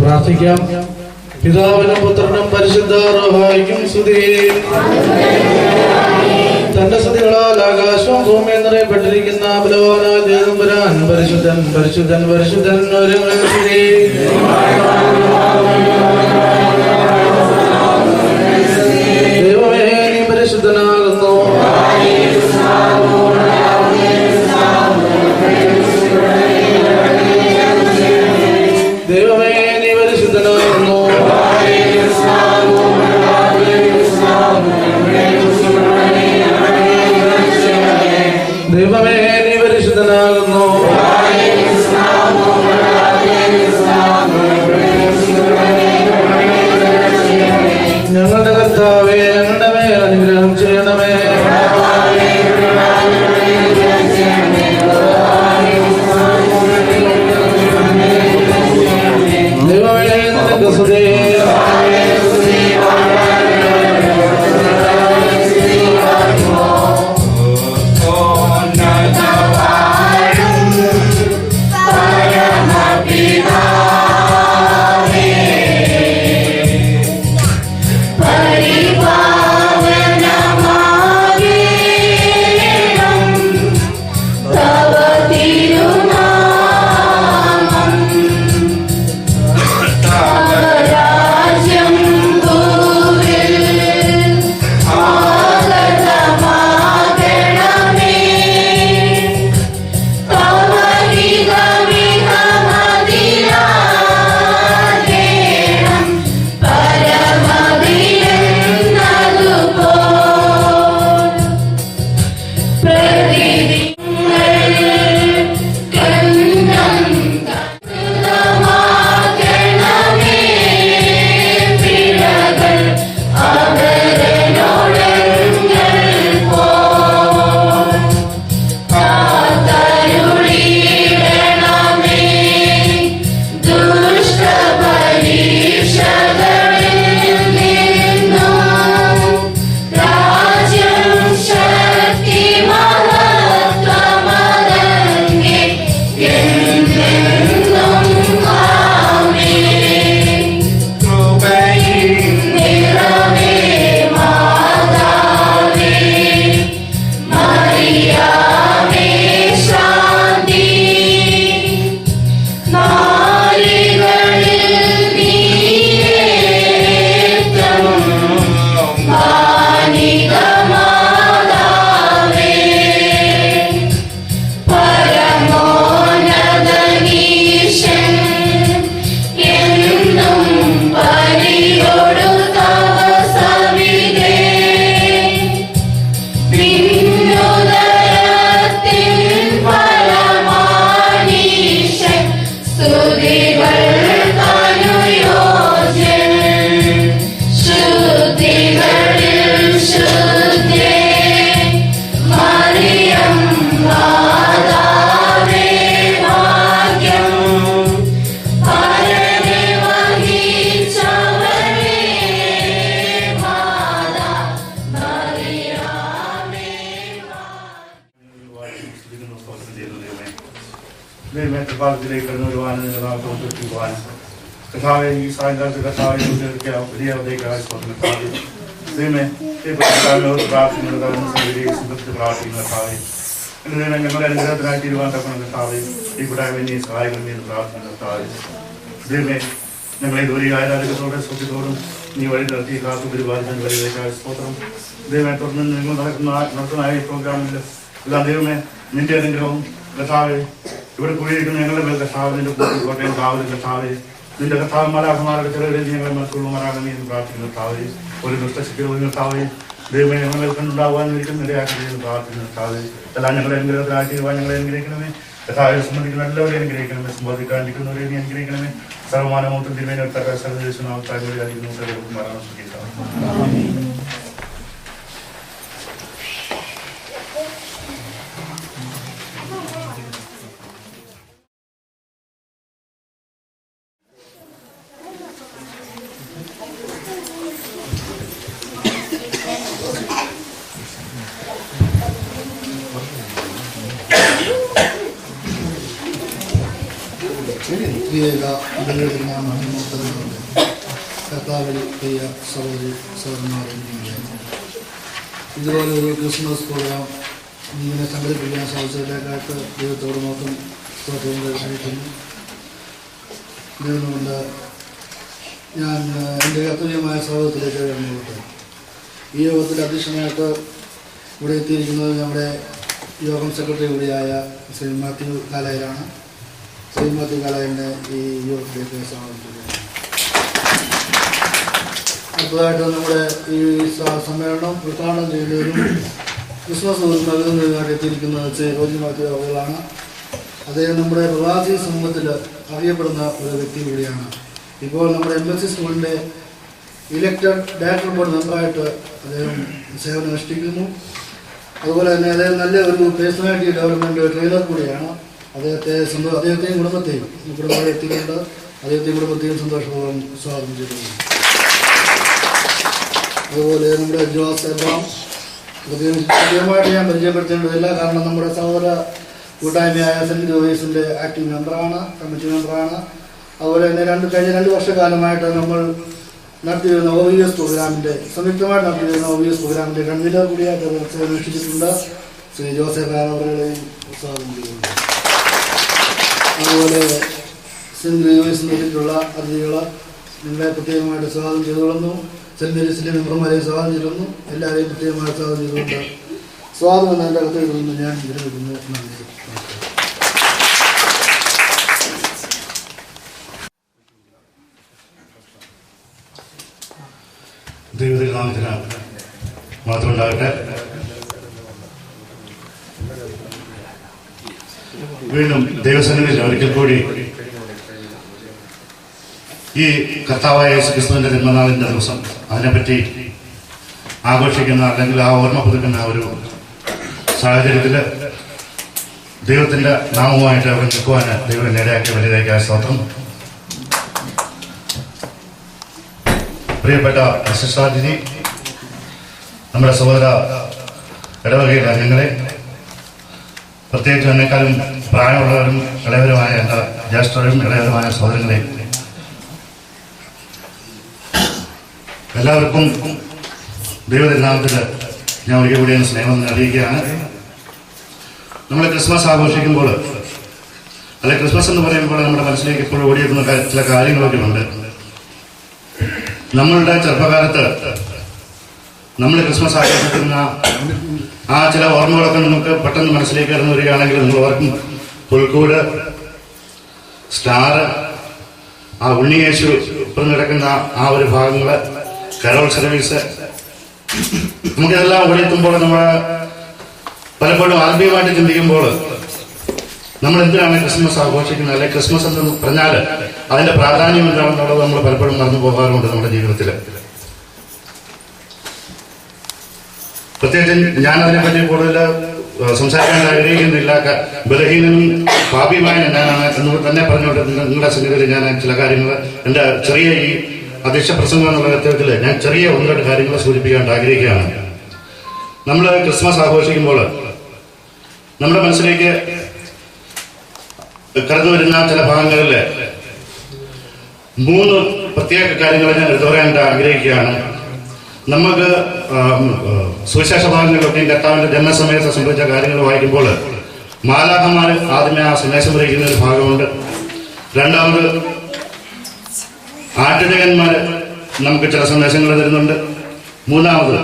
പ്രാർത്ഥിക്കാം. പിതാവിനും പുത്രനും പരിശുദ്ധ റൂഹായിക്കും സ്തുതി. തന്റെ സ്തുതികളാൽ ആകാശവും ഭൂമിയും നിറയപ്പെട്ടിരിക്കുന്ന ബലവാനായ ദൈവതമ്പുരാൻ പരിശുദ്ധൻ പരിശുദ്ധൻ പരിശുദ്ധൻ ഒരുങ്ങളിൽ സ്തുതി. ദൈവമേ, നീ പരിശുദ്ധനാകുന്നു. ദൈവമേ, നീ പരിശുദ്ധനാകുന്നു. ദൈവമേ, നീ പരിശുദ്ധനാകുന്നു. ഞങ്ങളുടെ കർത്താവേ, ഞങ്ങളുടെ മേൽ അനുഗ്രഹം ചെയ്യണമേ. ദൈവമേ, നിനക്ക് സ്തുതി. ഭാഗത്തിലേക്ക് കടന്നു വരുവാനും കഥാവെ ഈ സായങ്കാലത്ത് കഥാവെ വലിയ പ്രാർത്ഥിക്കുന്ന കഥാവെ ഞങ്ങളുടെ അനുഗ്രഹത്തിനായി തീരുവാൻ തക്കണം കഥാവെ ഈ കൂട്ടായ്മ നീ സഹായിക്കണമെന്ന് പ്രാർത്ഥിക്കുന്ന കഥാവെ ദൈവമേ ഞങ്ങളെ ഇതുവരെ ആരാധകത്തോടെ സത്യത്തോടും നീ വഴി നടത്തി കാത്തു പരിപാലിക്കാൻ വലിയ സ്തോത്രം ദൈവമേ തുടർന്ന് നിങ്ങൾ നടത്തുന്ന ഈ പ്രോഗ്രാമിൽ എല്ലാം ദൈവമേ നിന്റെ അനുഗ്രഹവും കഥാവെ ഇവിടെ കൂടിയിരിക്കുന്ന ഞങ്ങളുടെ മേൽ കഥാവ് നിന്റെ കോട്ടയം കാവൽ കഥാവെ നിന്റെ കഥാവ് മലാഖമാരുടെ ചെറുകളിൽ ഞങ്ങളെ മറ്റുള്ളവരാകണമേ എന്ന് പ്രാർത്ഥിക്കുന്ന കഥാവെ ഒരു ദുഷ്ടശക്തികൾ കഥാവെ ദൈവമേ ഞങ്ങൾ കണ്ടുണ്ടാവാൻ ഇരിക്കുന്ന ഇടയാക്കണമെന്ന് പ്രാർത്ഥിക്കുന്ന കഥാവെ എല്ലാം ഞങ്ങളുടെ അനുഗ്രഹത്തിനാക്കി ഞങ്ങളെ അനുഗ്രഹിക്കണമേ കഥാവെ സംബന്ധിക്കുന്ന എല്ലാവരെയും അനുഗ്രഹിക്കണമേ സമ്പാദിക്കാണ്ടിരിക്കുന്നവരെ നീ അനുഗ്രഹിക്കണമേ സർവമാനമൂട്ടും തിരുമേനൊക്കെ സർവദേശനാവുന്ന പ്രത്യേക മഹിമോത്തരങ്ങളുണ്ട്. കർത്താവിൽ പ്രിയ സഹോദരി സഹോദരന്മാരെയും ഇതുപോലെ ഒരു ക്രിസ്മസ് പ്രോഗ്രാം ഇങ്ങനെ സംഘടിപ്പിക്കാൻ സാധിച്ചതിലേക്കായിട്ട് ദൈവത്തോട് മാത്രം സ്തോത്രങ്ങൾ കഴിക്കുന്നു. ദൈവമുണ്ട്. ഞാൻ എൻ്റെ കർത്തവ്യമായ സഹോദരത്തിലേക്ക് കടന്നുപോട്ടെ. ഈ യോഗത്തിൽ അധ്യക്ഷനായിട്ട് ഇവിടെ എത്തിയിരിക്കുന്നത് നമ്മുടെ യോഗം സെക്രട്ടറി കൂടിയായ ശ്രീ മാത്യു കാലായിലാണ്. ശ്രീ മാത്യു കാലായിനെ ഈ യോഗത്തിലേക്ക് സ്വാഗതം ചെയ്യുന്നു. അടുത്തതായിട്ട് നമ്മുടെ ഈ സമ്മേളനം ഉദ്ഘാടനം ചെയ്യുന്നതിനും ക്രിസ്മസ് നൽകുന്നതിനായിട്ട് എത്തിയിരിക്കുന്നത് ശ്രീ റോജി മാത്യു അവകളാണ്. അദ്ദേഹം നമ്മുടെ പ്രവാസി സമൂഹത്തിൽ അറിയപ്പെടുന്ന ഒരു വ്യക്തി കൂടിയാണ്. ഇപ്പോൾ നമ്മുടെ MSc സ്കൂളിൻ്റെ ഇലക്ടഡ് ഡയറക്ടർ ബോർഡ് മെമ്പറായിട്ട് അദ്ദേഹം സേവനം അനുഷ്ഠിക്കുന്നു. അതുപോലെ തന്നെ അദ്ദേഹം നല്ല ഒരു പേഴ്സണാലിറ്റി ഡെവലപ്മെൻറ്റ് ട്രെയിനർ കൂടിയാണ്. അദ്ദേഹത്തെയും കുടുംബത്തെയും കുടുംബങ്ങളെ എത്തിക്കൊണ്ട് അദ്ദേഹത്തെയും കുടുംബത്തെയും സന്തോഷപൂർവ്വം സ്വാഗതം ചെയ്തു. അതുപോലെ നമ്മുടെ ജോസ് എബ്രാം കൃത്യമായിട്ട് ഞാൻ പരിചയപ്പെടുത്തേണ്ടതില്ല. കാരണം നമ്മുടെ സഹോദര കൂട്ടായ്മയായ സെൻറ്റ് ജോയിസിൻ്റെ ആക്റ്റീവ് മെമ്പറാണ്, കമ്മിറ്റി മെമ്പറാണ്. അതുപോലെ തന്നെ കഴിഞ്ഞ 2 വർഷക്കാലമായിട്ട് നമ്മൾ നടത്തിവരുന്ന OVS പ്രോഗ്രാമിൻ്റെ സംയുക്തമായിട്ട് നടത്തിവരുന്ന OVS പ്രോഗ്രാമിൻ്റെ കൺവീനർ കൂടിയായിട്ട് അനുഷ്ഠിച്ചിട്ടുണ്ട്. ശ്രീ ജോസഫ് അവരുടെയും സ്വാഗതം ചെയ്യുന്നു. അതുപോലെ സെൻറ്റ് ജോയിസിന് വേണ്ടിയിട്ടുള്ള അതിഥികൾ നിങ്ങളെ പ്രത്യേകമായിട്ട് സ്വാഗതം ചെയ്തുകൊള്ളുന്നു. സെൻറ്റ് മേരീസിലെ മെമ്പർമാരെയും സ്വാഗതം ചെയ്തിരുന്നു. എല്ലാവരെയും പ്രത്യേകമായി സ്വാഗതം ചെയ്തുകൊണ്ട് സ്വാഗതം എന്നതിൻ്റെ അകത്തേക്ക് നിന്ന് ഞാൻ വിരമിക്കുന്നു. നന്ദി. ദൈവത്തിൽ നാമത്തിന് മാത്രമുണ്ടാകട്ടെ. വീണ്ടും ദൈവസന്നിധിയിൽ ഒരിക്കൽ കൂടി ഈ കർത്താവായ യേശുക്രിസ്തുവിന്റെ ജന്മനാളിന്റെ ദിവസം അതിനെപ്പറ്റി ആഘോഷിക്കുന്ന അല്ലെങ്കിൽ ആ ഓർമ്മ പുതുക്കുന്ന ഒരു സാഹചര്യത്തിൽ ദൈവത്തിന്റെ നാമവുമായിട്ട് അവിടെ നിൽക്കുവാൻ ദൈവം നേരെയാക്കിയ വലിയതായ സ്തോത്രം. പ്രിയപ്പെട്ട അസിസ്റ്റാതിഥി, നമ്മുടെ സഹോദര ഇടവകയിലെ അംഗങ്ങളെ, പ്രത്യേകിച്ച് എന്നെക്കാളും പ്രായമുള്ളവരും ഇളയവരുമായ എൻ്റെ ജ്യേഷ്ഠരും ഇളയവരുമായ സഹോദരങ്ങളെ, എല്ലാവർക്കും ദൈവതിരുനാമത്തിൽ ഞാൻ ഒരിക്കൽ കൂടി സ്നേഹം അറിയിക്കുകയാണ്. നമ്മൾ ക്രിസ്മസ് ആഘോഷിക്കുമ്പോൾ അല്ലെ ക്രിസ്മസ് എന്ന് പറയുമ്പോൾ നമ്മുടെ മനസ്സിലേക്ക് ഇപ്പോൾ ഓടിയെത്തുന്ന ചില കാര്യങ്ങളൊക്കെ ഉണ്ട്. നമ്മളുടെ ചെറുപ്പകാലത്ത് നമ്മൾ ക്രിസ്മസ് ആഘോഷിക്കുന്ന ആ ചില ഓർമ്മകളൊക്കെ നമുക്ക് പെട്ടെന്ന് മനസ്സിലേക്ക് കടന്നു വരികയാണെങ്കിൽ നിങ്ങൾ ഓർക്കും പുൽക്കൂട്, സ്റ്റാർ, ആ ഉണ്ണിയേശു ഇപ്പം കിടക്കുന്ന ആ ഒരു ഭാഗങ്ങള്, കരോൾ സർവീസ്, നമുക്കിതെല്ലാം ഓടിയെത്തുമ്പോൾ നമ്മൾ പലപ്പോഴും ആത്മീയമായിട്ട് ചിന്തിക്കുമ്പോൾ നമ്മൾ എന്തിനാണ് ക്രിസ്മസ് ആഘോഷിക്കുന്നത്, അല്ലെങ്കിൽ ക്രിസ്മസ് എന്ന് പറഞ്ഞാൽ അതിന്റെ പ്രാധാന്യം എന്താണെന്നുള്ളത് നമ്മൾ പലപ്പോഴും മറന്നു പോകാറുണ്ട് നമ്മുടെ ജീവിതത്തിൽ. പ്രത്യേകിച്ച് ഞാൻ അതിനെപ്പറ്റി കൂടുതൽ സംസാരിക്കാൻ ആഗ്രഹിക്കുന്നില്ല. ബലഹീനനും പാപിയുമായ ഞാനാണ് എന്ന് തന്നെ പറഞ്ഞുകൊണ്ട് നിങ്ങളുടെ സന്നിധിയിൽ ഞാൻ ചില കാര്യങ്ങൾ എൻ്റെ ചെറിയ ഈ അധ്യക്ഷ പ്രസംഗം എന്നുള്ള തരത്തിൽ ഞാൻ ചെറിയ 1-2 കാര്യങ്ങൾ സൂചിപ്പിക്കാൻ ആഗ്രഹിക്കുകയാണ്. നമ്മൾ ക്രിസ്മസ് ആഘോഷിക്കുമ്പോൾ നമ്മുടെ മനസ്സിലേക്ക് കടന്നു വരുന്ന ചില ഭാഗങ്ങളിൽ 3 പ്രത്യേക കാര്യങ്ങൾ ഞാൻ എടുത്തു പറയാൻ ആഗ്രഹിക്കുകയാണ്. നമുക്ക് സുവിശേഷ ഭാഗങ്ങളിലൊക്കെയും കർത്താവിന്റെ ജന്മസമയത്ത് സംഭവിച്ച കാര്യങ്ങൾ വായിക്കുമ്പോൾ മാലാഖമാർ ആദ്യമേ ആ സന്ദേശം അറിയിക്കുന്ന ഒരു ഭാഗമുണ്ട്. രണ്ടാമത് ആട്ടിടയന്മാർ നമുക്ക് ചില സന്ദേശങ്ങൾ തരുന്നുണ്ട്. മൂന്നാമത്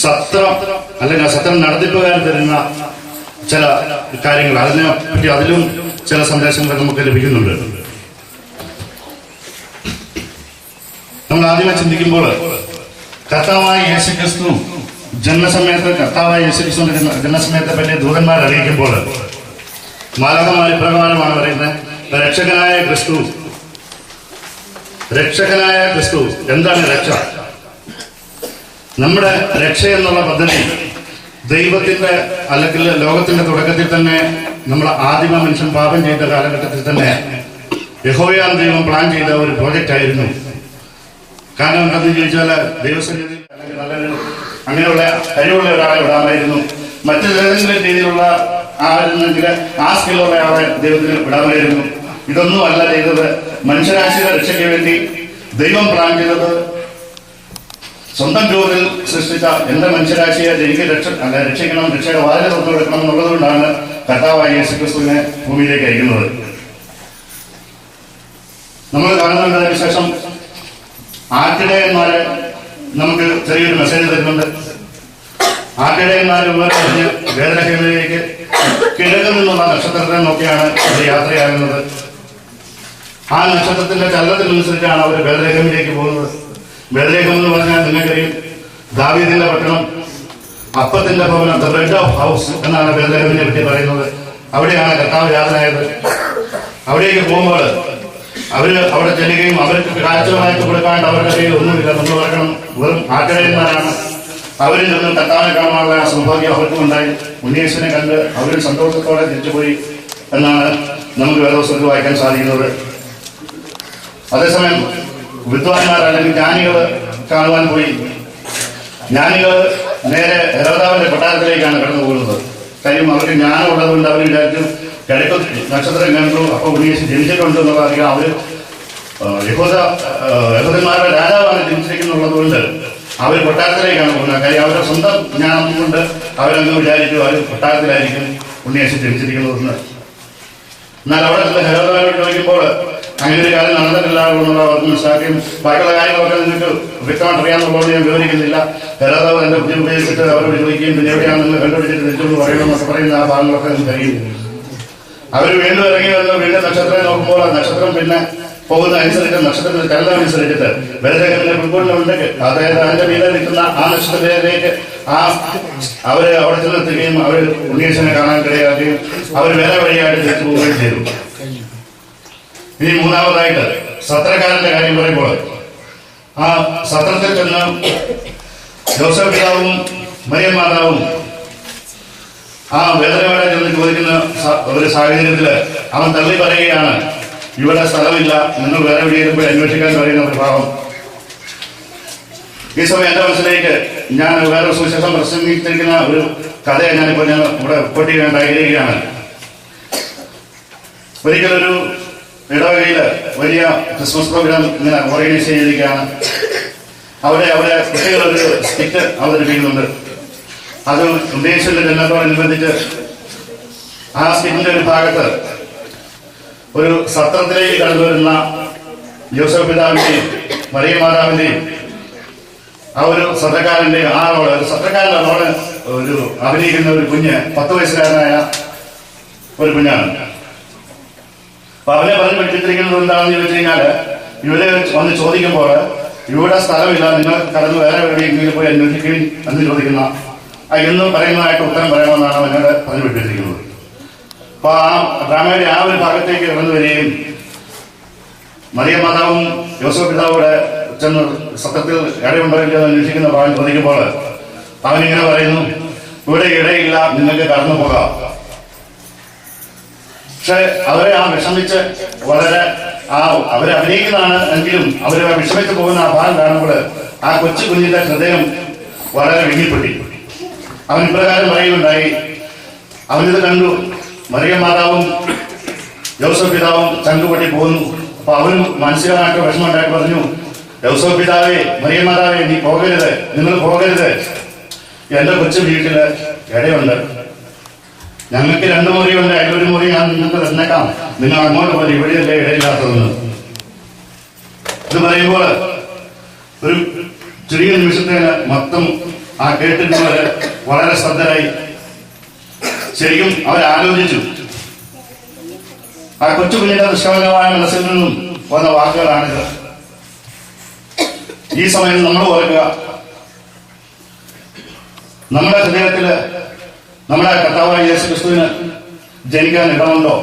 സത്രം അല്ലെങ്കിൽ ആ സത്രം നടത്തിപ്പുകാർ തരുന്ന ചില കാര്യങ്ങൾ, അതിനെ പറ്റി അതിലും ചില സന്ദേശങ്ങൾ നമുക്ക് ലഭിക്കുന്നുണ്ട്. നമ്മൾ ആദ്യമേ ചിന്തിക്കുമ്പോൾ കർത്താവായ യേശുക്രിസ്തു ജന്മസമയത്ത് കർത്താവായ യേശുക്രിസ്തുവിന്റെ ജന്മസമയത്തെ പറ്റി ദൂതന്മാർ അറിയിക്കുമ്പോൾ മാലാഖമാർ ഇപ്രകാരമാണ് പറയുന്നത്: രക്ഷകനായ ക്രിസ്തു. രക്ഷകനായ ക്രിസ്തു എന്താണ് രക്ഷ? നമ്മുടെ രക്ഷ എന്നുള്ള പദ്ധതി ദൈവത്തിന്റെ അല്ലെങ്കിൽ ലോകത്തിന്റെ തുടക്കത്തിൽ തന്നെ നമ്മൾ ആദിമ മനുഷ്യൻ പാപം ചെയ്ത കാലഘട്ടത്തിൽ തന്നെ യഹോവയാൻ ദൈവം പ്ലാൻ ചെയ്ത ഒരു പ്രോജക്റ്റ് ആയിരുന്നു. കാരണം എന്താണെന്ന് ചോദിച്ചാൽ ദൈവസന്നിധി അല്ലെങ്കിൽ നല്ലൊരു അങ്ങനെയുള്ള കഴിവുള്ള ഒരാളെ വിടാമായിരുന്നു. മറ്റേതെങ്കിലും രീതിയിലുള്ള ആയിരുന്നെങ്കിൽ ആ സ്കില്ലുള്ള ആളെ ദൈവത്തിന് വിടാമായിരുന്നു. ഇതൊന്നും അല്ല ചെയ്തത്. മനുഷ്യരാശിയുടെ രക്ഷയ്ക്ക് വേണ്ടി ദൈവം പ്ലാൻ ചെയ്തത് സ്വന്തം ജോലിയിൽ സൃഷ്ടിച്ച എന്റെ മനുഷ്യരാശിയെ എനിക്ക് രക്ഷിക്കണം, രക്ഷയുടെ വാതിൽ തുറന്നു കൊടുക്കണം എന്നുള്ളത് കൊണ്ടാണ് കർത്താവായ യേശുക്രിസ്തുവിനെ ഭൂമിയിലേക്ക് അയക്കുന്നത്. നമ്മൾ കാണുന്നുണ്ട്. അതിനുശേഷം ആട്ടിടയന്മാരെ നമുക്ക് ചെറിയൊരു മെസ്സേജ് തരുന്നുണ്ട്. ആട്ടിടയന്മാർ പറഞ്ഞ് വേദനഹീനതയിലേക്ക് കിഴക്കിൽ നിന്നുള്ള നക്ഷത്രത്തെ നോക്കിയാണ് അവർ യാത്രയാകുന്നത്. ആ നക്ഷത്രത്തിന്റെ ചലനത്തിനനുസരിച്ചാണ് അവർ ബേത്ലഹേമിലേക്ക് പോകുന്നത്. ബേത്ലഹേം എന്ന് പറഞ്ഞാൽ നിങ്ങൾക്കറിയും, ദാവീദിന്റെ പട്ടണം, അപ്പത്തിന്റെ ഭവനം, ദ ബ്രെഡ് ഓഫ് ഹൗസ് എന്നാണ് ബേത്ലഹേമിനെ പറ്റി പറയുന്നത്. അവിടെയാണ് കർത്താവ് യാത്രയായത്. അവിടേക്ക് പോകുമ്പോൾ അവിടെ ചെല്ലുകയും അവർക്ക് കാഴ്ചകളായിട്ട് കൊടുക്കാണ്ട് അവരുടെ കയ്യിൽ ഒന്നുമില്ല. നമ്മൾ പറയണം, വെറും ആട്ടിടയന്മാരാണ്. അവരിൽ നിന്ന് കർത്താവിനെ കാണാനുള്ള സൗഭാഗ്യം അവർക്കും ഉണ്ടായി. ഉണ്ണിയേശുവിനെ കണ്ട് അവർ സന്തോഷത്തോടെ തിരിച്ചുപോയി എന്നാണ് നമുക്ക് വേദപുസ്തകത്തിൽ വായിക്കാൻ സാധിക്കുന്നത്. അതേസമയം വിദ്വാൻമാർ അല്ലെങ്കിൽ ജ്ഞാനികൾ കാണുവാൻ പോയി. ജ്ഞാനികൾ നേരെ ഹെരോദാവിന്റെ കൊട്ടാരത്തിലേക്കാണ് കടന്നു പോകുന്നത്. കാര്യം അവർക്ക് ജ്ഞാനം ഉള്ളതുകൊണ്ട് അവർ വിചാരിച്ചു കിഴക്ക് നക്ഷത്രം കണ്ടു, അപ്പൊ ഉണ്ണിയേശു ജനിച്ചിട്ടുണ്ട് എന്നുള്ള അറിയാം. അവര് യഹൂദന്മാരുടെ രാജാവാണ് ജനിച്ചിരിക്കുന്നുള്ളത് കൊണ്ട് അവർ കൊട്ടാരത്തിലേക്കാണ് പോകുന്നത്. കാര്യം അവരുടെ സ്വന്തം ജ്ഞാനം കൊണ്ട് അവരങ്ങ് വിചാരിച്ചു അവർ കൊട്ടാരത്തിലായിരിക്കും ഉണ്ണിയേശു ജനിച്ചിരിക്കുന്നതെന്ന്. എന്നാൽ അവിടെ നിന്ന് ഹെരോദാവിനോട് ചോദിക്കുമ്പോൾ അങ്ങനെ ഒരു കാര്യം നടന്നിട്ടില്ലാന്നുള്ള അവർക്ക് മനസ്സിലാക്കുകയും ബാക്കിയുള്ള കാര്യങ്ങളൊക്കെ നിങ്ങൾക്ക് വ്യക്തമായിട്ട് അറിയാമെന്നുള്ളത് ഞാൻ വിവരിക്കുന്നില്ല. ഹെരോദാവ് എന്റെ ബുദ്ധി ഉപയോഗിച്ചിട്ട് അവരോട് ചോദിക്കുകയും പിന്നെ എവിടെയാണ് നിങ്ങൾ കണ്ടുപിടിച്ചിട്ട് തിരിച്ചെന്ന് പറയണമെന്നൊക്കെ പറയുന്ന ആ ഭാഗങ്ങളൊക്കെ നമുക്ക് അറിയും. അവർ വീണ്ടും ഇറങ്ങി വന്ന് വീണ്ടും നക്ഷത്രം നോക്കുമ്പോൾ ആ നക്ഷത്രം പിന്നെ പോകുന്ന അനുസരിച്ച് നക്ഷത്രത്തിന്റെ ചലനം അനുസരിച്ചിട്ട് ബേത്ലഹേമിന്റെ പുൽക്കൂടിലുണ്ടെങ്കിൽ അതായത് അതിന്റെ മീതെ നിൽക്കുന്ന ആ നക്ഷത്രത്തിലേക്ക് അവര് അവിടെ ചെന്നെത്തുകയും അവർ ഉണ്ണിയേശുവിനെ കാണാൻ കഴിയാക്കുകയും അവർ വേറെ വഴിയായിട്ട് തിരിച്ചു പോവുകയും ചെയ്തു. ഇനി മൂന്നാമതായിട്ട് സത്രക്കാരന്റെ കാര്യം പറയുമ്പോൾ ആ സത്രത്തിൽ ചെന്ന് ജോസഫ് പിതാവും മറിയം മാതാവും ആ വേദനയോടെ ചെന്ന് ചോദിക്കുന്ന ഒരു സാഹചര്യത്തില് അവൻ തള്ളി പറയുകയാണ്, ഇവിടെ സ്ഥലമില്ല, നിങ്ങൾ വേറെ എവിടെയും പോയി അന്വേഷിക്കാൻ പറയുന്ന ഒരു ഭാവം. ഈ സമയം എന്റെ മനസ്സിലേക്ക് ഞാൻ വേറെ സുവിശേഷം പ്രസംഗിച്ചിരിക്കുന്ന ഒരു കഥയെ ഞാനിപ്പോൾ ഞാൻ ഇവിടെ റിപ്പോർട്ട് ചെയ്യാൻ ആഗ്രഹിക്കുകയാണ്. ഒരിക്കലൊരു ഇടവകയില് വലിയ ക്രിസ്മസ് പ്രോഗ്രാം ഇങ്ങനെ ഓർഗനൈസ് ചെയ്തിരിക്കുകയാണ്. അവിടെ കുട്ടികളൊരു സ്കിറ്റ് അവതരിപ്പിക്കുന്നുണ്ട്. അത് ഉദ്ദേശിച്ച ജനത്തോടനുബന്ധിച്ച് ആ സ്കിറ്റിന്റെ ഒരു ഭാഗത്ത് ഒരു സത്രത്തിലേക്ക് കടന്നു വരുന്ന ജോസഫ് പിതാവിന്റെയും മറിയം മാതാവിന്റെയും ആ ഒരു സത്രക്കാരന്റെ ഒരു സത്രക്കാരന്റെ റോള് ഒരു അഭിനയിക്കുന്ന ഒരു കുഞ്ഞ് 10 വയസ്സുകാരനായ ഒരു കുഞ്ഞാണ്. അപ്പൊ അവനെ പറഞ്ഞ് പഠിപ്പിച്ചിരിക്കുന്നത് എന്താണെന്ന് ചോദിച്ചു കഴിഞ്ഞാല് ഇവര് വന്ന് ചോദിക്കുമ്പോൾ ഇവിടെ സ്ഥലമില്ല, നിങ്ങൾ കടന്ന് വേറെ എവിടെയെങ്കിലും പോയി അന്വേഷിക്കുകയും എന്ന് ചോദിക്കുന്ന എന്നും പറയുന്നതായിട്ട് ഉത്തരം പറയണമെന്നാണ് അവനോട് പറഞ്ഞു പഠിപ്പിച്ചിരിക്കുന്നത്. അപ്പൊ ആ ഡ്രാമയുടെ ആ ഒരു ഭാഗത്തേക്ക് കടന്നു വരികയും മറിയം മാതാവും ജോസഫ് പിതാവോടെ ചെന്ന് സത്യത്തിൽ ഇടയുണ്ടോ ഇല്ലെന്ന് അന്വേഷിക്കുന്ന ഭാഗം ചോദിക്കുമ്പോൾ അവനിങ്ങനെ പറയുന്നു, ഇവിടെ ഇടയില്ല, നിങ്ങൾക്ക് കടന്നു പോകാം. പക്ഷെ അവരെ ആ വിഷമിച്ച് വളരെ അവരെ അഭിനയിക്കുന്നതാണ് എങ്കിലും അവരെ വിഷമിച്ച് പോകുന്ന ആ ഭാഗം കാണുമ്പോൾ ആ കൊച്ചു കുഞ്ഞിന്റെ ഹൃദയം വളരെ വിങ്ങിപ്പൊട്ടി. അവൻ ഇപ്രകാരം പറയുകയുണ്ടായി, അവനിത് കണ്ടു, മറിയം മാതാവും ജോസഫ് പിതാവും ചങ്കുപൊട്ടി പോകുന്നു. അപ്പൊ അവനും മാനസികമായിട്ട് വിഷമമുണ്ടായിട്ട് പറഞ്ഞു, ജോസഫ് പിതാവേ, മറിയം മാതാവേ, നീ പോകരുത്, നിങ്ങൾ പോകരുത്, എന്റെ കൊച്ചു വീട്ടില് ഇടയുണ്ട്, ഞങ്ങൾക്ക് 2 മുറിയുണ്ട്, അതിലൊരു മുറി ഞാൻ നിങ്ങൾക്ക് തന്നേക്കാം, നിങ്ങൾ അങ്ങോട്ട് പോലെ ഇവിടെയല്ലേ ഇടയില്ലാത്തതെന്ന്. ഇത് പറയുമ്പോൾ ഒരു ചെറിയ നിമിഷത്തിന് മൊത്തം ആ കേട്ടിരുന്നവര് വളരെ ശ്രദ്ധരായി. ശരിക്കും അവരാലോചിച്ചു. ആ കൊച്ചു കുഞ്ഞിന്റെ നിഷ്കളങ്കമായ മനസ്സിൽ നിന്നും വന്ന വാക്കുകളാണിത്. ഈ സമയം നമ്മൾ ഓർക്കുക, നമ്മുടെ ഹൃദയത്തില് നമ്മുടെ കർത്താവായ യേശുക്രിസ്തുവിന് ജനിക്കാൻ ഇടമുണ്ടോ?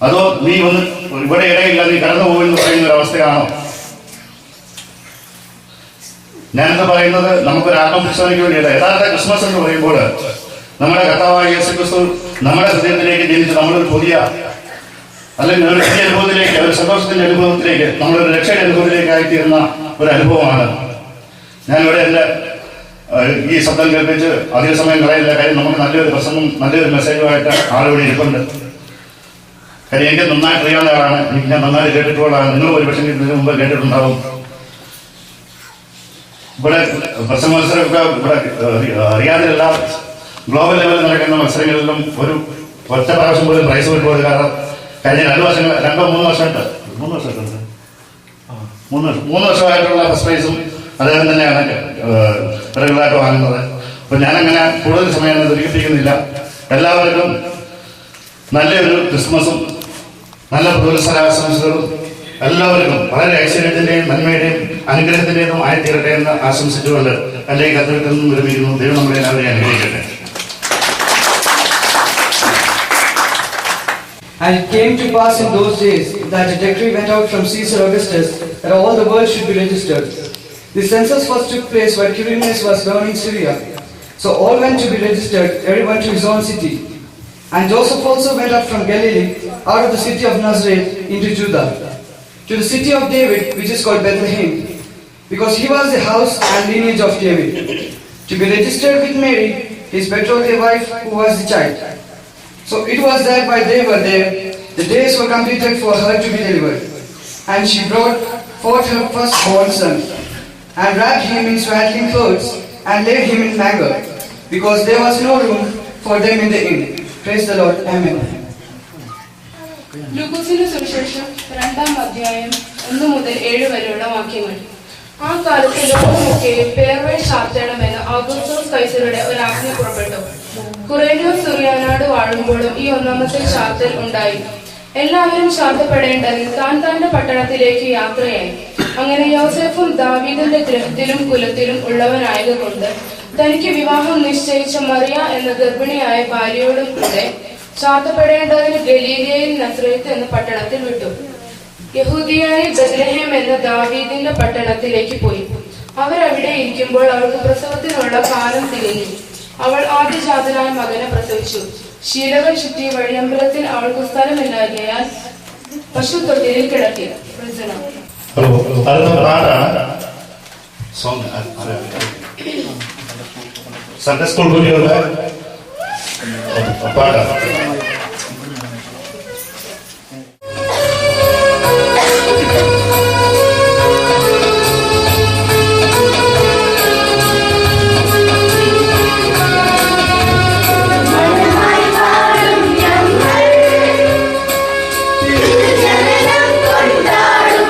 അതോ നീ വന്ന് ഇവിടെ ഇടയില്ല, നീ കടന്നു പോകുമെന്ന് പറയുന്ന ഒരു അവസ്ഥയാണോ? ഞാനെന്താ പറയുന്നത്, നമുക്കൊരു ആത്മവിശ്വാസിക്ക് വേണ്ടിയിട്ട് യഥാർത്ഥ ക്രിസ്മസ് എന്ന് പറയുമ്പോൾ നമ്മുടെ കർത്താവായ യേശുക്രിസ്തു നമ്മുടെ ഹൃദയത്തിലേക്ക് ജനിച്ച് നമ്മളൊരു പുതിയ അല്ലെങ്കിൽ ഒരു പുതിയ അനുഭവത്തിലേക്ക്, ഒരു സന്തോഷത്തിന്റെ അനുഭവത്തിലേക്ക്, നമ്മളൊരു രക്ഷയുടെ അനുഭവത്തിലേക്ക് ആയിത്തീരുന്ന ഒരു അനുഭവമാണ്. ഞാനിവിടെ എൻ്റെ ഈ ശബ്ദം കേൾപ്പിച്ച് അധിക സമയം കളയില്ല. കാര്യം നമുക്ക് നല്ലൊരു പ്രസംഗം, നല്ലൊരു മെസ്സേജുമായിട്ട് ആളുകൂടി ഇരിപ്പുണ്ട്. കാര്യം എനിക്ക് നന്നായിട്ട് അറിയാവുന്ന ആളാണ്, എനിക്ക് ഞാൻ നന്നായിട്ട് കേട്ടിട്ടുള്ളതാണ്. നിങ്ങൾ ഒരു പക്ഷേ ഇതിനു മുമ്പ് കേട്ടിട്ടുണ്ടാവും. ഇവിടെ പ്രസംഗ മത്സരമൊക്കെ ഇവിടെ അറിയാതെയല്ല, ഗ്ലോബൽ ലെവലിൽ നടക്കുന്ന മത്സരങ്ങളിലും ഒരു ഒറ്റ പ്രാവശ്യം പോലും പ്രൈസ് കിട്ടുന്നത്. കാരണം കഴിഞ്ഞ 2 വർഷമായിട്ട് 3 വർഷമായിട്ടുള്ള ഫസ്റ്റ് പ്രൈസും അദ്ദേഹം തന്നെയാണ് റെഗുലറായിട്ട് വാങ്ങുന്നത്. അപ്പൊ ഞാനങ്ങനെ കൂടുതൽ സമയം ദീർഘിപ്പിക്കുന്നില്ല. എല്ലാവർക്കും നല്ലൊരു ക്രിസ്മസും നല്ല പുതുവത്സരാശംസകളും എല്ലാവർക്കും വളരെ ഐശ്വര്യത്തിന്റെയും നന്മയുടെയും അനുഗ്രഹത്തിന്റേതും ആയിത്തീരട്ടെ എന്ന് ആശംസിച്ചുകൊണ്ട് എൻ്റെ ഈ കത്തുകളിൽ നിന്നും വിരമിക്കുന്നു. ദൈവം നമ്മളെ എല്ലാവരെയും അനുഗ്രഹിക്കട്ടെ. And it came to pass in those days that a decree went out from Caesar Augustus that all the world should be registered. The census first took place while Quirinius was governing Syria. So all went to be registered, everyone to his own city. And Joseph also went up from Galilee, out of the city of Nazareth, into Judah, to the city of David, which is called Bethlehem, because he was the house and lineage of David, to be registered with Mary, his betrothed wife, who was the child. So it was that while they were there, the days were completed for her to be delivered. And she brought forth her firstborn son, and wrapped him in swaddling clothes, and laid him in manger, because there was no room for them in the inn. Praise the Lord. Amen. ലൂക്കോസിന്റെ സുവിശേഷം 2-ാം അധ്യായം 1 മുതൽ 7 വരെയുള്ള വാക്യങ്ങൾ. ആ കാലത്ത് ലോകമൊക്കെ പേർവഴി ചാർത്തണമെന്ന് ഔഗുസ്തോസ് കൈസറുടെ ഒരു ആജ്ഞ പുറപ്പെട്ടു. കുറേനിയോസ് സുറിയാനാട് വാഴുമ്പോഴും ഈ 1-ാമത്തെ ചാർത്തൽ ഉണ്ടായി. എല്ലാവരും ചാർത്തപ്പെടേണ്ടതിൽ താൻ തന്റെ പട്ടണത്തിലേക്ക് യാത്രയായി. അങ്ങനെ യോസേഫും ദാവീദിന്റെ ഗ്രഹത്തിലും കുലത്തിലും ഉള്ളവനായതുകൊണ്ട് തനിക്ക് വിവാഹം നിശ്ചയിച്ച മറിയ എന്ന ഗർഭിണിയായ ഭാര്യയോടും കൂടെ ചാർത്തപ്പെടേണ്ടതിന് ഗലീലയിൽ നസ്രത്ത് എന്ന പട്ടണത്തിൽ വിട്ടു. യഹൂദിയായ ബെത്ലഹേം എന്ന ദാവീദിന്റെ പട്ടണത്തിലേക്ക് പോയി. അവരവിടെ ഇരിക്കുമ്പോൾ അവൾക്ക് പ്രസവത്തിനുള്ള കാലം തികഞ്ഞു. അവൾ ആദ്യജാതനായ മകനെ പ്രസവിച്ചു. ശീലകൾ ചുറ്റി വഴിയമ്പലത്തിൽ അവൾക്ക് സ്ഥലമില്ലാതെയാൽ പശു തൊട്ടിലിൽ കിടത്തി. സൺഡേ സ്കൂൾ കുട്ടികളുടെ പാട്ടാണ്. കൊണ്ടാടും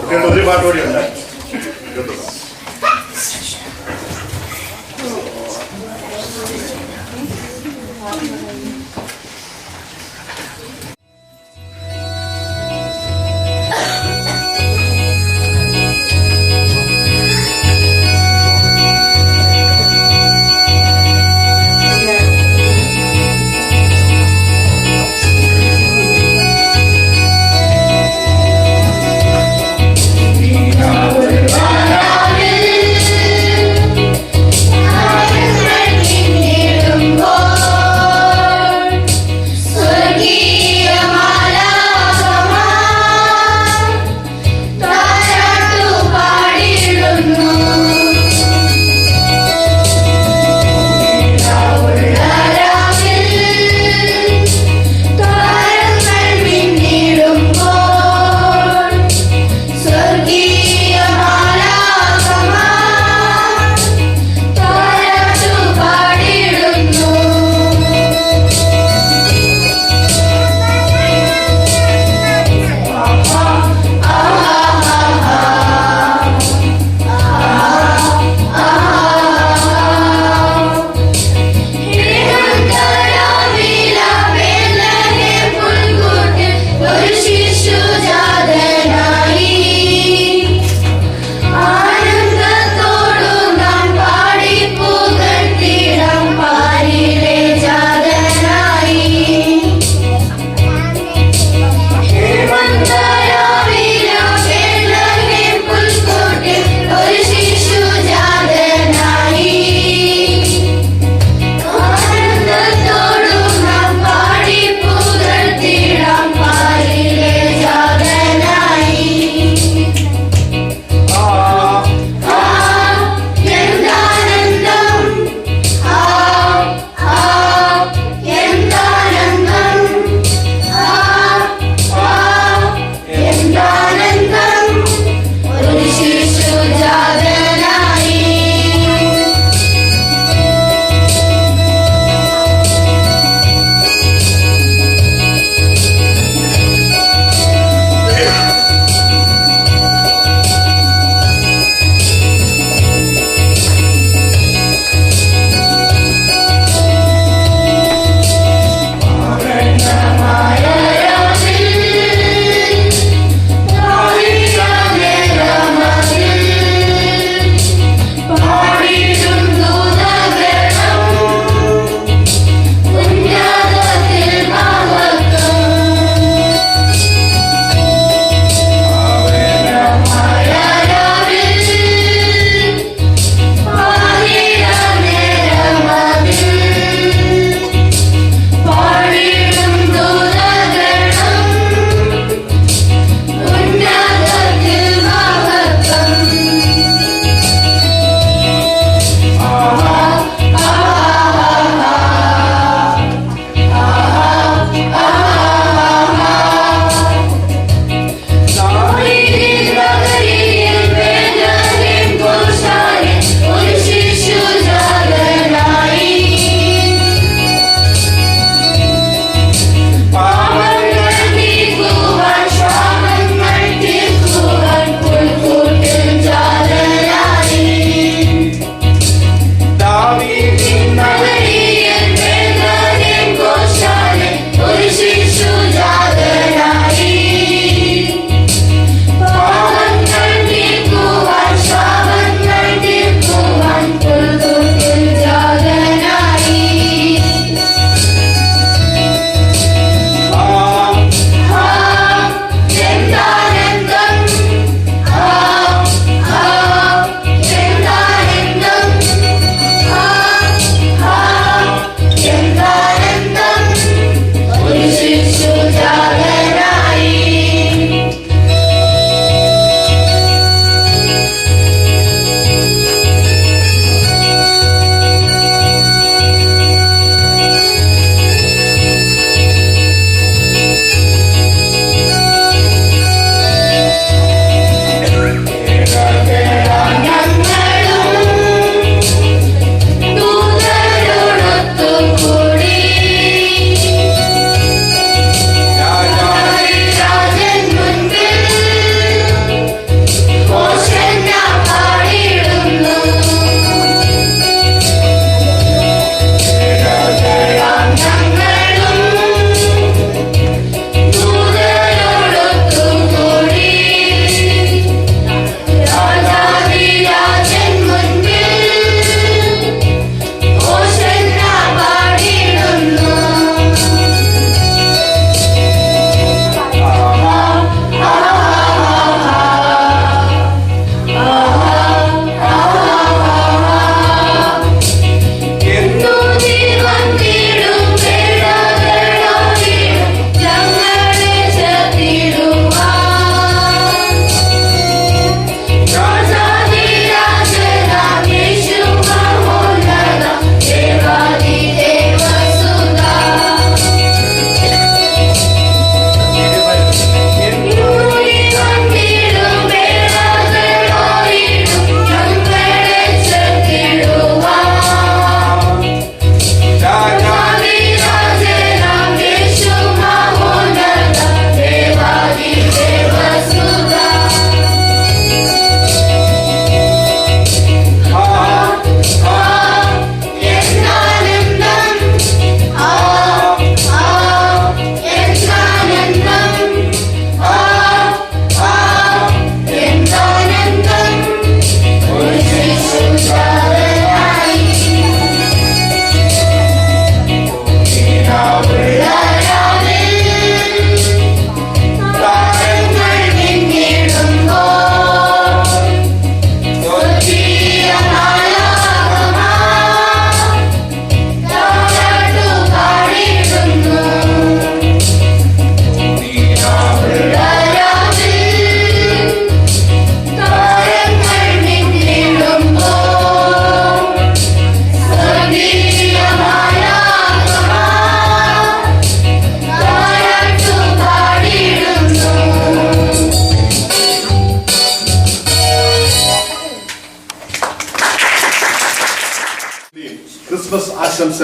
കുട്ടികളുടെ ഒരു പാട്ടുകൂടിയുണ്ട്.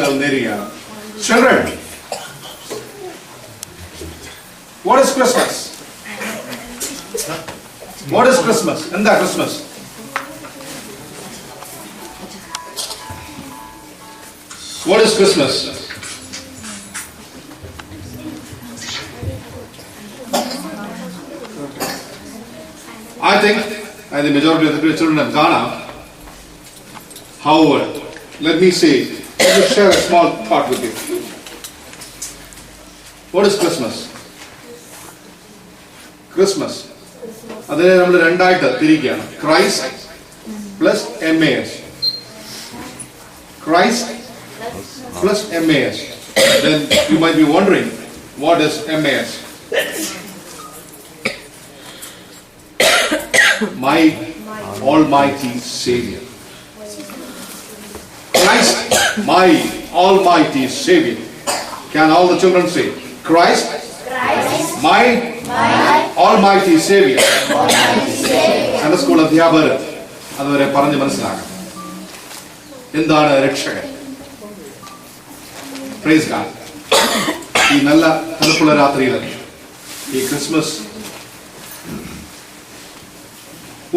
ആശംസകൾ നേരുകയാണ്. Children, what is Christmas? What is Christmas? എന്താ Christmas? What is Christmas? I think the majority of the children have gone out. However, let me share a small thought with you. What is Christmas? Christmas. അതിനെ നമ്മൾ രണ്ടായിട്ട് തിരിക്കുകയാണ്. Christ plus MAS. Christ plus MAS. Then you might be wondering, what is MAS? My Almighty Savior. Christ, my Almighty Savior. Can all the children say, Christ, my Almighty Savior. Sunday school അധ്യാപകർ അതുവരെ പറഞ്ഞ് മനസ്സിലാക്കണം. എന്താണ് രക്ഷകൻ? Praise God. ഈ നല്ല തണുപ്പുള്ള രാത്രിയിൽ ഈ ക്രിസ്മസ്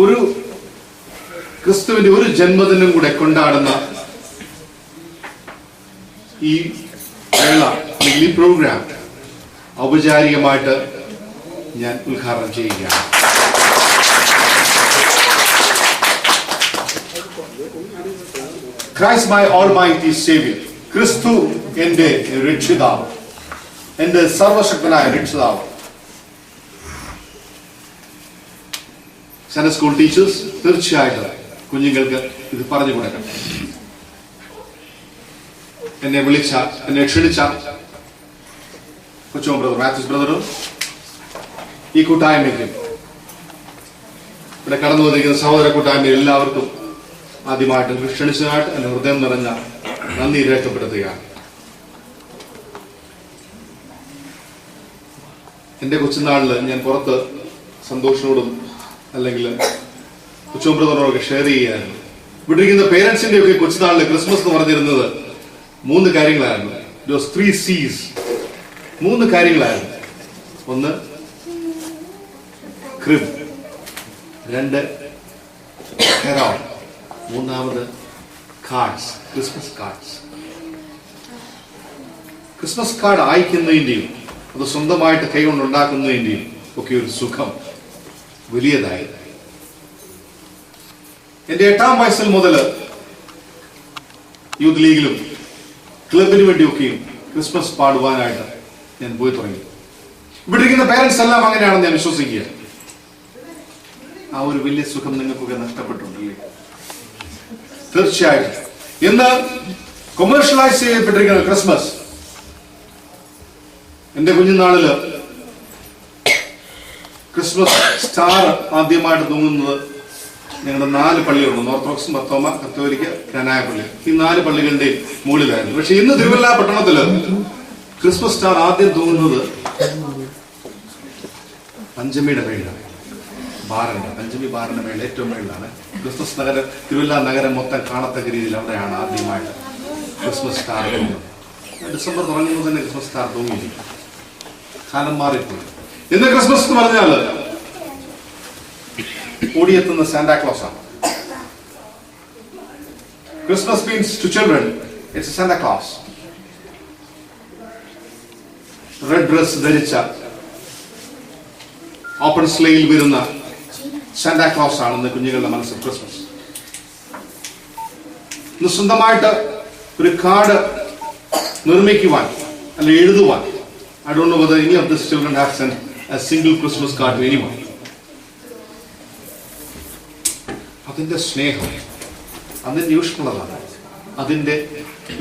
ഒരു ക്രിസ്തുവിന്റെ ഒരു ജന്മദിനം കൂടെ കൊണ്ടാടുന്ന ഈ വേള അല്ലെങ്കിൽ ഈ പ്രോഗ്രാം ഔപചാരികമായിട്ട് ഞാൻ ഉദ്ഘാടനം ചെയ്യുകയാണ്. Christ my Almighty Savior. ക്രിസ്തു എന്റെ രക്ഷിതാവ്, എന്റെ സർവശക്തനായ രക്ഷിതാവ്. സൺഡേ സ്കൂൾ ടീച്ചേഴ്സ് തീർച്ചയായിട്ടും കുഞ്ഞുങ്ങൾക്ക് ഇത് പറഞ്ഞു കൊടുക്കണം. എന്നെ ക്ഷണിച്ച കൊച്ചോം ബ്രദർ മാത്യൂസ് ബ്രദറും ഈ കൂട്ടായ്മയ്ക്കും ഇവിടെ കടന്നു വന്നിരിക്കുന്ന സഹോദര കൂട്ടായ്മ എല്ലാവർക്കും ആദ്യമായിട്ട് ക്ഷണിച്ചതായിട്ട് എന്റെ ഹൃദയം നിറഞ്ഞ നന്ദി രേഖപ്പെടുത്തുകയാണ്. എന്റെ കൊച്ചുനാളില് ഞാൻ പുറത്ത് സന്തോഷത്തോടും അല്ലെങ്കിൽ കൊച്ചോം ബ്രദറിനോടൊക്കെ ഷെയർ ചെയ്യായിരുന്നു. ഇവിടെ ഇരിക്കുന്ന പേരൻസിന്റെ ഒക്കെ കൊച്ചുനാളില് ക്രിസ്മസ് എന്ന് പറഞ്ഞിരുന്നത് 3 കാര്യങ്ങളായിരുന്നു. It was 3 C's. 3 കാര്യങ്ങളായിരുന്നു. ഒന്ന് ക്രിബ്, 2 ഹെറോൾ, 3 cards, Christmas cards. Christmas card അയക്കുന്നതിന്റെയും അത് സ്വന്തമായിട്ട് കൈകൊണ്ട് ഉണ്ടാക്കുന്നതിന്റെയും ഒക്കെ ഒരു സുഖം വലിയതായി. എന്റെ 8ാം വയസ്സിൽ മുതൽ യൂത്ത് ലീഗിലും ക്ലബിന് വേണ്ടിയൊക്കെയും ക്രിസ്മസ് പാടുവാനായിട്ട് ഞാൻ പോയി തുടങ്ങി. ഇവിടെ ഇരിക്കുന്ന പേരൻസ് എല്ലാം അങ്ങനെയാണെന്ന് ഞാൻ വിശ്വസിക്കുക. ആ ഒരു വലിയ സുഖം നിങ്ങൾക്കൊക്കെ നഷ്ടപ്പെട്ടുണ്ടല്ലേ? തീർച്ചയായിട്ടും ഇന്ന് കൊമേഴ്ഷ്യലൈസ് ചെയ്യപ്പെട്ടിരിക്കുന്ന ക്രിസ്മസ് എന്റെ കുഞ്ഞുനാളില് ക്രിസ്മസ് സ്റ്റാർ ആദ്യമായിട്ട് തൂങ്ങുന്നത് ഞങ്ങളുടെ 4 പള്ളികളുണ്ട്. ഓർത്തഡോക്സ്, മർത്തോമ, കത്തോലിക്ക, കനായ പള്ളി. ഈ 4 പള്ളികളുടെ മുകളിലായിരുന്നു. പക്ഷെ ഇന്ന് തിരുവല്ല പട്ടണത്തില് ക്രിസ്മസ് സ്റ്റാർ ആദ്യം തൂങ്ങുന്നത് പഞ്ചമിയുടെ മേളിലാണ്. പഞ്ചമി ബാറിന്റെ മേളിൽ ഏറ്റവും മേളിലാണ്. ക്രിസ്മസ് നഗരം, തിരുവല്ല നഗരം മൊത്തം കാണത്തക്ക രീതിയിൽ അവിടെയാണ് ആദ്യമായിട്ട് ക്രിസ്മസ് സ്റ്റാർ തൂങ്ങുന്നത്. ഡിസംബർ തുടങ്ങുമ്പോൾ തന്നെ ക്രിസ്മസ് സ്റ്റാർ തൂങ്ങിയിരിക്കും. കാലം മാറിപ്പോയി. ഇന്ന് ക്രിസ്മസ് എന്ന് പറഞ്ഞാല് ഓടിയെത്തുന്ന സാന്റാക്ലോസ് ആണ്. Christmas means to children it's a Santa Claus. Red dress ധരിച്ച ഓപ്പൺ സ്ലേയിൽ വരുന്ന സാന്റാക്ലോസ് ആണെന്ന് കുഞ്ഞുങ്ങളുടെ മനസ്സിൽ ക്രിസ്മസ്. ഇന്ന് സ്വന്തമായിട്ട് ഒരു കാർഡ് നിർമ്മിക്കുവാൻ അല്ലെ എഴുതുവാൻ, I don't know whether any of these children have sent a single Christmas card to anyone. അതിന്റെ സ്നേഹം, അതിന്റെ ഊഷ്മളത, അതിന്റെ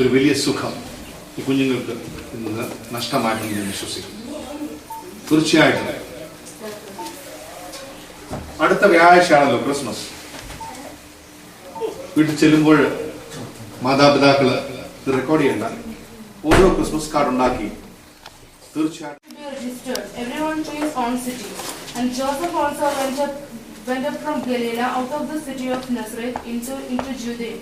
ഒരു വലിയ സുഖം ഈ കുഞ്ഞുങ്ങൾക്ക് ഇന്ന് നഷ്ടമായിട്ടെന്ന് ഞാൻ വിശ്വസിക്കുന്നു. തീർച്ചയായിട്ടും അടുത്ത വ്യാഴാഴ്ചയാണല്ലോ ക്രിസ്മസ്. വീട്ടിൽ ചെല്ലുമ്പോൾ മാതാപിതാക്കള് ഇത് റെക്കോർഡ് ചെയ്യണ്ട, ഓരോ ക്രിസ്മസ് കാർഡ് ഉണ്ടാക്കി തീർച്ചയായിട്ടും. Everyone to his own city. And Joseph also went up from Galilee out of the city of Nazareth into Judea,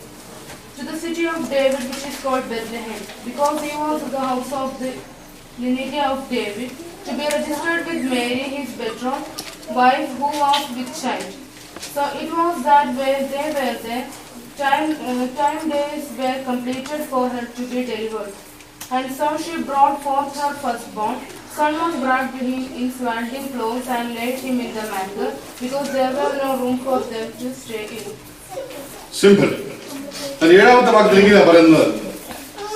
to the city of David, which is called Bethlehem, because he was of the house of the lineage of David, to be registered with Mary, his betrothed wife, who was with child. So it was that way they were there. Time days were completed for her to be delivered. And so she brought forth her firstborn. Son was brought to him in swaddling clothes and laid him in the manger, because there was no room for them to stay in. Simple. ഏഴാമത്തെ വാക്യത്തിൽ ഇങ്ങനെയാ പറയുന്നത്,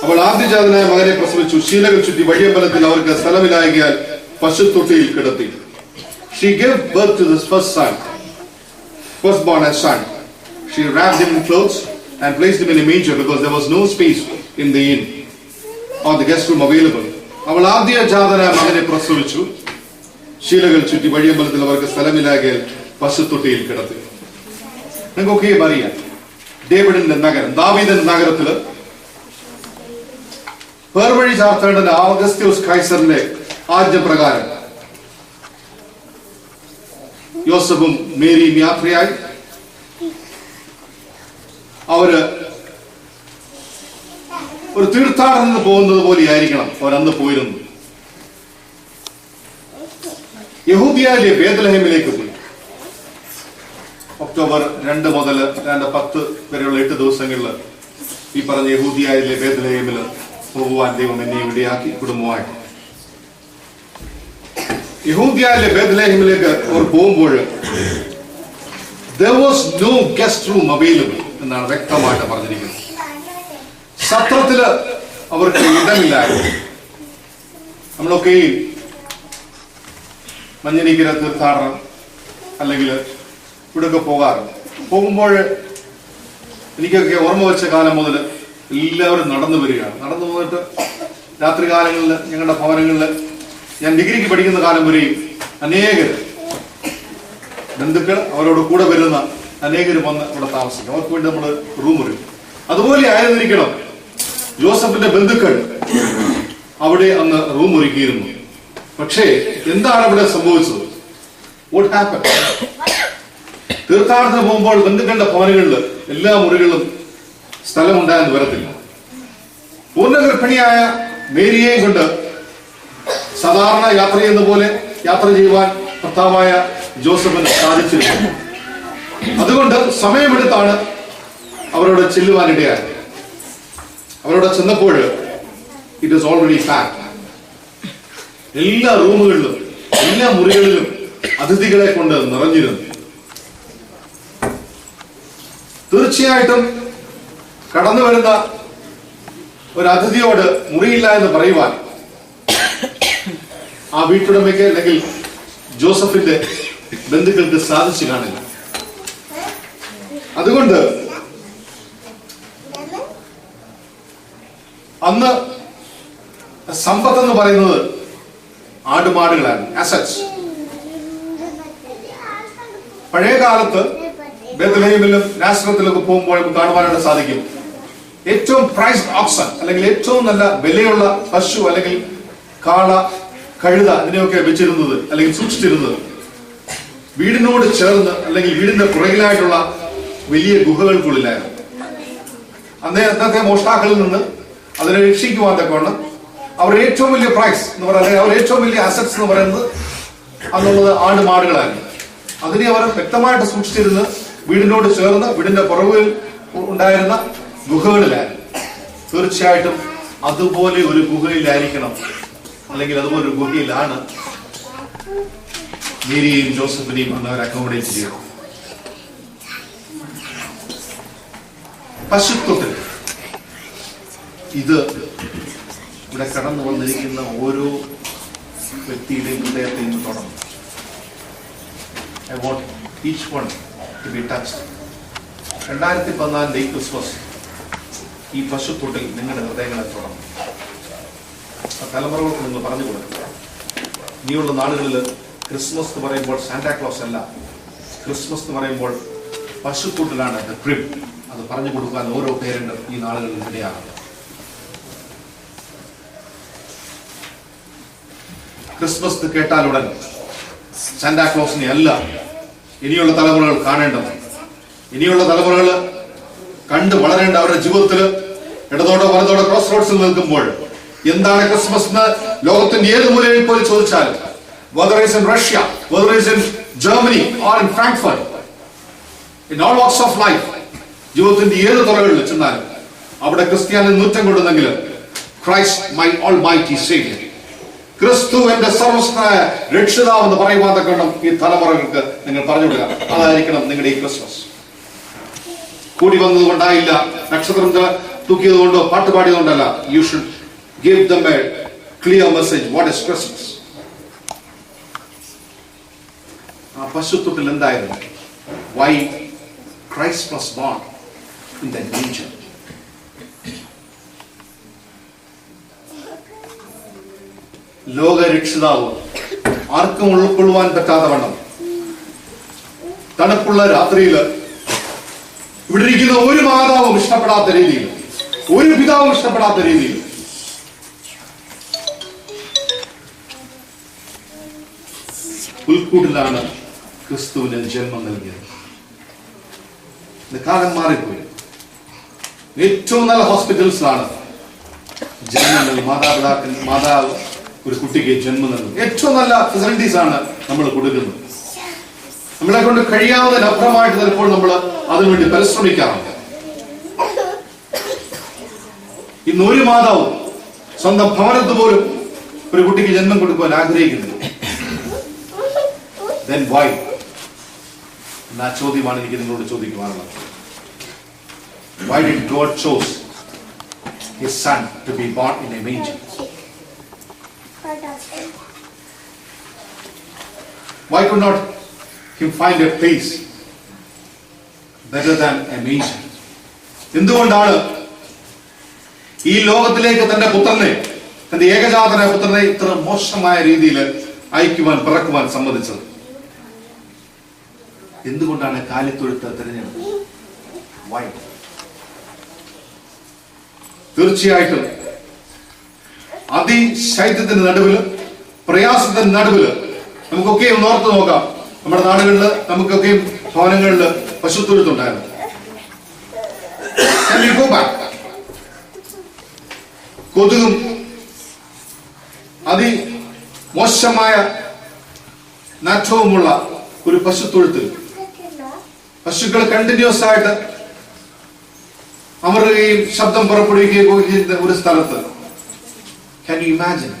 അവൾ ആദ്യജാതനായ മകനെ പ്രസവിച്ചു, ശീലകൾ ചുറ്റി വഴിയമ്പലത്തിൽ അവർക്ക് സ്ഥലമില്ലായകയാൽ പശുത്തൊട്ടിയിൽ കിടത്തി. She gave birth to this firstborn as son. She wrapped him in clothes and placed him in a manger because there was no space in the inn or the guest room available. അവൾ ആദ്യജാതനായ മകനെ പ്രസവിച്ചു, ശീലകൾ ചുറ്റി വഴിയമ്പലത്തിൽ അവർക്ക് സ്ഥലമില്ലായകയാൽ പശുത്തൊട്ടിയിൽ കിടത്തി. നിങ്ങൾക്കൊക്കെ അറിയാം, ഡേവിഡിന്റെ നഗരം, ദാവീദിന്റെ നഗരത്തില് പേർവഴി ചാർത്തേണ്ടത് ഓഗസ്ത്യൂസ് കൈസറിന്റെ ആജ്ഞപ്രകാരം യോസഫും മേരിയും യാത്രയായി. അവര് ഒരു തീർത്ഥാടനത്തിന് പോകുന്നത് പോലെയായിരിക്കണം അവരന്ന് പോയിരുന്നത്. യഹൂദിയയിലെ ബേത്ലഹേമിലേക്ക് പോയി. ഒക്ടോബർ 2 മുതൽ 10 വരെയുള്ള 8 ദിവസങ്ങളിൽ ഈ പറഞ്ഞ യഹൂദിയയിലെ ബേത്ലഹേമിൽ പോകുവാൻ ദൈവം എന്നെ ഇവിടെയാക്കി കുടുംബമായിട്ട്. യഹൂദിയയിലെ ബേത്ലഹേമിലേക്ക് അവർ പോകുമ്പോൾ there was no guest room available എന്നാണ് വ്യക്തമായിട്ട് പറഞ്ഞിരിക്കുന്നത്. സത്രത്തില് അവർക്ക് ഇടമില്ലായിരുന്നു. നമ്മളൊക്കെ മഞ്ഞനിക്കര തീർത്ഥാടനം അല്ലെങ്കിൽ ഇവിടെയൊക്കെ പോകാറുണ്ട്. പോകുമ്പോൾ എനിക്കൊക്കെ ഓർമ്മ വെച്ച കാലം മുതൽ എല്ലാവരും നടന്നു വരികയാണ്. നടന്നു പോയിട്ട് രാത്രി കാലങ്ങളിൽ ഞങ്ങളുടെ ഭവനങ്ങളിൽ ഞാൻ ഡിഗ്രിക്ക് പഠിക്കുന്ന കാലം വരെയും അനേകർ ബന്ധുക്കൾ അവരോട് കൂടെ വരുന്ന അനേകരും വന്ന് ഇവിടെ താമസിക്കും. അവർക്ക് വേണ്ടി നമ്മൾ റൂം ഒരുക്കും. അതുപോലെ ആയിരുന്നിരിക്കണം ജോസഫിന്റെ ബന്ധുക്കൾ അവിടെ അന്ന് റൂം ഒരുക്കിയിരുന്നു. പക്ഷേ എന്താണ് അവിടെ സംഭവിച്ചത്? What happen? തീർത്ഥാടനത്തിന് പോകുമ്പോൾ ബന്ധുക്കളുടെ ഭവനങ്ങളിൽ എല്ലാ മുറികളിലും സ്ഥലമുണ്ടായെന്ന് വരത്തില്ല. പൂർണ്ണഗർഭിണിയായ മേരിയെയും കൊണ്ട് സാധാരണ യാത്ര ചെയ്യുന്ന പോലെ യാത്ര ചെയ്യുവാൻ ഭർത്താവായ ജോസഫിന് സാധിച്ചിരുന്നു. അതുകൊണ്ട് സമയമെടുത്താണ് അവരോട് ചെല്ലുവാനിടയായത്. അവരോട് ചെന്നപ്പോൾ ഇറ്റ് ഈസ് ഓൾറെഡി പാക്ഡ്. എല്ലാ റൂമുകളിലും എല്ലാ മുറികളിലും അതിഥികളെ കൊണ്ട് നിറഞ്ഞിരുന്നു. തീർച്ചയായിട്ടും കടന്നു വരുന്ന ഒരു അതിഥിയോട് മുറിയില്ല എന്ന് പറയുവാൻ ആ വീട്ടുടമയ്ക്ക് അല്ലെങ്കിൽ ജോസഫിന്റെ ബന്ധുക്കൾക്ക് സാധിച്ചു കാണില്ല. അതുകൊണ്ട് അന്ന് സമ്പത്ത് എന്ന് പറയുന്നത് ആടുമാടുകളാണ്, അസറ്റ്സ്. പഴയ കാലത്ത് ബേത്ലഹേമിലും നാസറത്തിലൊക്കെ പോകുമ്പോൾ കാണുവാനായിട്ട് സാധിക്കും. ഏറ്റവും പ്രൈസ്ഡ് ഓക്സൺ അല്ലെങ്കിൽ ഏറ്റവും നല്ല വിലയുള്ള പശു അല്ലെങ്കിൽ കാള, കഴുത ഇതിനെയൊക്കെ വെച്ചിരുന്നത് അല്ലെങ്കിൽ സൂക്ഷിച്ചിരുന്നത് വീടിനോട് ചേർന്ന് അല്ലെങ്കിൽ വീടിന്റെ പുറകിലായിട്ടുള്ള വലിയ ഗുഹകൾക്കുള്ളിലായിരുന്നു. അന്നത്തെ മോഷ്ടാക്കളിൽ നിന്ന് അതിനെ രക്ഷിക്കുവാൻ തക്കവണ്ണം അവരുടെ ഏറ്റവും വലിയ പ്രൈസ് എന്ന് പറയുന്നത്, അവരുടെ ഏറ്റവും വലിയ അസറ്റ്സ് എന്ന് പറയുന്നത് അന്നുള്ളത് ആടുമാടുകളായിരുന്നു. അതിനെ അവർ വ്യക്തമായിട്ട് സൂക്ഷിച്ചിരുന്ന് വീടിനോട് ചേർന്ന് വീടിന്റെ പുറകിൽ ഉണ്ടായിരുന്ന ഗുഹകളിലായിരുന്നു. തീർച്ചയായിട്ടും അതുപോലെ ഒരു ഗുഹയിലായിരിക്കണം അല്ലെങ്കിൽ അതുപോലെ ഒരു ഗുഹയിലാണ് മേരിയെയും ജോസഫിനെയും അന്ന് അവർ അക്കോമഡേറ്റ് ചെയ്തു. പശുത്തൊട്ടിൽ ഇത് ഇവിടെ കടന്നു വന്നിരിക്കുന്ന ഓരോ വ്യക്തിയുടെയും ഹൃദയത്തിൽ നിന്ന് തുടങ്ങും. I want each one to be touched. 2014 Christmas ഈ പശുത്തൊട്ടിൽ നിങ്ങളുടെ ഹൃദയങ്ങളെ തുടങ്ങും. തലമുറകൾക്ക് നിങ്ങൾ പറഞ്ഞു കൊടുക്കുക. ഇനിയുള്ള നാളുകളിൽ ക്രിസ്മസ് എന്ന് പറയുമ്പോൾ സാന്റാക്ലോസ് അല്ല, ക്രിസ്മസ് എന്ന് പറയുമ്പോൾ പശുത്തൊട്ടിലാണ് ദ ക്രിബ്. അത് പറഞ്ഞു കൊടുക്കാൻ ഓരോ പേരന്റ് ഈ നാളുകളിൽ ഇടയാകും. ക്രിസ്മസ് കേട്ടാലുടൻ സാന്റാക്ലോസിനെ അല്ല ഇനിയുള്ള തലമുറകൾ കാണേണ്ടത്. ഇനിയുള്ള തലമുറകൾ കണ്ടു വളരേണ്ട അവരുടെ ജീവിതത്തിൽ ഇടതോടോ വലതോടോ ക്രോസ് റോഡ്സിൽ നിൽക്കുമ്പോൾ എന്താണ് ക്രിസ്മസ് എന്ന് ലോകത്തിന്റെ ഏത് മൂലയിൽ പോലും ചോദിച്ചാൽ, whether it's in Russia, whether it's in Germany or in Frankfurt, in all walks of life, ജീവിതത്തിന്റെ ഏത് തുറകളിൽ ചെന്നാലും അവിടെ ക്രിസ്ത്യാനി നൂറ്റം കൊള്ളുന്നെങ്കിൽ ക്രൈസ്റ്റ് മൈ ഓൾമൈറ്റി സേവിയർ, ക്രിസ്തു എന്റെ സർവസ്വനായ രക്ഷിതാവ് എന്ന് പറയുവാൻ തക്കണം ഈ തലമുറകൾക്ക് നിങ്ങൾ പറഞ്ഞുവിടുക. അതായിരിക്കണം നിങ്ങളുടെ ഈ ക്രിസ്മസ്. കൂടി വന്നത് കൊണ്ടായില്ല, നക്ഷത്രം തൂക്കിയത് കൊണ്ടോ പാട്ട് പാടിയത് കൊണ്ടല്ല. You should give them a clear message. What is Christmas? ആ പശുത്തൊട്ടിൽ എന്തായിരുന്നു? Why Christ was born in that manger? ലോകരക്ഷിതാവ് ആർക്കും ഉൾക്കൊള്ളുവാൻ പറ്റാത്ത വണ്ണം തണുപ്പുള്ള രാത്രിയിൽ ഇവിടെ ഇരിക്കുന്ന ഒരു മാതാവും ഇഷ്ടപ്പെടാത്ത രീതിയിൽ, ഒരു പിതാവും ഇഷ്ടപ്പെടാത്ത രീതിയിൽ പുൽക്കൂട്ടിലാണ് ക്രിസ്തുവിന് ജന്മം നൽകിയത്. കാലം മാറിപ്പോയി. ഏറ്റവും നല്ല ഹോസ്പിറ്റൽസിലാണ് ജന്മം നൽകി മാതാവ് ഒരു കുട്ടിക്ക് ജന്മം നൽകുന്നത്. ഏറ്റവും നല്ല ഫെസിലിറ്റീസ് ആണ് നമ്മൾ കൊടുക്കുന്നത്. നമ്മളെ കൊണ്ട് കഴിയാവുന്നതിനപ്പുറമായിട്ട് ചിലപ്പോൾ നമ്മൾ അതിനുവേണ്ടി പരിശ്രമിക്കാറുണ്ട്. ഇന്ന് ഒരു മാതാവും സ്വന്തം ഭവനത്ത് പോലും ഒരു കുട്ടിക്ക് ജന്മം കൊടുക്കുവാൻ ആഗ്രഹിക്കുന്നില്ല. Then why? എന്നാ ചോദ്യമാണ് എനിക്ക് നിങ്ങളോട് ചോദിക്കുവാനുള്ളത്. Why did God chose His Son to be born in a manger? Why could not Him find a place better than a manger? എന്തുകൊണ്ടാണ് ഈ ലോകത്തിലേക്ക് തന്റെ പുത്രനെ, തന്റെ ഏകജാതനായ പുത്രനെ ഇത്ര മോശമായ രീതിയിൽ അയക്കുവാൻ പിറക്കുവാൻ സമ്മതിച്ചത്? എന്തുകൊണ്ടാണ് കാലിത്തൊഴുത്ത് തിരഞ്ഞെടുത്തത്? Why? തീർച്ചയായിട്ടും അതിശൈത്യത്തിന്റെ നടുവില്, പ്രയാസത്തിന്റെ നടുവില് നമുക്കൊക്കെ ഒന്ന് ഓർത്ത് നോക്കാം. നമ്മുടെ നാടുകളില് നമുക്കൊക്കെ ഭവനങ്ങളില് പശുത്തൊഴുത്തുണ്ടായിരുന്നു. കൊതുകും അതിമോശമായ നാറ്റവുമുള്ള ഒരു പശുത്തൊഴുത്തിൽ പശുക്കൾ കണ്ടിന്യൂസ് ആയിട്ട് അമറുകയും ശബ്ദം പുറപ്പെടുവിക്കുകയും ചെയ്യുന്ന ഒരു സ്ഥലത്ത്, ക്യാൻ യു ഇമാജിൻ?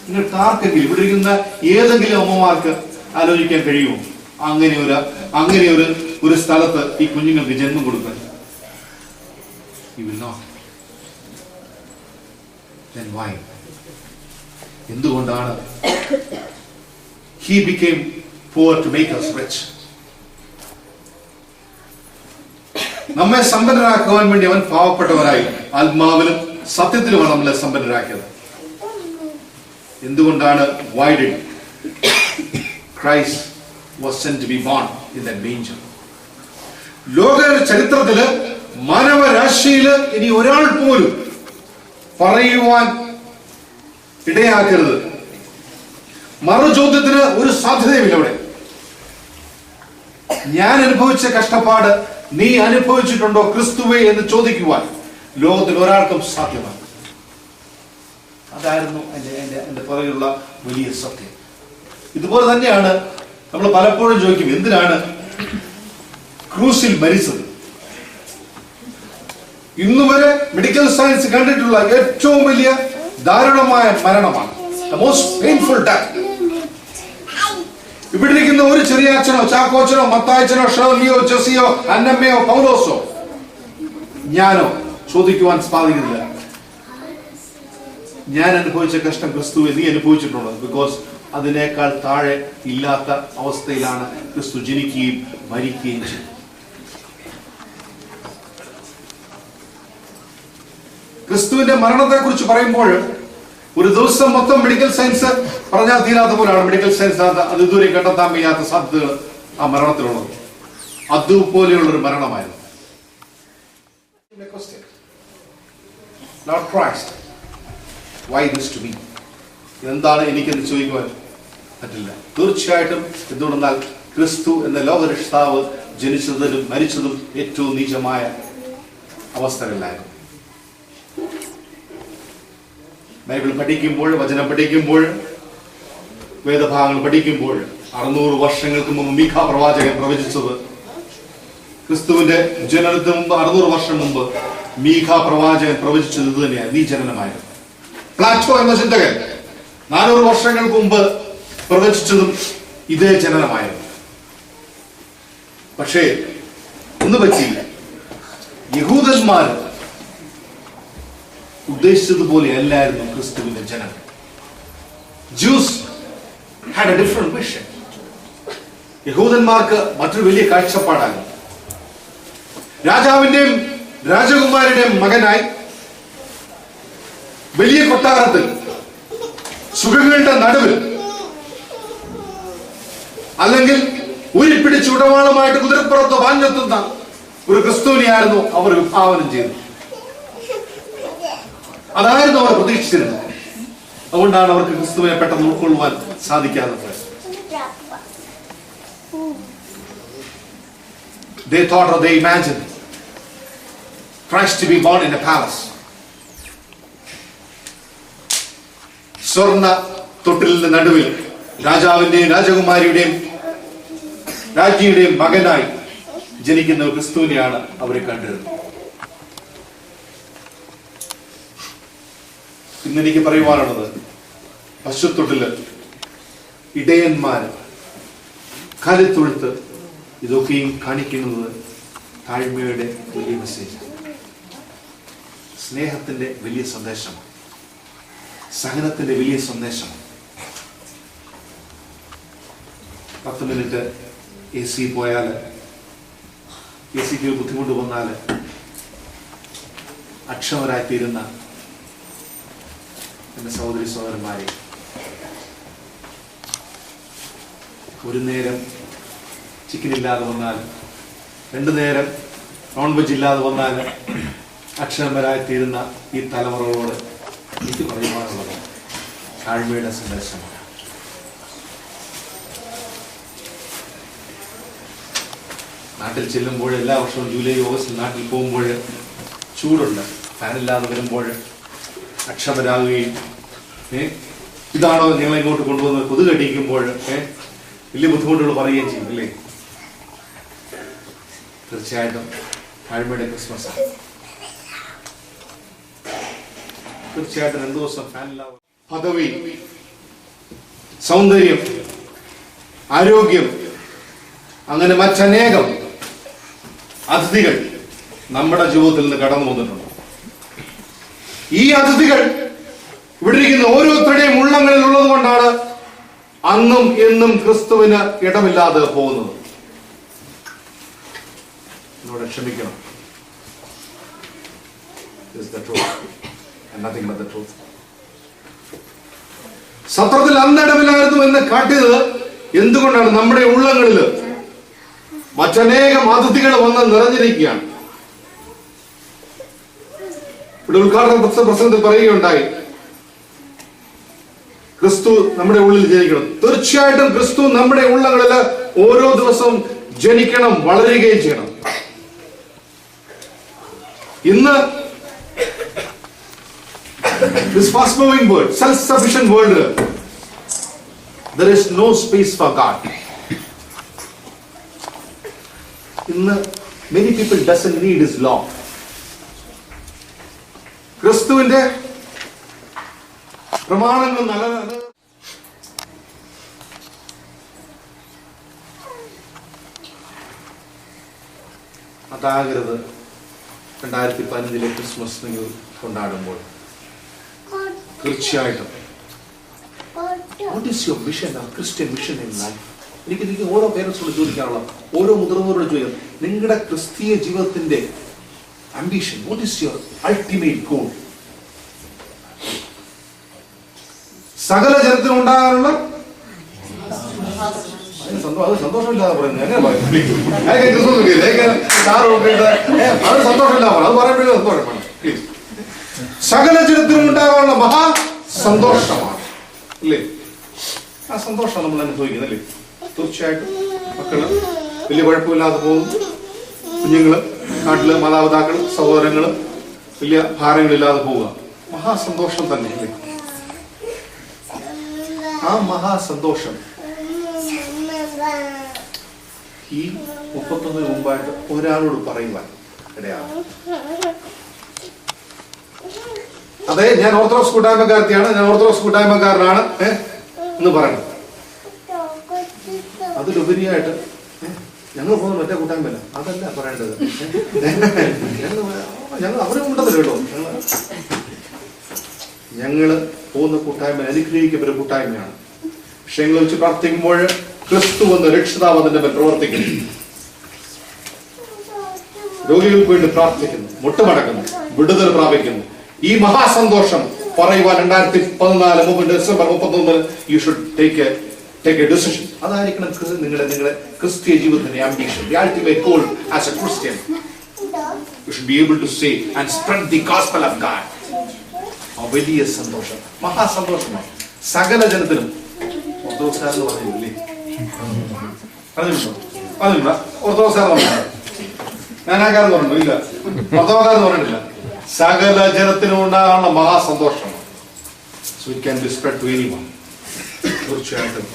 നിങ്ങൾക്ക് ആർക്കെങ്കിലും, ഇവിടെ ഇരിക്കുന്ന ഏതെങ്കിലും അമ്മമാർക്ക് ആലോചിക്കാൻ കഴിയുമോ അങ്ങനെ ഒരു സ്ഥലത്ത് ഈ കുഞ്ഞുങ്ങൾക്ക് ജന്മം കൊടുക്കാൻ? You will not. Then why? എന്തുകൊണ്ടാണ്? He became poor to make us rich. നമ്മെ സമ്പന്നരാക്കുവാൻ വേണ്ടി അവൻ പാവപ്പെട്ടവരായി ആത്മാവിലും സത്യത്തിലുമാണ് നമ്മളെ സമ്പന്നരാക്കിയത്. എന്തുകൊണ്ടാണ്? Why did Christ was sent to be born in that manger? ലോക ചരിത്രത്തില് മാനവരാശിയില് ഇനി ഒരാൾ പോലും പറയുവാൻ ഇടയാക്കരുത്. മറുചോദ്യത്തിന് ഒരു സാധ്യതയുമില്ല. അവിടെ ഞാൻ അനുഭവിച്ച കഷ്ടപ്പാട് നീ അനുഭവിച്ചിട്ടുണ്ടോ ക്രിസ്തുവേ എന്ന് ചോദിക്കുവാൻ ലോകത്തിൽ ഒരാൾക്കും സാധ്യമാണ്. അതായിരുന്നു എന്റെ പുറകിലുള്ള വലിയ സത്യം. ഇതുപോലെ തന്നെയാണ് നമ്മൾ പലപ്പോഴും ചോദിക്കും, എന്തിനാണ് ക്രൂസിൽ മരിച്ചത്? ഇന്നുവരെ മെഡിക്കൽ സയൻസ് കണ്ടിട്ടുള്ള ഏറ്റവും വലിയ ദാരുണമായ മരണമാണ്. The most painful death. ഇവിടെ ഇരിക്കുന്ന ഒരു ചെറിയ അച്ഛനോ ചാക്കോച്ചനോ മത്തായച്ചനോ ഷേർലിയോ ജെസിയോ അന്നമ്മയോ പൗലോസോ ഞാനോ ചോദിക്കുവാൻ സാധിക്കുന്നില്ല, ഞാൻ അനുഭവിച്ച കഷ്ടം ക്രിസ്തുവെ നീ അനുഭവിച്ചിട്ടുണ്ടോ? ബിക്കോസ് അതിനേക്കാൾ താഴെ ഇല്ലാത്ത അവസ്ഥയിലാണ് ക്രിസ്തു ജനിക്കുകയും മരിക്കുകയും ചെയ്തു. ക്രിസ്തുവിന്റെ മരണത്തെ കുറിച്ച് പറയുമ്പോൾ ഒരു ദിവസം മൊത്തം മെഡിക്കൽ സയൻസ് പറഞ്ഞാൽ തീരാത്ത പോലെയാണ് മെഡിക്കൽ സയൻസ് അത് ഇതുവരെ കണ്ടെത്താൻ വയ്യാത്ത സാധ്യതകൾ ആ മരണത്തിലുള്ളത്. അതുപോലെയുള്ളൊരു മരണമായിരുന്നു. Lord Christ, why this to me? എന്താണ് എനിക്കെന്ന് ചോദിക്കുവാൻ പറ്റില്ല. തീർച്ചയായിട്ടും എന്തുകൊണ്ടെന്നാൽ ക്രിസ്തു എന്ന ലോകരക്ഷിതാവ് ജനിച്ചതിലും മരിച്ചതും ഏറ്റവും നീചമായ അവസ്ഥകളിലായിരുന്നു. ബൈബിൾ പഠിക്കുമ്പോൾ, വചനം പഠിക്കുമ്പോൾ, വേദഭാഗങ്ങൾ പഠിക്കുമ്പോൾ 600 വർഷങ്ങൾക്ക് മുമ്പ് മീഖാ പ്രവാചകൻ പ്രവചിച്ചത്, ക്രിസ്തുവിന്റെ ജനനത്തിന് മുമ്പ് 600 വർഷം മുമ്പ് മീഖാ പ്രവാചകൻ പ്രവചിച്ചത് ഇത് തന്നെയാണ്, നീ ജനനമായിരുന്നു. പ്ലാറ്റോ എന്ന ചിന്തകൻ 400 വർഷങ്ങൾക്ക് മുമ്പ് പ്രവചിച്ചതും ഇതേ ജനനമായിരുന്നു. പക്ഷേ ഒന്ന് പറ്റിയില്ല. യഹൂദന്മാർ ഉദ്ദേശിച്ചതുപോലെ അല്ലായിരുന്നു ക്രിസ്തുവിന്റെ ജനനം. Jews had a different vision. യഹൂദന്മാർക്ക് മറ്റൊരു വലിയ കാഴ്ചപ്പാടാണ്. രാജാവിന്റെയും രാജകുമാരിയുടെയും മകനായി വലിയ കൊട്ടാരത്തിൽ സുഖങ്ങളുടെ നടുവിൽ, അല്ലെങ്കിൽ ഉരുപ്പിടിച്ച് ഉടവാളുമായിട്ട് കുതിരപ്പുറത്ത് വാഞ്ഞെത്തുന്ന ഒരു ക്രിസ്തുവിനെയായിരുന്നു അവർ വിഭാവനം ചെയ്തത്. അതായിരുന്നു അവർ പ്രതീക്ഷിച്ചിരുന്നത്. അതുകൊണ്ടാണ് അവർക്ക് ക്രിസ്തുവിനെ പെട്ടെന്ന് ഉൾക്കൊള്ളുവാൻ സാധിക്കാത്തത്. They thought or they imagined Christ to be born in a palace. സ്വർണ്ണ തൊട്ടിലിന്റെ നടുവിൽ രാജാവിന്റെയും രാജകുമാരിയുടെയും രാജ്ഞിയുടെയും മകനായി ജനിക്കുന്ന ക്രിസ്തുവിനെയാണ് അവരെ കണ്ടിരുന്നത്. ഇന്നെനിക്ക് പറയുവാനുള്ളത്, പശുത്തൊട്ടില്, ഇടയന്മാര്, കലിത്തൊഴുത്ത്, ഇതൊക്കെയും കാണിക്കുന്നത് താഴ്മയുടെ വലിയ മെസ്സേജ്, സ്നേഹത്തിന്റെ വലിയ സന്ദേശമാണ്, സഹനത്തിന്റെ വലിയ സന്ദേശമാണ്. 10 മിനിറ്റ് AC പോയാൽ, AC-ക്ക് ബുദ്ധിമുട്ട് വന്നാൽ അക്ഷമരായിത്തീരുന്ന എന്റെ സഹോദരി സഹോദരന്മാരെ, ഒരു നേരം ചിക്കൻ ഇല്ലാതെ വന്നാൽ, 2 നേരം നോൺ വെജ് ഇല്ലാതെ വന്നാൽ അക്ഷമരായിത്തീരുന്ന ഈ തലമുറകളോട് എനിക്ക് പറയുവാനുള്ളത് താഴ്മയുടെ സന്ദേശമാണ്. നാട്ടിൽ ചെല്ലുമ്പോൾ, എല്ലാ വർഷവും ജൂലൈ ഓഗസ്റ്റിൽ നാട്ടിൽ പോകുമ്പോൾ ചൂടുണ്ട്, ഫാനില്ലാതെ വരുമ്പോൾ അക്ഷമരാകുകയും, ഇതാണോ ഞങ്ങളെ ഇങ്ങോട്ട് കൊണ്ടുവന്നത്, കൊതുകടിക്കുമ്പോൾ വലിയ ബുദ്ധിമുട്ടുകൾ പറയുകയും ചെയ്യും അല്ലേ? തീർച്ചയായിട്ടും താഴ്മയുടെ ക്രിസ്മസ് ആണ്. തീർച്ചയായിട്ടും 2 ദിവസം ഫാനില്ലാതെ, പദവി, സൗന്ദര്യം, ആരോഗ്യം, അങ്ങനെ മറ്റനേകം അതിഥികൾ നമ്മുടെ ജീവിതത്തിൽ നിന്ന് കടന്നു വന്നിട്ടുണ്ട്. ഈ അതിഥികൾ ഇവിടെ ഇരിക്കുന്ന ഓരോരുത്തരുടെയും ഉള്ളങ്ങളിൽ ഉള്ളത് കൊണ്ടാണ് അന്നും എന്നും ക്രിസ്തുവിന് ഇടമില്ലാതെ പോകുന്നത്. എന്നോട് ക്ഷമിക്കണം. സത്രത്തിൽ അന്നിടമില്ലായിരുന്നു എന്ന് കാട്ടിയത് എന്തുകൊണ്ടാണ്? നമ്മുടെ ഉള്ളങ്ങളിൽ മറ്റനേകം അതിഥികൾ വന്ന് നിറഞ്ഞിരിക്കുകയാണ്. ഇവിടെ ഉദ്ഘാടന പ്രസംഗത്തിൽ പറയുകയുണ്ടായി, ക്രിസ്തു നമ്മുടെ ഉള്ളിൽ ജനിക്കണം. തീർച്ചയായിട്ടും ക്രിസ്തു നമ്മുടെ ഉള്ളങ്ങളിൽ ഓരോ ദിവസവും ജനിക്കണം, വളരുകയും ചെയ്യണം. ഇന്ന് this fast moving world, self-sufficient world, there is no space for God. ഇന്ന് many people doesn't need his law. ക്രിസ്തുവിന്റെ പ്രമാണങ്ങൾ നല്ല അതാകരുത്. 2015 ക്രിസ്മസ് നിങ്ങൾ കൊണ്ടാടുമ്പോൾ തീർച്ചയായിട്ടും what is your vision, Christian vision in life? എനിക്ക് ഓരോ പേരൻസിനോട് ചോദിക്കാനുള്ള, ഓരോ മുതിർന്നവരോട് ചോദിക്കാം, നിങ്ങളുടെ ക്രിസ്തീയ ജീവിതത്തിന്റെ ambition, what is your ultimate goal? സകല ജനത്തിനും ഉണ്ടാകാനുള്ള സന്തോഷമില്ലാതെ പറയുന്നത് എങ്ങനെ പറയും? അത് സന്തോഷമില്ലാതെ അത് പറയുമ്പോഴേ സന്തോഷമാണ്. സകല ജനത്തിനും ഉണ്ടാകാനുള്ള മഹാ സന്തോഷമാണ് അല്ലേ? ആ സന്തോഷം നമ്മൾ അനുഭവിക്കുന്നത് അല്ലേ? തീർച്ചയായിട്ടും മക്കള് വലിയ കുഴപ്പമില്ലാതെ പോകും, കുഞ്ഞുങ്ങള് നാട്ടില് മാതാപിതാക്കൾ, സഹോദരങ്ങള് വലിയ ഭാരങ്ങളില്ലാതെ പോവുക. മഹാസന്തോഷം തന്നെ. ആ മഹാസന്തോഷം ഈ 39 മുമ്പായിട്ട് ഒരാളോട് പറയുവാൻ ഇടയാണ്. അതെ, ഞാൻ ഓർത്തഡോക്സ് കൂട്ടായ്മക്കാരത്തിയാണ്, ഞാൻ ഓർത്തഡോക്സ് കൂട്ടായ്മക്കാരനാണ് എന്ന് പറയണം. അതിലുപരിയായിട്ട് ഞങ്ങൾ പോകുന്ന മറ്റേ കൂട്ടായ്മല്ല, അതല്ല പറയേണ്ടത്. ഞങ്ങൾ അവരും ഉണ്ടെന്നല്ലോ കേട്ടോ. ഞങ്ങള് പോകുന്ന കൂട്ടായ്മ അനുഗ്രഹിക്കപ്പെട്ട കൂട്ടായ്മയാണ്. പക്ഷെ ഞങ്ങൾ വെച്ച് പ്രാർത്ഥിക്കുമ്പോൾ ക്രിസ്തു എന്ന രക്ഷിതാവ് അതിന്റെ മേൽ പ്രവർത്തിക്കുന്നു. രോഗികൾക്ക് വേണ്ടി പ്രാർത്ഥിക്കുന്നു, മുട്ടുമടക്കുന്നു, വിടുതൽ പ്രാപിക്കുന്നു. ഈ മഹാസന്തോഷം പറയുവാൻ 2014 December 31 you should take a decision. അതായിരിക്കണം നിങ്ങളുടെ ക്രിസ്തീയ ജീവിതത്തിന്റെ ambition. The ultimate goal as a Christian. You should be able to say and spread the gospel of God. ആ വലിയ സന്തോഷം, മഹാസന്തോഷമാണ്. സകല ജനത്തിനും. ഓർത്തഡോക്സാരെന്ന് പറഞ്ഞില്ലേ? പറഞ്ഞിട്ടുണ്ടോ? ഓർത്തഡോക്സാരെന്ന് പറഞ്ഞു, ഞാനാക്കാരെന്ന് പറഞ്ഞിട്ടുണ്ടോ? ഇല്ല. ഓർത്തഡോക്സാരെന്ന് പറഞ്ഞിട്ടില്ല. സകല ജനത്തിനും ഉണ്ടാകാനുള്ള മഹാസന്തോഷമാണ്. So it can be spread to anyone. തീർച്ചയായിട്ടും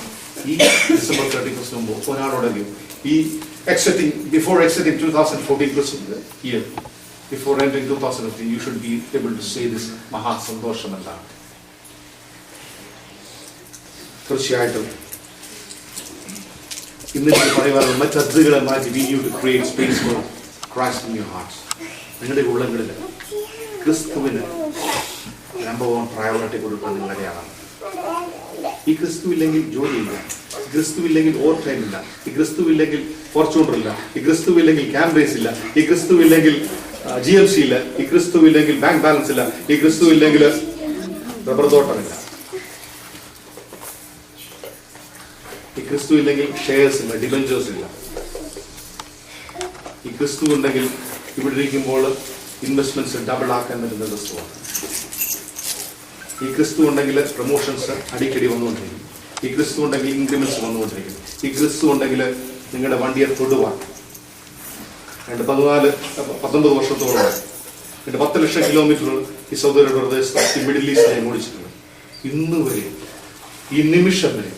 ഈ ഡിസംബർ 31 മുമ്പ് ഒരാളോടെങ്കിലും ഈ before exiting 2014 year, before entering 2015, you should be able to say this മഹാസന്തോഷം എന്താണ്. തീർച്ചയായിട്ടും ഇന്ന് പറയുവാനുള്ള മറ്റ് അതിഥികളെ മാറ്റി we need to create space for Christ in your hearts. നിങ്ങളുടെ ഉള്ളങ്ങളിൽ ക്രിസ്തുവിന് നമ്പർ 1 പ്രയോറിറ്റി കൊടുക്കാൻ നിങ്ങളുടെയാണ്. ഈ ക്രിസ്തു ഇല്ലെങ്കിൽ ജോലിയില്ല, ഈ ക്രിസ്തു ഇല്ലെങ്കിൽ ഓവർ ടൈം ഇല്ല, ഈ ക്രിസ്തു ഇല്ലെങ്കിൽ ഫോർച്യൂണർ ഇല്ല, ഈ ക്രിസ്തു ഇല്ലെങ്കിൽ ക്യാമ്പറേസ് ഇല്ല, ഈ ക്രിസ്തു ഇല്ലെങ്കിൽ GMC ഇല്ല, ഈ ക്രിസ്തു ഇല്ലെങ്കിൽ ബാങ്ക് ബാലൻസ് ഇല്ല, ഈ ക്രിസ്തു ഇല്ലെങ്കിൽ റബ്ബർ തോട്ടമില്ല, ഈ ക്രിസ്തു ഇല്ലെങ്കിൽ ഷെയർസ് ഇല്ല, ഡിബഞ്ചേഴ്സ് ഇല്ല. ഈ ക്രിസ്തു ഉണ്ടെങ്കിൽ ഇവിടെ ഇരിക്കുമ്പോൾ ഇൻവെസ്റ്റ്മെന്റ്സ് ഡബിൾ ആക്കാൻ പറ്റുന്ന ക്രിസ്തുവാണ്. ഈ ക്രിസ്തു ഉണ്ടെങ്കിൽ പ്രൊമോഷൻസ് അടിക്കടി വന്നുകൊണ്ടിരിക്കും. ഈ ക്രിസ്തു ഉണ്ടെങ്കിൽ ഇൻക്രിമെന്റ്സ് വന്നുകൊണ്ടിരിക്കും. ഈ ക്രിസ്തു ഉണ്ടെങ്കിൽ നിങ്ങളുടെ വണ്ടിയെ തൊടുവാൻ 19 വർഷത്തോളം 10 ലക്ഷം കിലോമീറ്റർ ഈ സൗദി പ്രദേശത്ത് ഈ മിഡിൽ ഈസ്റ്റിനെ ഓടിച്ചിട്ടുണ്ട്. ഇന്ന് വരെ, ഈ നിമിഷം വരെ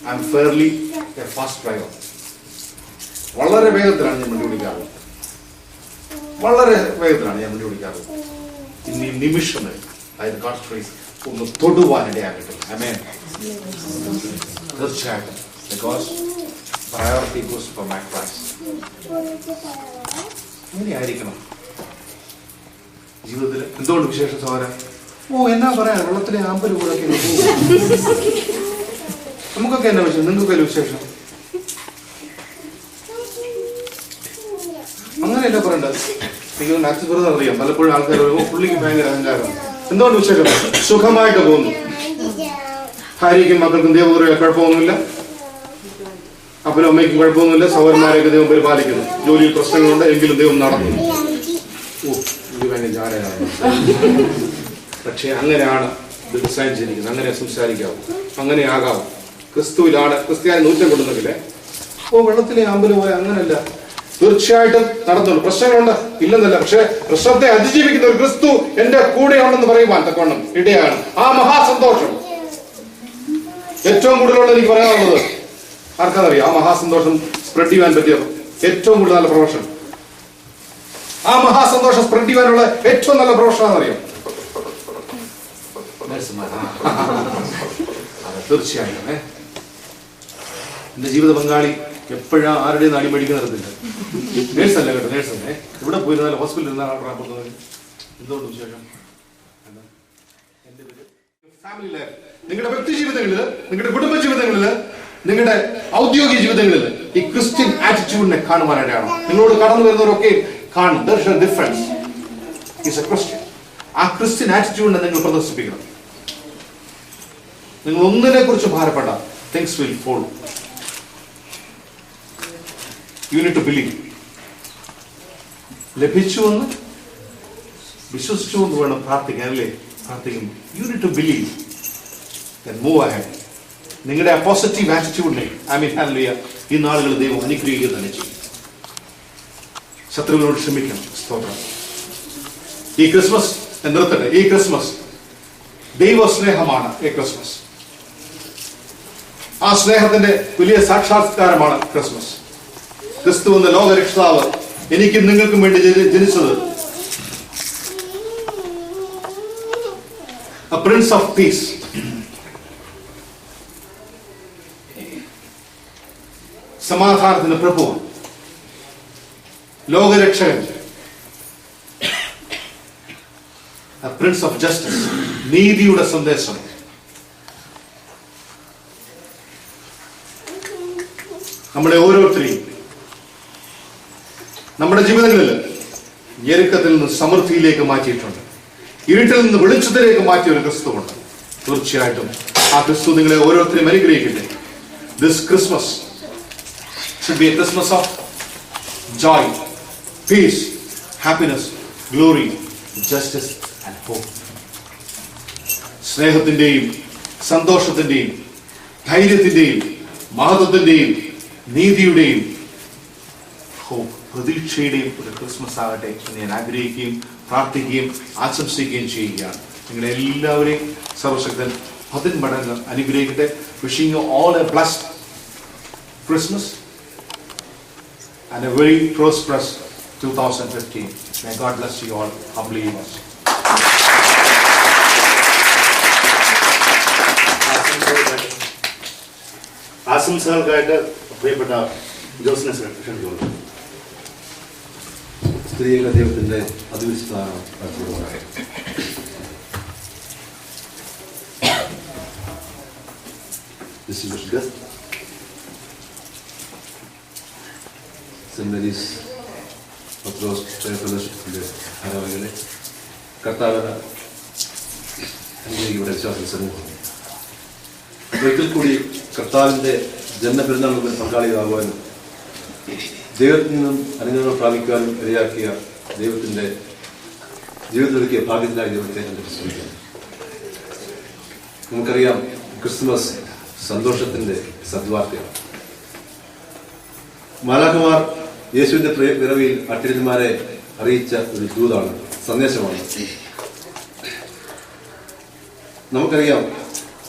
I M fairly A fast driver. വളരെ വേഗത്തിലാണ് ഞാൻ വണ്ടി ഓടിക്കാറുള്ളത്. വളരെ വേഗത്തിലാണ് ഞാൻ വണ്ടി ഓടിക്കാറുള്ളത്. ഇന്ന് ഈ നിമിഷം വരെ അതായത് ഗോഡ്സ് ഗ്രേസ് ഒന്ന് തൊടുവാനിടയാകട്ടെ. ആമേൻ. തീർച്ചയായിട്ടും because priority goes for my Christ. ഇങ്ങനെയായിരിക്കണം ജീവിതത്തിൽ. എന്തുകൊണ്ട് വിശേഷം സഹോദരൻ? എന്നാ പറയാ, വെള്ളത്തിലെ ആമ്പല് കൂടെ നമുക്കൊക്കെ എന്നാ വിശേഷം? നിങ്ങൾക്കല്ലേ വിശേഷം? അങ്ങനെയല്ല പറയണ്ടത്. എനിക്ക് നാച്ചുറൽ അറിയാം. പലപ്പോഴും ആൾക്കാർ പുള്ളിക്ക് ഭയങ്കര അഹങ്കാരം. എന്തുകൊണ്ട് വിശേഷം? സുഖമായിട്ട് പോകുന്നു. ഭാര്യയ്ക്കും മക്കൾക്കും ദൈവപൂർവ്വം കുഴപ്പമൊന്നുമില്ല, അപ്പനും അമ്മയ്ക്കും കുഴപ്പമൊന്നുമില്ല, സഹോദരന്മാരെയൊക്കെ ദൈവം പരിപാലിക്കുന്നു. ജോലിയിൽ പ്രശ്നങ്ങളുണ്ട്, എങ്കിലും ദൈവം നടത്തുന്നു. ഇത് ഭയങ്കര ജാടയാണ്. പക്ഷെ അങ്ങനെയാണ് ഇത് ഡിസൈൻ ചെയ്തിരിക്കുന്നത്. അങ്ങനെ സംസാരിക്കാവും, അങ്ങനെ ആകാവും. ക്രിസ്തുവിലാണ് ക്രിസ്ത്യാനി നൂറ്റം കൊണ്ടുവന്നെങ്കിലേ വെള്ളത്തിലെ ആമ്പല് പോലെ അങ്ങനല്ല. തീർച്ചയായിട്ടും നടത്തുള്ളൂ. പ്രശ്നങ്ങളുണ്ട്, ഇല്ലെന്നല്ല. പക്ഷെ പ്രശ്നത്തെ അതിജീവിക്കുന്ന ഒരു ക്രിസ്തു എന്റെ കൂടെ ഉണ്ടെന്ന് പറയുവാൻ തക്കവണ്ണം ഇടയാണ്. ആ മഹാസന്തോഷം ഏറ്റവും കൂടുതലുള്ള എനിക്ക് പറയാനുള്ളത് ആർക്കാന്നറിയാം? ആ മഹാസന്തോഷം സ്പ്രെഡ് ചെയ്യാൻ പറ്റിയ ഏറ്റവും കൂടുതൽ നല്ല പ്രൊഫഷൻ, ആ മഹാസന്തോഷം സ്പ്രെഡ് ചെയ്യാനുള്ള ഏറ്റവും നല്ല പ്രൊഫഷൻ ആണെന്നറിയാം? തീർച്ചയായും എന്റെ ജീവിത പങ്കാളി എപ്പോഴാ ആരുടെയും അടിമേടിക്കാൻ നടത്തില്ല. നേഴ്സല്ല കേട്ടോ, നേഴ്സല്ലേ. ഇവിടെ പോയിരുന്നാലും ഹോസ്പിറ്റലിൽ ഇരുന്നാണ് പോകുന്നത്. എന്തുകൊണ്ട് വിശേഷം? ഫാമിലി ലൈഫ്, നിങ്ങളുടെ വ്യക്തി ജീവിതങ്ങളിൽ, നിങ്ങളുടെ കുടുംബ ജീവിതങ്ങളിൽ, നിങ്ങളുടെ ഔദ്യോഗിക ജീവിതങ്ങളിൽ ഈ ക്രിസ്ത്യൻ ആറ്റിറ്റ്യൂഡിനെ കാണുവാനായിട്ടാണ്. നിങ്ങളോട് കടന്നു വരുന്നവരൊക്കെ കാണും. There is a difference. He is a Christian. ആ ക്രിസ്ത്യൻ ആറ്റിറ്റ്യൂഡിനെ നിങ്ങൾ പ്രദർശിപ്പിക്കണം. നിങ്ങൾ ഒന്നിനെ കുറിച്ച് ഭാരപ്പെട. Things will fall. You need to believe. ലഭിച്ചുവെന്ന് വിശ്വസിച്ചുകൊണ്ട് വേണം പ്രാർത്ഥിക്കാൻ, അല്ലേ? പ്രാർത്ഥിക്കും. You need to believe. Then move ahead. നിങ്ങളുടെ ആ പോസിറ്റീവ് ആറ്റിറ്റ്യൂഡിനെ ഹല്ലേലൂയ ഈ നാളുകൾ ദൈവം അനുഗ്രഹിക്കുക തന്നെ ചെയ്യും. ശത്രുക്കളോട് ക്ഷമിക്കണം. സ്തോത്രം. ഈ ക്രിസ്മസ് നിർത്തട്ടെ. ഈ ക്രിസ്മസ് ദൈവ സ്നേഹമാണ്. ഈ ക്രിസ്മസ് ആ സ്നേഹത്തിന്റെ വലിയ സാക്ഷാത്കാരമാണ് ക്രിസ്മസ്. ക്രിസ്തു എന്ന ലോകരക്ഷിതാവ് എനിക്കും നിങ്ങൾക്കും വേണ്ടി ജനിച്ചത് a prince of peace, സമാധാനത്തിന്റെ പ്രഭു, ലോകരക്ഷകൻ, a prince of justice, നീതിയുടെ സന്ദേശം. നമ്മളെ ഓരോരുത്തരെയും നമ്മുടെ ജീവിതങ്ങളിൽ ഞെരുക്കത്തിൽ നിന്ന് സമൃദ്ധിയിലേക്ക് മാറ്റിയിട്ടുണ്ട്. ഇരുട്ടിൽ നിന്ന് വെളിച്ചത്തിലേക്ക് മാറ്റിയ ഒരു ക്രിസ്തുവുണ്ട്. തീർച്ചയായിട്ടും ആ ക്രിസ്തു നിങ്ങളെ ഓരോരുത്തരെയും അനുഗ്രഹിക്കട്ടെ. This Christmas should be a Christmas of joy, peace, happiness, glory, justice and hope. സ്നേഹത്തിന്റെയും സന്തോഷത്തിന്റെയും ധൈര്യത്തിന്റെയും മഹത്വത്തിന്റെയും നീതിയുടെയും പ്രതീക്ഷയുടെയും ഒരു ക്രിസ്മസ് ആകട്ടെ എന്ന് ഞാൻ ആഗ്രഹിക്കുകയും പ്രാർത്ഥിക്കുകയും ആശംസിക്കുകയും ചെയ്യുകയാണ്. നിങ്ങളെ എല്ലാവരെയും സർവശക്തൻ 10 മടങ്ങ് അനുഗ്രഹിക്കട്ടെ. Wishing you all A blessed Christmas and a very prosperous 2015. May God bless you all. Humbly yours. ആശംസകൾക്കായിട്ട് പ്രിയപ്പെട്ട ജോസിനെ ക്ഷണിക്കുന്നു. സ്ത്രീക ദൈവത്തിന്റെ അതിവിശുദ്ധ distinguished guest, സെന്റ് മേരീസ് പത്രോസ് പ്രയർ ഫെലോഷിപ്പിന്റെ ഭാരവാഹികളെ, കർത്താവിന് അനുഗ്രഹിക്കപ്പെട്ട വിശ്വാസ സമൂഹം, ഒരിക്കൽ കൂടി കർത്താവിന്റെ ജന്മപെരുന്നാളിൽ പങ്കാളിയാകുവാനും ദൈവത്തിൽ നിന്നും അനുഗ്രഹങ്ങൾ പ്രാപിക്കുവാനും ഇടയാക്കിയ ദൈവത്തിന്റെ ജീവിതത്തിലൊരുക്കിയ ഭാഗ്യത്തിനായി ദൈവത്തെ ശ്രമിക്കാം. നമുക്കറിയാം, ക്രിസ്മസ് സന്തോഷത്തിന്റെ സദ്വാർത്തയാണ്. മാലാഖമാർ യേശുവിന്റെ പിറവിയിൽ അട്ടിരന്മാരെ അറിയിച്ച ഒരു ദൂതാണ്, സന്ദേശമാണ്. നമുക്കറിയാം,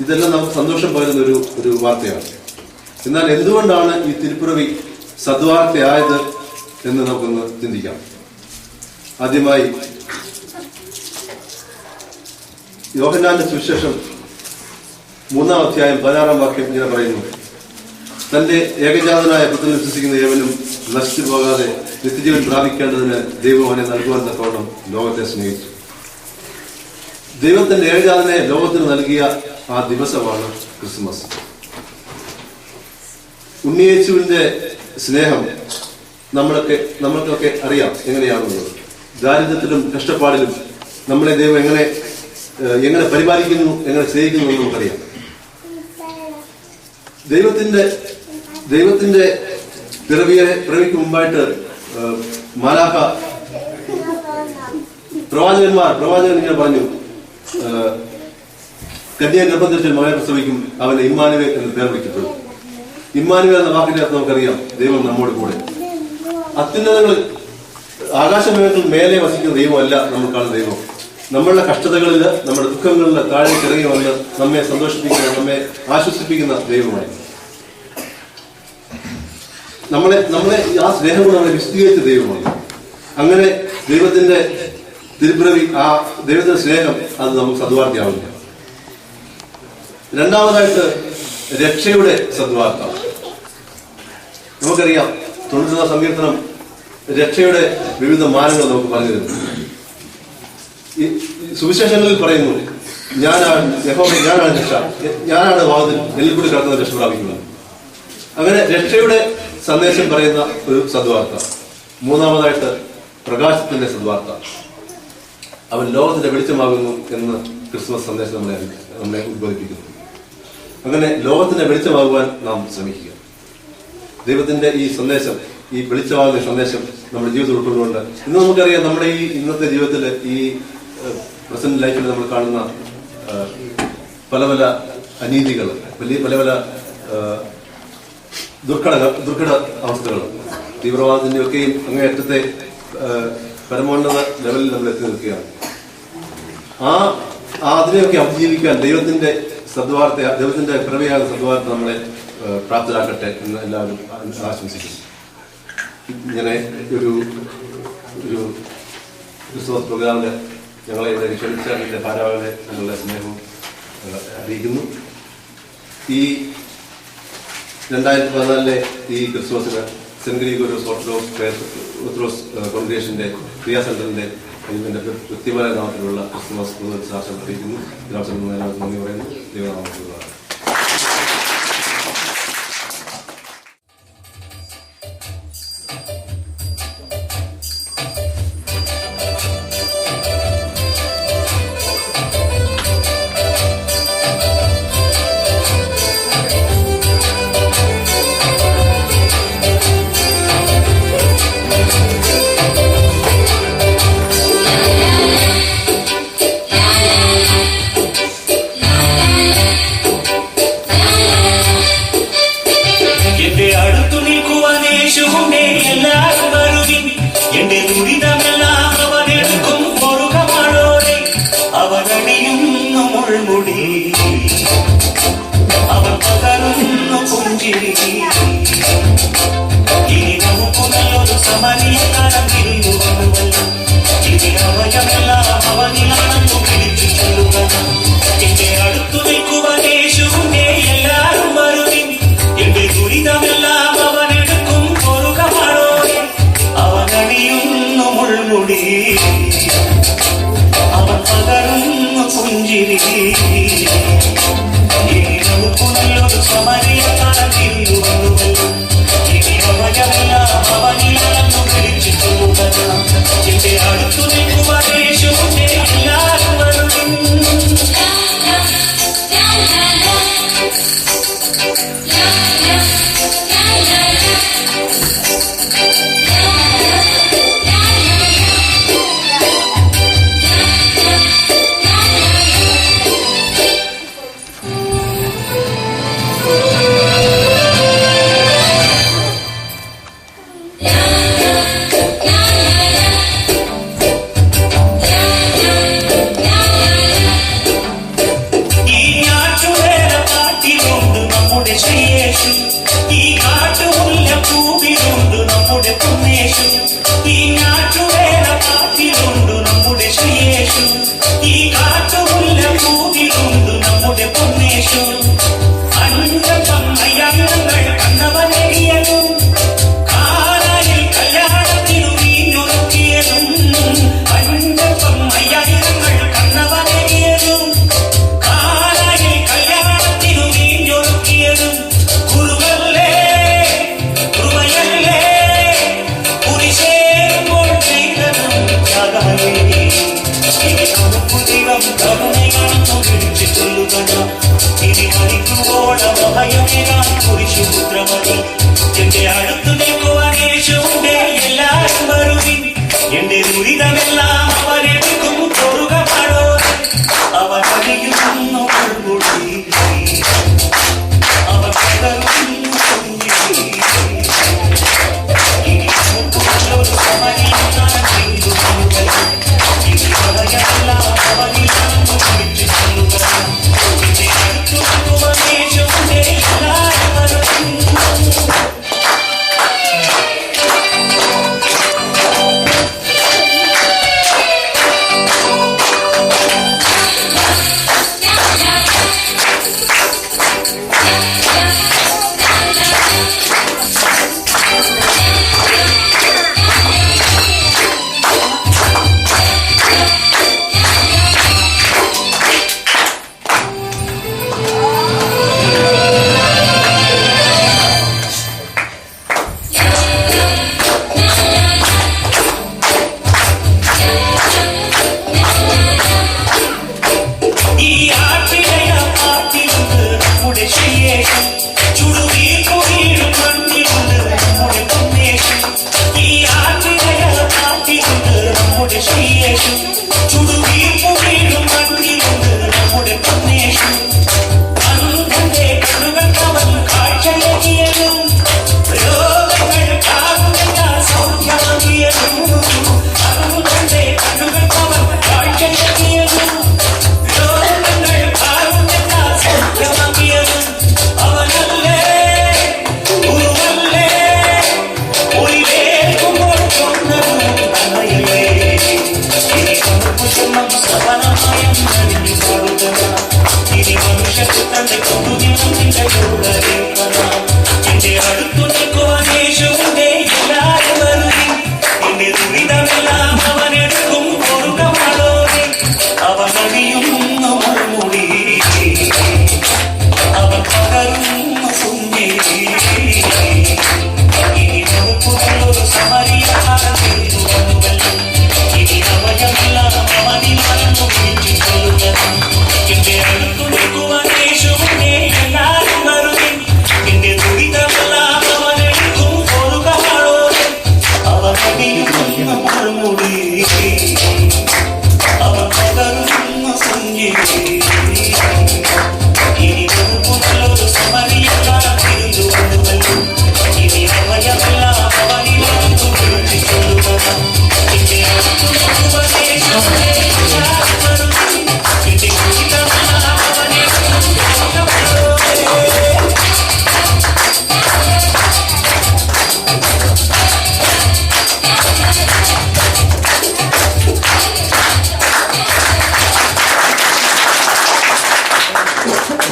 ഇതെല്ലാം നമുക്ക് സന്തോഷം പകരുന്ന ഒരു വാർത്തയാണ്. എന്നാൽ എന്തുകൊണ്ടാണ് ഈ തിരുപ്പിറവി സദ്വാർത്തയായത് എന്ന് നമുക്കൊന്ന് ചിന്തിക്കാം. ആദ്യമായി യോഹന്നാന്റെ സുവിശേഷം 3-ാം അധ്യായം 16-ാം വാക്യം ഇങ്ങനെ പറയുന്നു: തന്റെ ഏകജാതനായ പുത്രനിൽ വിശ്വസിക്കുന്ന ഏവനും നശിച്ചു പോകാതെ നിത്യജീവൻ പ്രാപിക്കേണ്ടതിന് ദൈവം അവനെ നൽകുവാൻ തക്കവണ്ണം ലോകത്തെ സ്നേഹിച്ചു. ദൈവത്തിന്റെ ഏകജാതനെ ലോകത്തിന് നൽകിയ ആ ദിവസമാണ് ക്രിസ്മസ്. ഉണ്ണിയേശുവിന്റെ സ്നേഹം നമ്മൾക്കൊക്കെ അറിയാം എങ്ങനെയാണെന്നുള്ളത്. ദാരിദ്ര്യത്തിലും കഷ്ടപ്പാടിലും നമ്മളെ ദൈവം എങ്ങനെ പരിപാലിക്കുന്നു, എങ്ങനെ സ്നേഹിക്കുന്നു എന്ന് നമുക്കറിയാം. ദൈവത്തിന്റെ പിറവിക്ക് മുമ്പായിട്ട് പ്രവാചകൻ ഇങ്ങനെ പറഞ്ഞു: കന്യാ ഗർഭത്തിൽ മകനെ പ്രസവിക്കും, അവനെ ഇമ്മാനുവേൽ എന്ന് പേർ വിളിക്കപ്പെടും. ഇമ്മാനുവേൽ എന്ന വാക്കിന്റെ അർത്ഥം നമുക്കറിയാം, ദൈവം നമ്മോട് കൂടെ. അത്യുന്നതങ്ങളിൽ ആകാശമേഖലയിൽ മേലെ വസിക്കുന്ന ദൈവമല്ല നമ്മൾ കാണുന്ന ദൈവം. നമ്മളുടെ കഷ്ടതകളിൽ, നമ്മുടെ ദുഃഖങ്ങളിൽ താഴേക്ക് ഇറങ്ങി വന്ന് നമ്മെ സന്തോഷിപ്പിക്കുന്ന, നമ്മെ ആശ്വസിപ്പിക്കുന്ന ദൈവമായി. നമ്മളെ ആ സ്നേഹം കൊണ്ട് നമ്മളെ വിശദീകരിച്ച ദൈവമാണ്. അങ്ങനെ ദൈവത്തിന്റെ തിരുപ്പിറവി, ആ ദൈവത്തിന്റെ സ്നേഹം, അത് നമുക്ക് സദ്വാർത്തയാവില്ല. രണ്ടാമതായിട്ട് രക്ഷയുടെ സദ്വാർത്ത. നമുക്കറിയാം, 90-ാം സങ്കീർത്തനം രക്ഷയുടെ വിവിധ മാനങ്ങൾ നമുക്ക് പറഞ്ഞു തരുന്നു. ഈ സുവിശേഷങ്ങളിൽ പറയുന്നു: ഞാനാണ് രക്ഷ, ഞാനാണ് വാതിൽ, എന്നിൽ കൂടി കടന്ന് രക്ഷ പ്രാപിക്കുന്നത്. അങ്ങനെ രക്ഷയുടെ സന്ദേശം പറയുന്ന ഒരു സദ്വാർത്ത. മൂന്നാമതായിട്ട് പ്രകാശത്തിന്റെ സദ്വാർത്ത. അവൻ ലോകത്തിന്റെ വെളിച്ചമാകുന്നു എന്ന് ക്രിസ്മസ് സന്ദേശം നമ്മളെ ഉദ്ബോധിപ്പിക്കുന്നു. അങ്ങനെ ലോകത്തിന്റെ വെളിച്ചമാകുവാൻ നാം ശ്രമിക്കുക. ദൈവത്തിന്റെ ഈ സന്ദേശം, ഈ വെളിച്ചമാകുന്ന സന്ദേശം നമ്മുടെ ജീവിതത്തിൽ ഉൾക്കൊണ്ടുകൊണ്ട് ഇന്ന് നമുക്കറിയാം, നമ്മുടെ ഈ ഇന്നത്തെ ജീവിതത്തിൽ, ഈ പ്രസന്റ് ലൈഫിൽ നമ്മൾ കാണുന്ന പല പല അനീതികൾ, പല പല ദുർഘട അവസ്ഥകൾ, തീവ്രവാദത്തിന്റെ ഒക്കെയും അങ്ങേയറ്റത്തെ പരമോന്നത ലെവലിൽ നമ്മൾ എത്തി നിൽക്കുകയാണ്. അതിനെയൊക്കെ അതിജീവിക്കാൻ ദൈവത്തിന്റെ പിറവിയാകുന്ന സദ്വാർത്ത നമ്മളെ പ്രാപ്തരാക്കട്ടെ എന്ന് എല്ലാവരും ആശംസിക്കുന്നു. ഇങ്ങനെ ഒരു ക്രിസ്തുമസ് പ്രോഗ്രാമിന് ഞങ്ങളെ ഇവിടെ ക്ഷണിച്ച എൻ്റെ ഭാരവാഹികളെ ഞങ്ങളുടെ സ്നേഹവും അറിയിക്കുന്നു. ഈ 2014 ഈ ക്രിസ്തുമസിന് സെന്റ് ഗ്രിഗോറിയോസ് ഓർത്തഡോക്സ് കോൺഗ്രേഷന്റെ ക്രിയാ സെന്ററിന്റെ ഇതിന്റെ വ്യക്തിപര നാമത്തിലുള്ള ക്രിസ്തുമസ് ആശംസ അറിയിക്കുന്നു. എല്ലാവർക്കും നന്ദി പറയുന്നു. ദൈവനാമത്തിലുള്ള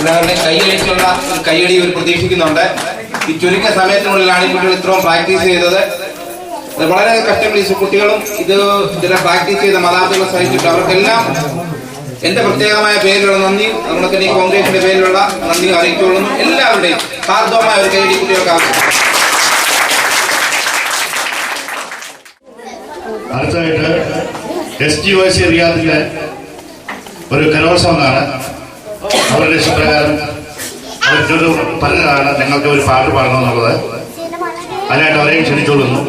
എല്ലാവരുടെയും കൈയടിക്കുള്ള കൈയടി ഒരു പ്രതീക്ഷിക്കുന്നുണ്ട്. ഈ ചുരുങ്ങിയ സമയത്തിനുള്ളിലാണ് ഈ കുട്ടികൾ ഇത്രയും പ്രാക്ടീസ് ചെയ്തത്. വളരെ കഷ്ടപ്പെട്ട് കുട്ടികളും ഇതിനെ പ്രാക്ടീസ് ചെയ്ത മാതാപിതാക്കളെ സഹിച്ചിട്ട് അവർക്കെല്ലാം എന്റെ പ്രത്യേകമായ പേരിലുള്ള നന്ദി, നമ്മുടെ തന്നെ കോൺഗ്രസിന്റെ പേരിലുള്ള നന്ദി അറിയിച്ചുകൊള്ളുന്നു. എല്ലാവരുടെയും ഹാർദവമായ ഒരു കൈയടി കുട്ടികൾക്ക് ആവശ്യം. അടുത്തതായിട്ട് SGOC റിയാദിലെ ഒരു കലോത്സവമാണ്. അവരുടെ ഇഷ്ടപ്രകാരം അവരോട് പറഞ്ഞതാണ് ഞങ്ങൾക്ക് ഒരു പാട്ട് പാടണമെന്നുള്ളത്. അതിനായിട്ട് അവരെയും ക്ഷണിച്ചുകൊള്ളുന്നു.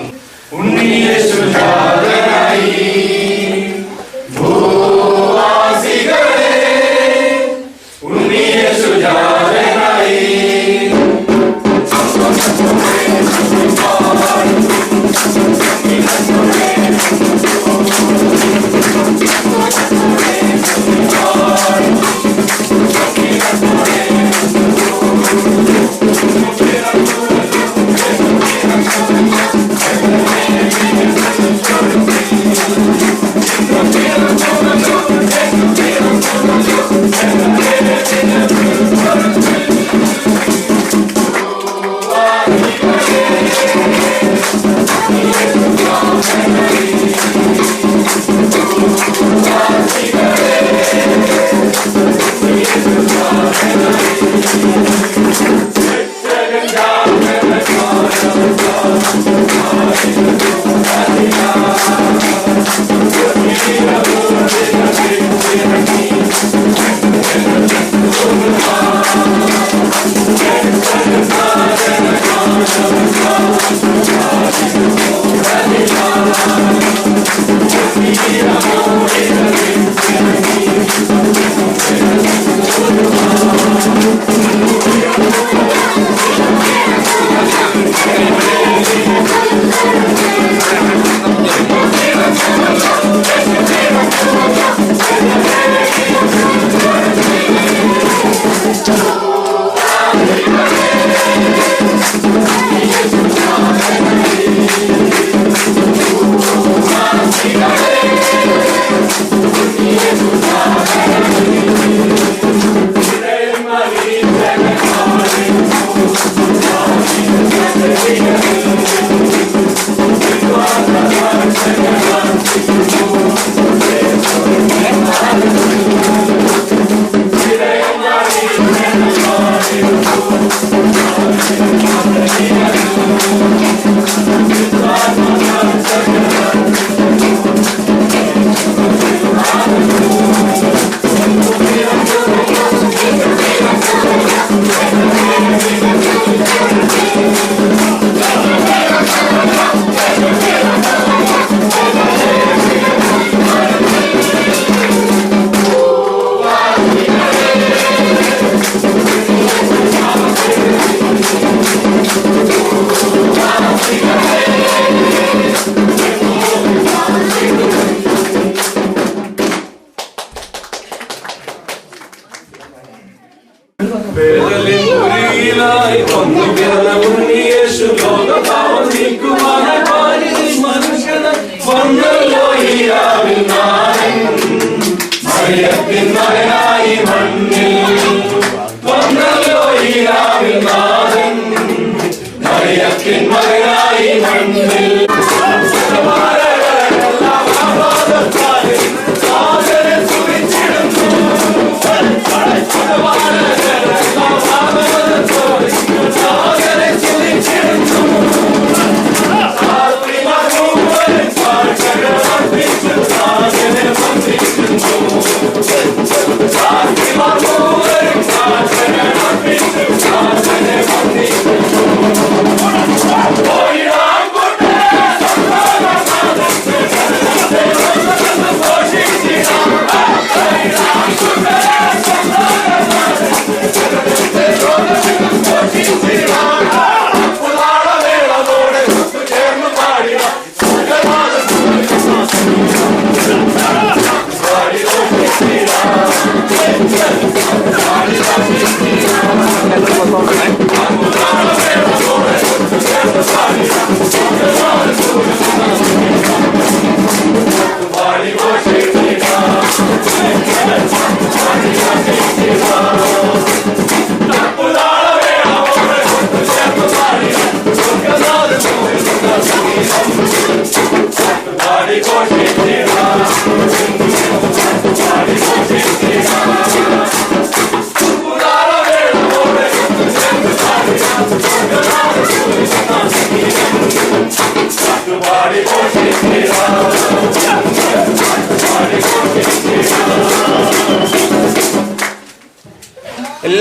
മണ്ണിൽ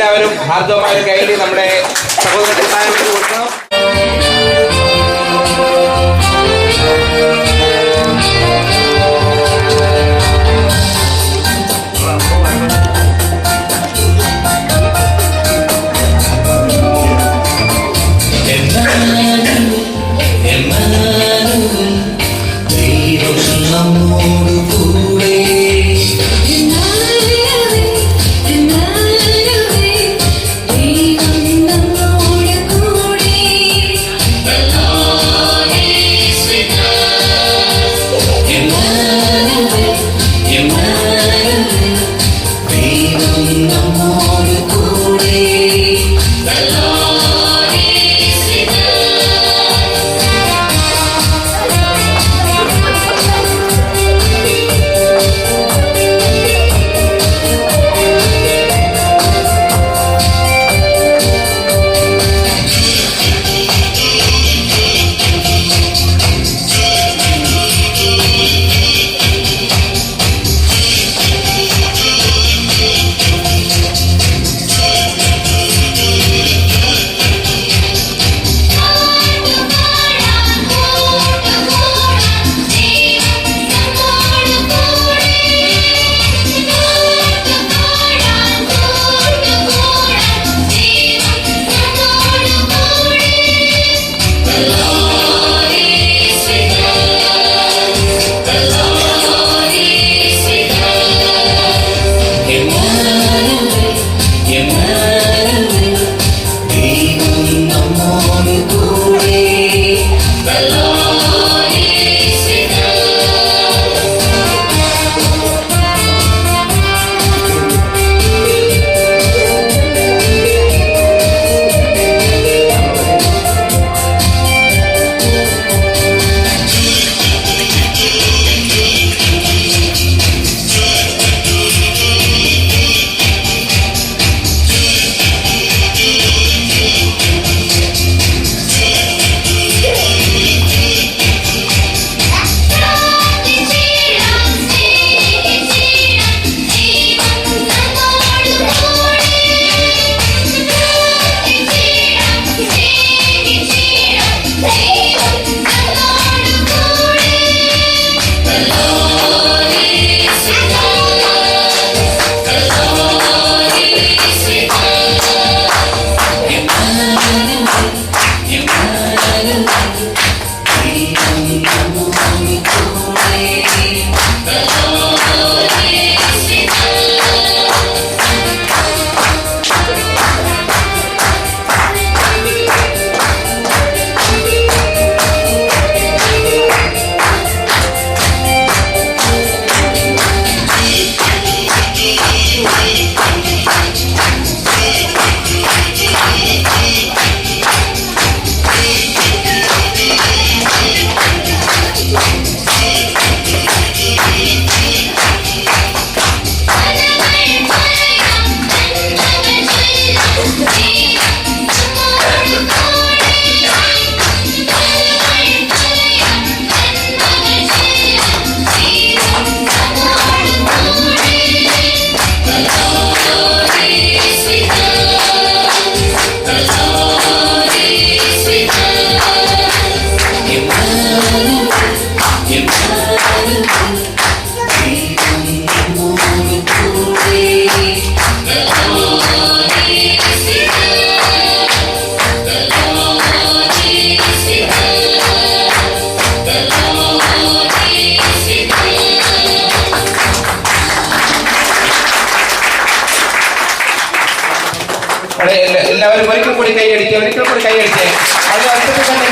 എല്ലാവരും ഹാർദവമായ ഒരു കൈയ്യടി നമ്മുടെ സഹോദരന്മാരെ കൊടുക്കണം. എല്ലാവരും ഒരിക്കൽ കൂടി കൈയടിക്കുക, ഒരിക്കൽ കൂടി കൈയടിക്കുക. അത് അടുത്തത് തന്നെ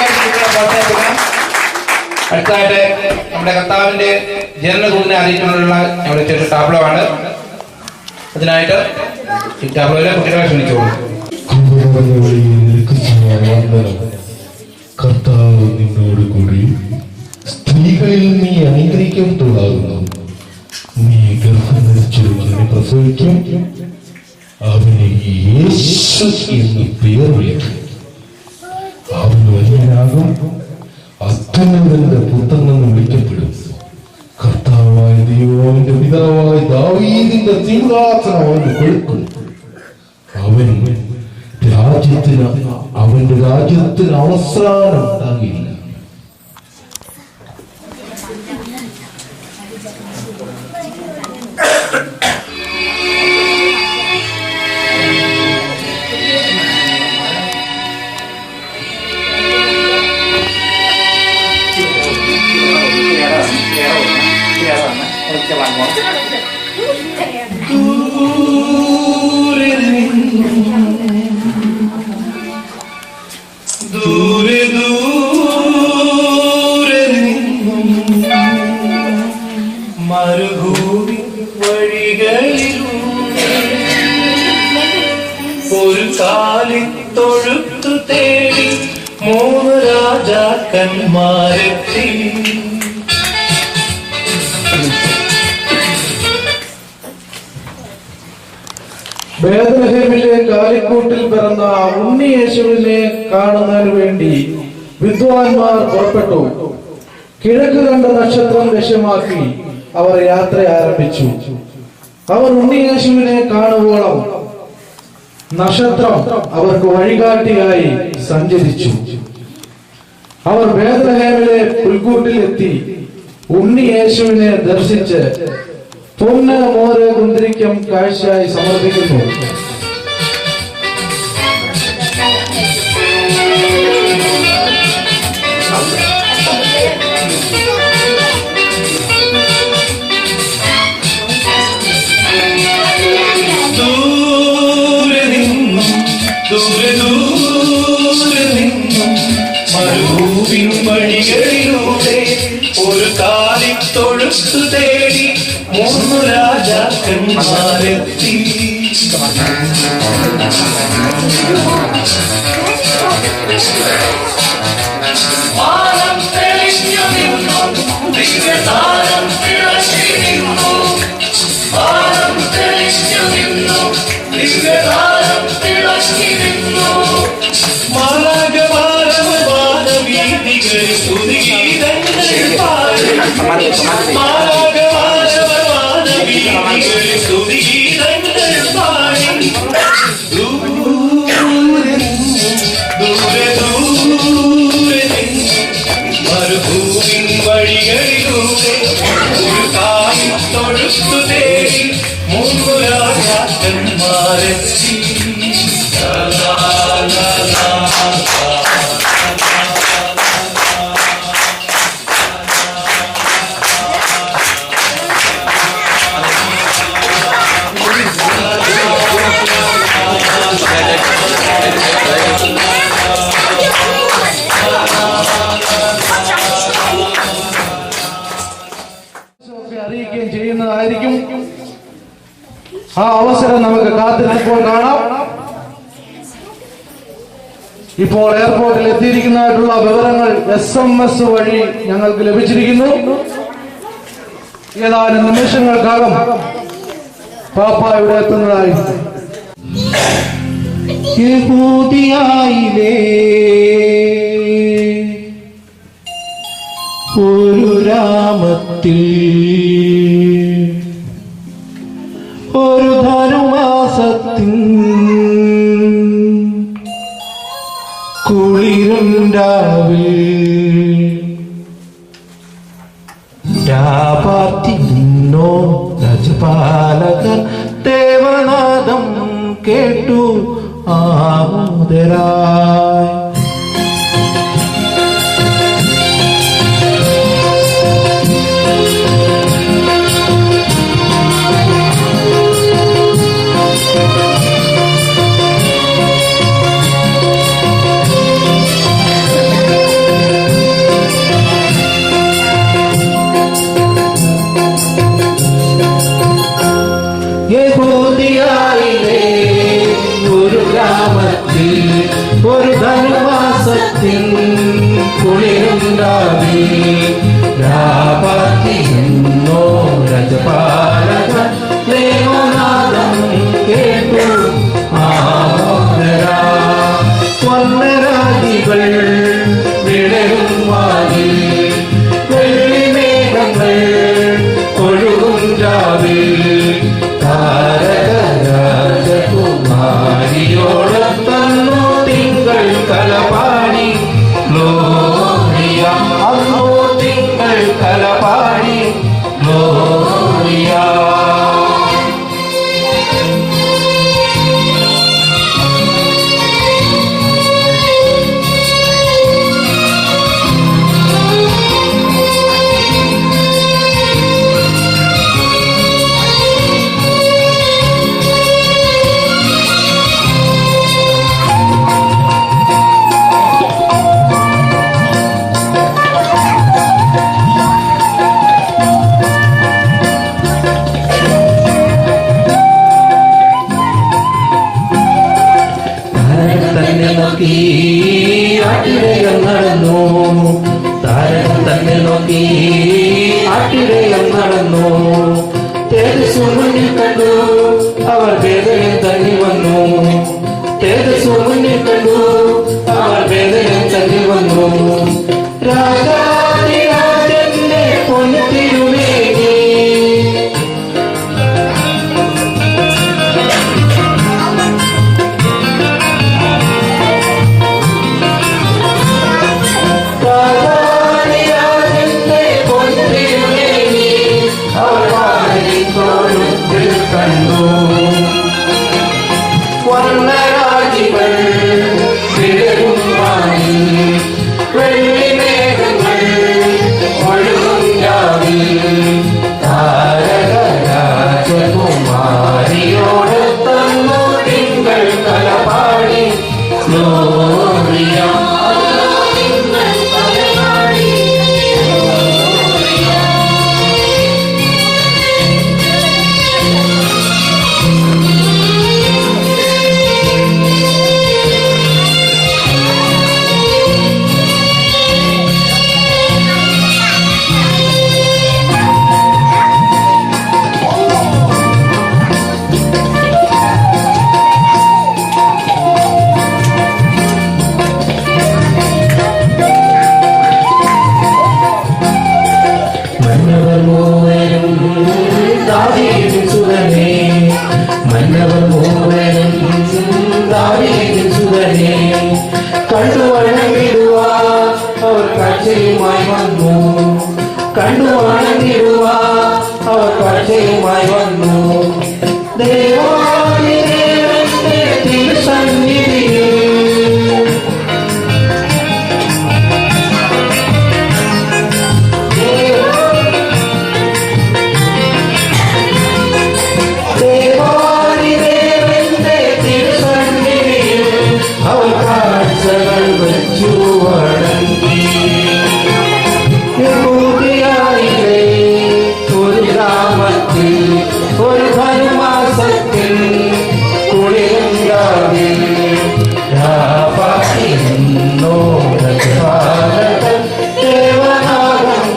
പ്രോത്സാഹിപ്പിക്കണം. അടുത്തതായിട്ട് നമ്മുടെ കർത്താവിന്റെ ജനനദൂതിനെ അറിയിച്ചുകൊണ്ടുള്ള നമ്മുടെ ചെറിയ ടാബ്ലോ ആണ്. അതിനായിട്ട് ഈ ടാബ്ലോയിലെ കുട്ടികളെ ക്ഷണിച്ചോളൂ. കർത്താവ് നിന്നോട് കൂടി സ്ത്രീകളിൽ നീ അനുഗ്രഹിക്കപ്പെട്ടവളാകുന്നു. നീ ഗർഭം ധരിച്ചൊരു മകനെ പ്രസവിക്കും. അവന് യേശു എന്ന് പേർ വിളിക്കും. അവൻ വലിയനാകും, അത്യുന്നതന്റെ പുത്രൻ എന്ന് വിളിക്കപ്പെടും. കർത്താവായ ദൈവം അവന്റെ പിതാവായ ദാവീദിന്റെ സിംഹാസനം അവന് കൊടുക്കും. അവന്റെ രാജ്യത്തിന് അവസാനം ഉണ്ടാകില്ല. ദൂരെ ദൂരെ നിന്നും മരുഭൂമി വഴികളിലൂടെ ഒരു കാലിത്തൊഴുത്തു തേടി 3 രാജാക്കന്മാരെത്തി. ബേത്ലഹേമിലെ കാലിക്കൂട്ടിൽ പിറന്ന ഉണ്ണിയേശുവിനെ കാണുന്നതിന് വേണ്ടി വിദ്വാൻമാർ പുറപ്പെട്ടു. കിഴക്ക് കണ്ട നക്ഷത്രം ലക്ഷ്യമാക്കി അവർ യാത്ര ആരംഭിച്ചു. അവർ ഉണ്ണിയേശുവിനെ കാണുവോളം നക്ഷത്രം അവർക്ക് വഴികാട്ടിയായി സഞ്ചരിച്ചു. അവർ ബേത്ലഹേമിലെ പുൽക്കൂട്ടിലെത്തി ഉണ്ണിയേശുവിനെ ദർശിച്ച് പൊന്ന്, മോര്, കുന്തിരിക്കം കാഴ്ചയായി സമർപ്പിക്കുന്നു. ദൂരെ നിന്നും ദൂരെ ദൂരെ നിന്നും മരുഭൂമിൻ വഴികളിലൂടെ ഒരു കാലിത്തൊഴുത്തു തേടി 3 രാജാക്കന്മാരെത്തി. വാനം തെളിഞ്ഞു നിന്നു, ദിവ്യതാരം തിളങ്ങി നിന്നു. വാനം തെളിഞ്ഞു നിന്നു, ദിവ്യതാരം തിളങ്ങി നിന്നു. മാലാഖമാരവമാനവീഥികൾ സ്തുതിഗീതങ്ങൾ പാടി. സ്തുതിഗീതങ്ങൾ പാടി. ദൂരെ ദൂരെ ദൂരെ മരുഭൂമിൻ വഴികളിലൂടെ ഒരു കാലിത്തൊഴുത്തു തേടി 3 രാജാക്കന്മാരെത്തി. അറിയിക്കുകയും ചെയ്യുന്നതായിരിക്കും. ആ അവസരം നമുക്ക് കാത്തിരിപ്പോൾ കാണാം. ഇപ്പോൾ എയർപോർട്ടിൽ എത്തിയിരിക്കുന്നതായിട്ടുള്ള വിവരങ്ങൾ SMS വഴി ഞങ്ങൾക്ക് ലഭിച്ചിരിക്കുന്നു. ഏതാനും നിമിഷങ്ങൾക്കകം പാപ്പ ഇവിടെ എത്തുന്നതായിരിക്കും. യഹൂദിയായിലെ ഒരു ഗ്രാമത്തിൽ ഒരു ധനുമാസത്തിൻ കുളിരുണ്ടാവിൽ രാപാർത്തി നിന്നോ രാജപാലകർ ദേവനാദം കേട്ടു ആമുദരായി. യഹൂദിയായിലെ ഒരു ഗ്രാമത്തിൽ ഒരു ധനുമാസത്തിൽ കുളിരുണ്ടാവി രാപാർത്തി എന്നോ രജപാലക ദേവനാദം കേട്ടു ആമോദരാ. വന്നരാജികൾ വിടരും വാനിൽ വെള്ളിമേഘങ്ങൾ ഒഴുകും രാവിൽ താരകരാജകുമാര നോക്കി ആട്ടിടയൻ നടന്നു. താരകം തന്നെ നോക്കി ആട്ടിടയൻ നടന്നു. തേജസ്സു മുന്നിൽ കണ്ടു അവർ വേദനയും തങ്ങി വന്നു. തേജസ്സു മുന്നിൽ കണ്ടു അവർ വേദനയും തങ്ങി വന്നു. രാജാതിരാജന്റെ പൊൻതിരുമേനി കണ്ടു. വർണ്ണരാജികൾ വിടരും വാനിൽ, വെള്ളിമേഘങ്ങൾ ഒഴുകും രാവിൽ. താരക രാജകുമാരിയോട് തന്നു തിങ്കൾ കലപാടി. ഗ്ലോറിയ മന്നവർ മൂവരും ദാവീദിൻ സുതനേ. കണ്ടു വണങ്ങിടുവാൻ അവർ കാഴ്ചയുമായി വന്നു. കണ്ടു വണങ്ങിടുവാൻ അവർ കാഴ്ചയുമായി വന്നു. ദേവാദിദേവന്റെ തിരുസന്നിധിയിൽ ഒരു ഗ്രാമത്തിൽ ഒരു ധനുമാസത്തിൽ കുളിരുണ്ടാവിൽ ദേവനാഗം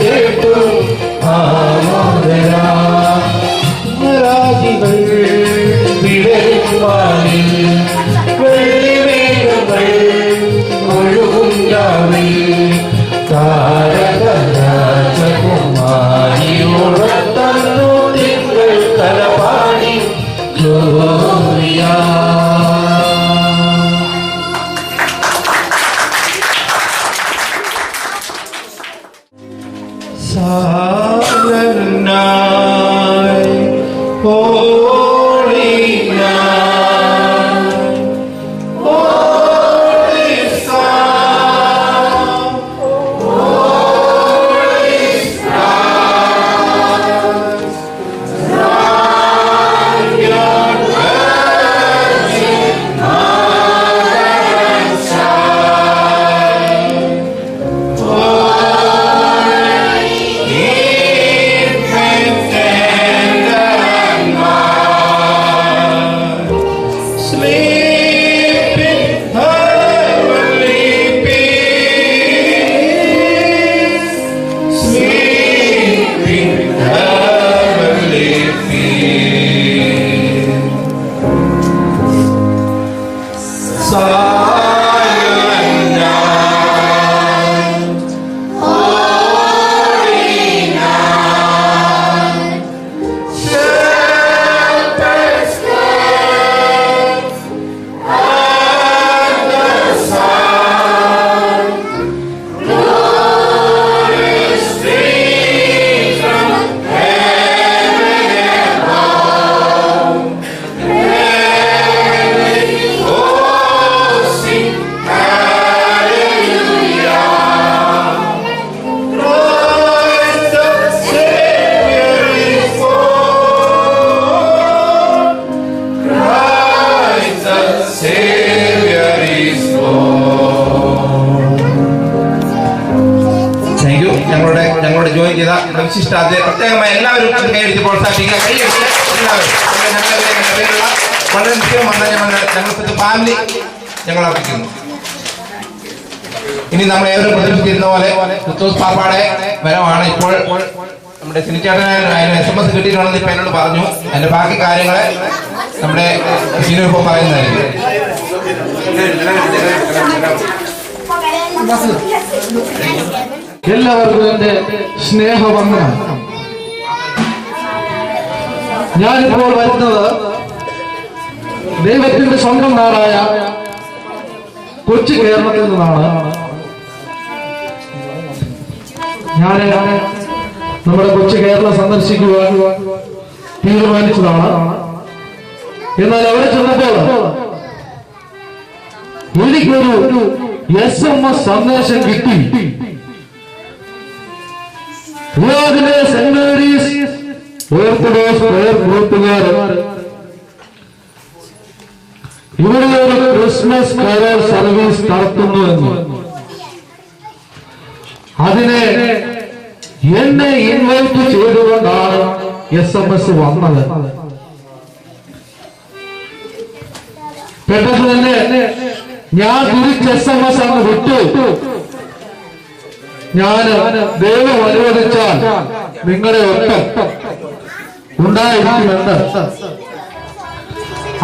കേട്ടു ആമോദരാജികൾ വിടരുവാനിൽ, വെള്ളിമേഘങ്ങൾ ഒഴുകും രാവിൽ. താരക രാജകുമാരിയോട് തന്നു തിങ്കൾ കലപാടി. ഗ്ലോറിയ Silent night, holy night, holy sound, holy stars, Zion virgin mother and child, infant tender and mild, sleep in heavenly peace, sleep in heavenly peace. Silent night, holy night, shepherds cast at the sun, glorious streams from heaven above, heavenly hosts sing hallelujah. Christ the Savior is born. Christ the Savior is born. Thank you. ഞങ്ങളോട് join ചെയ്ത വിശിഷ്ട പ്രത്യേകമായി എല്ലാവരും അത് കൈയടിച്ച് പ്രോത്സാഹിപ്പിക്കുക. കൈയടിച്ച് എല്ലാവരും ഞങ്ങളുടെ പേരുള്ള വളരെ മുഖ്യമാണ്. ഞങ്ങളുടെ ഫാമിലി ഞങ്ങൾ അർപ്പിക്കുന്നു. ഇനി നമ്മൾ ഏവരും പ്രതീക്ഷിച്ചിരുന്ന പോലെ ക്രിസ്തുസ് പാപ്പാടെ വരവാണ്. ഇപ്പോൾ നമ്മുടെ സിനിച്ചേട്ടനായ SMS കിട്ടിയിട്ടുണ്ടെന്ന് ഇപ്പൊ എന്നോട് പറഞ്ഞു. അതിന്റെ ബാക്കി കാര്യങ്ങളെ നമ്മുടെ സിനു ഇപ്പൊ പറയുന്നതായിരിക്കും. എല്ലാവർക്കും എന്റെ സ്നേഹവന്ദനം. ഞാനിപ്പോൾ വരുന്നത് ദൈവത്തിന്റെ സ്വന്തം നാടായ കൊച്ചു കേരളത്തിൽ നിന്നാണ്. ഞാൻ നമ്മുടെ കൊച്ചു കേരളം സന്ദർശിക്കുവാൻ തീരുമാനിച്ചതാണ്. എന്നാൽ അവിടെ ചെന്നപ്പോൾ എനിക്കൊരു SMS സന്ദേശം കിട്ടി. റിയാദിലെ സെന്റ് മേരീസ് ഓർത്തഡോക്സ് പ്രയർ ഗ്രൂപ്പുകാർ ഇവിടെ ഒരു ക്രിസ്മസ് കരോൾ സർവീസ് നടത്തുന്നു എന്ന്. അതിനെ എന്നെ ഇൻവൈറ്റ് ചെയ്തുകൊണ്ടാണ് SMS വന്നത്. പെട്ടെന്ന് തന്നെ ഞാൻ തിരിച്ച് SMS അങ്ങ് വിട്ടു. ഞാൻ ദൈവം അനുവദിച്ചാൽ നിങ്ങളുടെ ഒപ്പം ഉണ്ടായിരിക്കുമെന്ന്.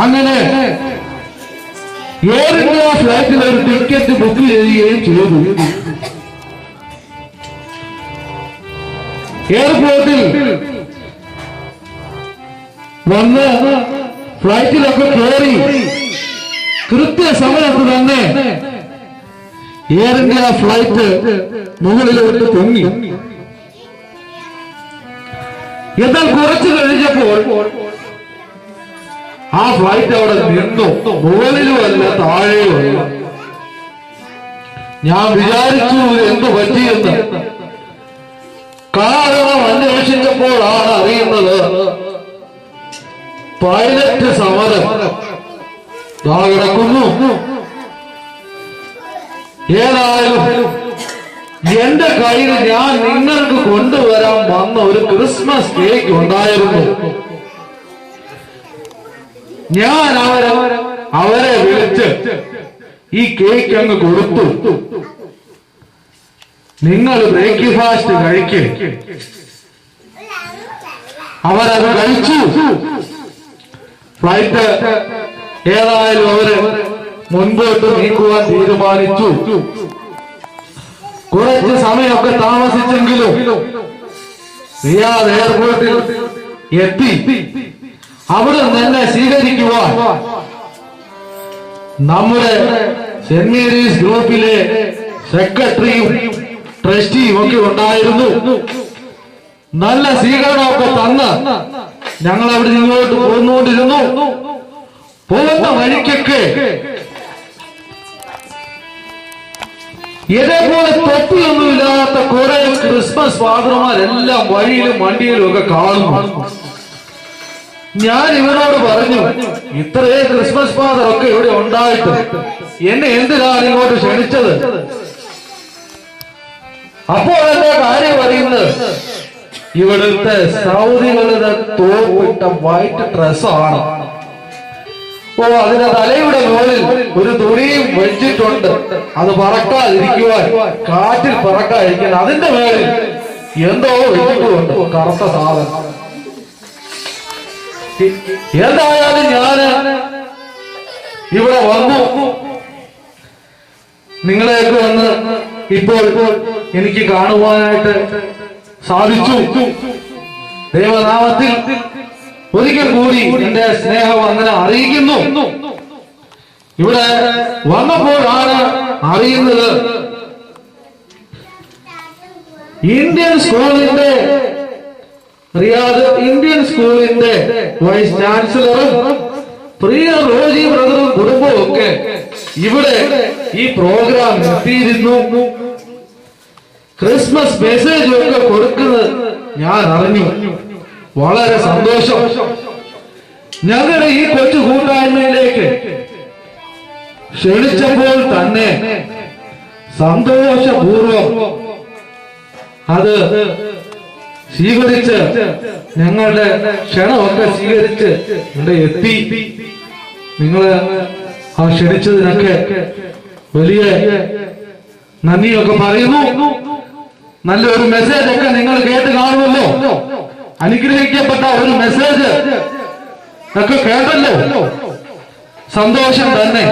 അങ്ങനെ എയർ ഇന്ത്യ ഫ്ലൈറ്റിൽ ഒരു ടിക്കറ്റ് ബുക്ക് ചെയ്യുകയും ചെയ്തു. എയർപോർട്ടിൽ വന്ന് ഫ്ലൈറ്റിലൊക്കെ കയറി കൃത്യസമയത്ത് തന്നെ എയർ ഇന്ത്യ ഫ്ലൈറ്റ് മുകളിലോട്ട് പൊങ്ങി. എന്നാൽ കുറച്ചു കഴിഞ്ഞപ്പോൾ ആ ഫ്ലൈറ്റ് അവിടെ നിന്നു. മുകളിലുമല്ല താഴെയുമല്ല. ഞാൻ വിചാരിച്ചു എന്തു പറ്റിയെന്ന്. കാരണം അന്വേഷിച്ചപ്പോഴാണ് അറിയുന്നത് പൈലറ്റ് സമരം കിടക്കുന്നു. ഏതായാലും എന്റെ കയ്യിൽ ഞാൻ നിങ്ങൾക്ക് കൊണ്ടുവരാൻ വന്ന ഒരു ക്രിസ്മസ് കേക്ക് ഉണ്ടായിരുന്നു. ഞാൻ അവരെ വിളിച്ച് ഈ കേക്ക് അങ്ങ് കൊടുത്തു. നിങ്ങൾ ബ്രേക്ക്ഫാസ്റ്റ് കഴിക്ക്. അവരത് കഴിച്ചു. ഫ്ലൈറ്റ് ഏതായാലും അവര് മുൻപോട്ട് നീക്കുവാൻ തീരുമാനിച്ചു. കുറച്ച് സമയമൊക്കെ താമസിച്ചെങ്കിലും റിയാദ് എയർപോർട്ടിൽ എത്തി. അവിടെ നിന്ന് സ്വീകരിക്കുവാൻ നമ്മുടെ സെന്റ് മേരീസ് ഗ്രൂപ്പിലെ സെക്രട്ടറിയും ട്രസ്റ്റിയും ഒക്കെ ഉണ്ടായിരുന്നു. നല്ല സ്വീകരണമൊക്കെ തന്ന് ഞങ്ങൾ അവിടെ ഇങ്ങോട്ട് പോന്നുകൊണ്ടിരുന്നു. പോകുന്ന വഴിക്കൊക്കെ ഇതേപോലെ തൊപ്പിയൊന്നുമില്ലാത്ത കുറെ ക്രിസ്മസ് ഫാദർമാരെല്ലാം വഴിയിലും വണ്ടിയിലും ഒക്കെ കാണുന്നു. ഞാൻ ഇവരോട് പറഞ്ഞു, ഇത്രയേ ക്രിസ്മസ് ഫാദർ ഒക്കെ ഇവിടെ ഉണ്ടായിട്ട് എന്നെ എന്തിനാണ് ഇങ്ങോട്ട് ക്ഷണിച്ചത്? അപ്പോൾ എന്താ കാര്യം അറിയുന്നത്, ഇവിടുത്തെ സൗദികളുടെ തോപ്പിട്ട വൈറ്റ് ഡ്രസ്സാണ്. ഓ, അതിന്റെ തലയുടെ മുകളിൽ ഒരു തുണിയും വെച്ചിട്ടുണ്ട്. അത് പറക്കാതിരിക്കുവാൻ, കാറ്റിൽ പറക്കാതിരിക്കാൻ അതിന്റെ മേളിൽ എന്തോ വെച്ചിട്ടുണ്ട്, കറുത്ത സാധനം. എന്തായാലും ഞാന് ഇവിടെ വന്നു. നിങ്ങളെയൊക്കെ വന്ന് ഇപ്പോൾ എനിക്ക് കാണുവാനായിട്ട് സാധിച്ചു. ദൈവനാമത്തിൽ ഒരിക്കൽ കൂടി എന്റെ സ്നേഹവന്ദനം അറിയിക്കുന്നു. ഇവിടെ വന്നപ്പോഴാണ് അറിയുന്നത് ഇന്ത്യൻ സ്കൂളിന്റെ റിയാദ് ഇന്ത്യൻ സ്കൂളിന്റെ വൈസ് ചാൻസലറും പ്രിയ റോജി ബ്രദറും കുടുംബവും ഒക്കെ ഇവിടെ ഈ പ്രോഗ്രാം എത്തിയിരുന്നു. ക്രിസ്മസ് മെസ്സേജ് ഒക്കെ കൊടുക്കുന്നത് ഞാൻ അറിഞ്ഞു. വളരെ സന്തോഷം. ഞങ്ങളുടെ ഈ കൊച്ചു കൂട്ടായ്മയിലേക്ക് ക്ഷണിച്ചപ്പോൾ തന്നെ സന്തോഷപൂർവം അത് സ്വീകരിച്ച്, ഞങ്ങളുടെ ക്ഷണമൊക്കെ സ്വീകരിച്ച് ഇവിടെ എത്തി. നിങ്ങള് ആ ക്ഷണിച്ചതിനൊക്കെ വലിയ നന്ദിയൊക്കെ പറയുന്നു. നല്ലൊരു മെസ്സേജ് ഒക്കെ നിങ്ങൾ കേട്ട് കാണുമല്ലോ. അനുഗ്രഹിക്കപ്പെട്ട ഒരു മെസ്സേജ് ഒക്കെ കേട്ടല്ലോ. സന്തോഷം തന്നെ.